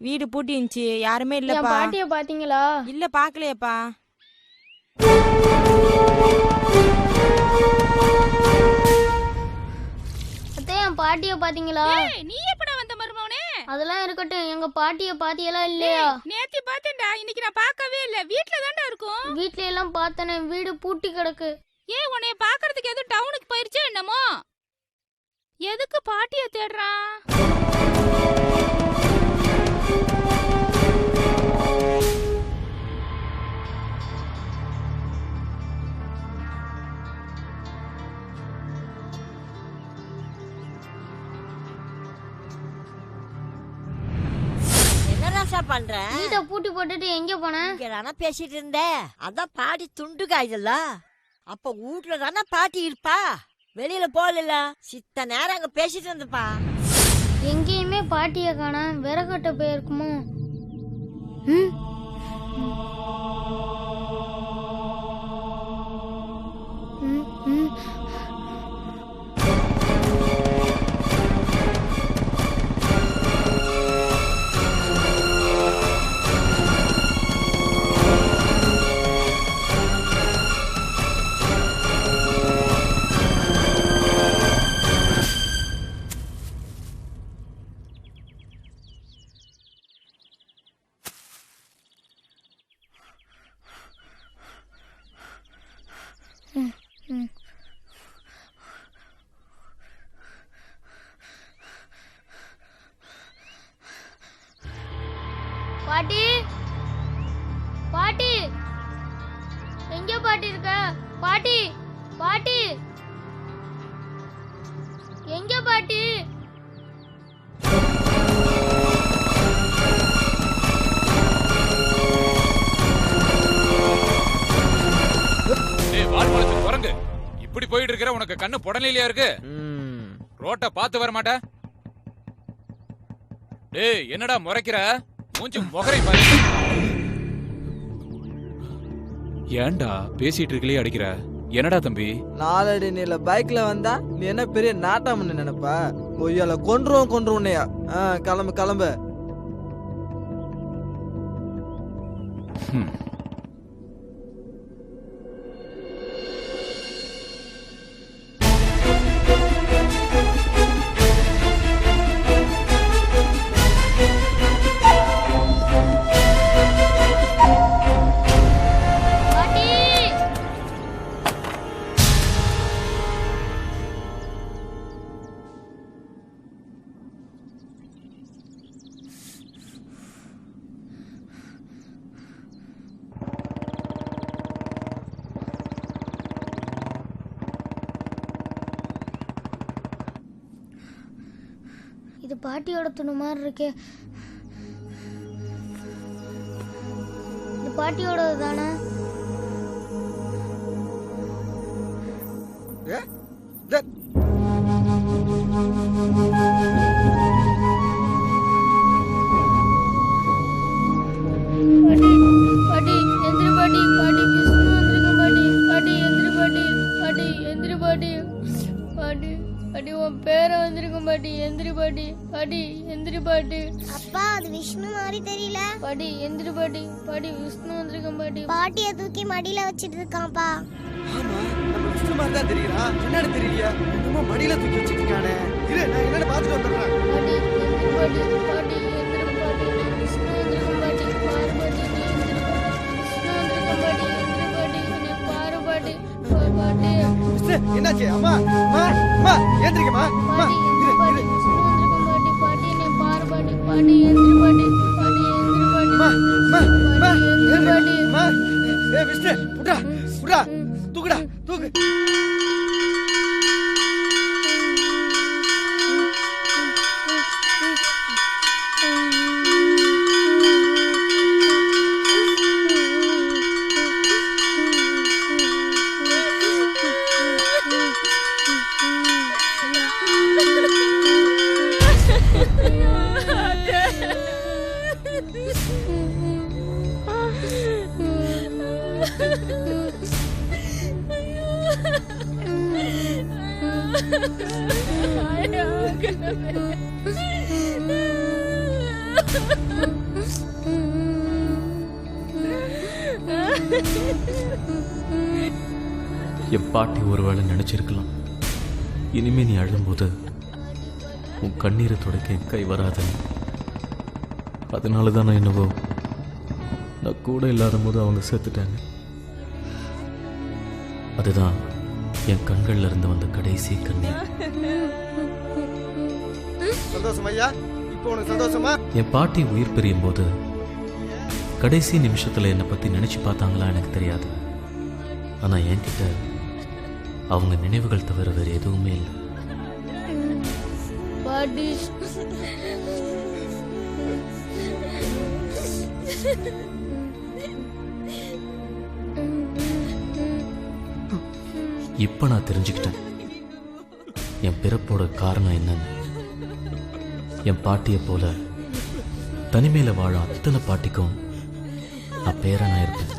வீடு பூட்டி இருந்துச்சு, யாருமே என் இல்லப்பா. பாட்டிய பாத்தீங்களா? இல்ல பாக்கலையப்பா. அத்தை என் பாட்டிய பாத்தீங்களா? நீ எப்படா வந்த மருமவனே? அதெல்லாம் இருக்கட்டும், எங்க பாட்டிய பாத்தியெல்லாம் இல்லையா? நேத்து பார்த்தேன்டா, இன்னைக்கு நான் பார்க்கவே இல்ல. வீட்ல தான்டா இருக்கும். வீட்ல எல்லாம் பார்த்தனே, வீடு பூட்டி கிடக்கு. ஏன் உன்னைய பாக்குறதுக்கு எதுவும் டவுனுக்கு போயிருச்சோ என்னமோ? எதுக்கு பாட்டிய தேடுறான்? என்னடா என்னசா பண்ற? வீட்டை பூட்டி போட்டுட்டு எங்க போன? இங்க தானே பேசிட்டு இருந்தேன். அதான் பாட்டி துண்டு காய்தல்ல. அப்ப வீட்டுல தானே பாட்டி இருப்பா. வெளியில போகல. சித்த நேரம் அங்க பேசிட்டு இருந்தப்பா. எங்கேயுமே பாட்டிய காணோம். விறகட்ட போயிருக்குமோ? பாட்டி, பாட்டி, எங்க பாட்டி இருக்க? பாட்டி, பாட்டி, எங்க பாட்டி? குரங்கு இப்படி போயிட்டு இருக்கிற, உனக்கு கண்ணு புடலையிலயா இருக்கு? ரோட்ட பார்த்து வர மாட்ட? டேய் என்னடா முறைக்கிற? மூஞ்சி முகரை பாரு. ஏன்டா பேசிட்டு இருக்கலையே அடிக்கிற? என்னடா தம்பி? நாலடி நீல பைக்ல வந்தா நீ என்ன பெரிய நாட்டாமன்னு நினைப்பா? கொய்யால கொன்றுவோன்னையா. கிளம்பு கிளம்பு. இது பாட்டியோட துணி மாதிரி இருக்கே. இது பாட்டியோடது தானே? பாட்டி எந்திரி பாட்டி. பாட்டி விஷ்ணு வந்திருக்க பாட்டி. பாட்டி எந்திரி பாட்டி. பாட்டி எந்திரி பாட்டி. பாட்டி பாட்டி உன் பேரை வந்திருக்கும் பாட்டி. எந்திரி பாட்டி. பாட்டி எந்திரி பாட்டி. அப்பா அது விஷ்ணு மாதிரி தெரியல. பாட்டி எந்திரி பாட்டி. பாட்டி விஷ்ணு வந்திருக்கும் பாட்டி. பாட்டிய தூக்கி மடியில வச்சிட்டு இருக்கான்ப்பா. ஆமா நம்ம விஷ்ணு மாதிரி தான் தெரியுறா. என்னன்னு தெரியலையா? என்னமோ மடியில தூக்கி வச்சிட்டு இருக்கானே. இரு நான் என்னன்னு பார்த்துட்டு வந்துடுறேன். பாட்டி எந்திரி பாட்டி. பாட்டி எந்திரி பாட்டி. விஷ்ணு வந்திருக்கும் பாட்டி. பாரு பாட்டி நீ எந்திரி பாட்டி. விஷ்ணு வந்திருக்கும் பாட்டி. எந்திரி பாட்டி நீ பாரு பாட்டி. பாட்டி என்னாச்சு? அம்மா அம்மா அம்மா ஏந்திரிக்கமா. அம்மா எந்திரி பாட்டி. விஷ்ணு வந்திருக்கும் பாட்டி. பாட்டி நீ பாரு பாட்டி. பாட்டி எந்திரி பாட்டி. பாட்டி எந்திரி பாட்டி. அம்மா அம்மா பாட்டி எந்திரி பாட்டி. அம்மா ஏ விஷ்ணு புடா புடா தூக்குடா தூக்கு. என் பாட்டி ஒருவேளை நினைச்சிருக்கலாம், இனிமே நீ அழும்போது உன் கண்ணீரை துடைக்க என் கை வராதுன்னு. அதனால தான் நான் என்னவோ நான் கூட இல்லாத போது அவங்க சேர்த்துட்டாங்க. அதுதான் என் கண்கள்ல இருந்து வந்த கடைசி கண்ணீர். சந்தோஷம் ஐயா, இப்போ உனக்கு சந்தோஷமா? என் பாட்டி உயிர் பிரியும் போது கடைசி நிமிஷத்துல என்னை பத்தி நினைச்சு பார்த்தாங்களா எனக்கு தெரியாது. ஆனா என்கிட்ட அவங்க நினைவுகள் தவிர வேற எதுவுமே இல்லை. பாட்டி இப்ப நான் தெரிஞ்சுக்கிட்டேன் என் பிறப்போட காரணம் என்னன்னு. என் பாட்டியை போல தனிமையில வாழ அத்தனை பாட்டிக்கும் நான் பேரனா இருப்பேன்.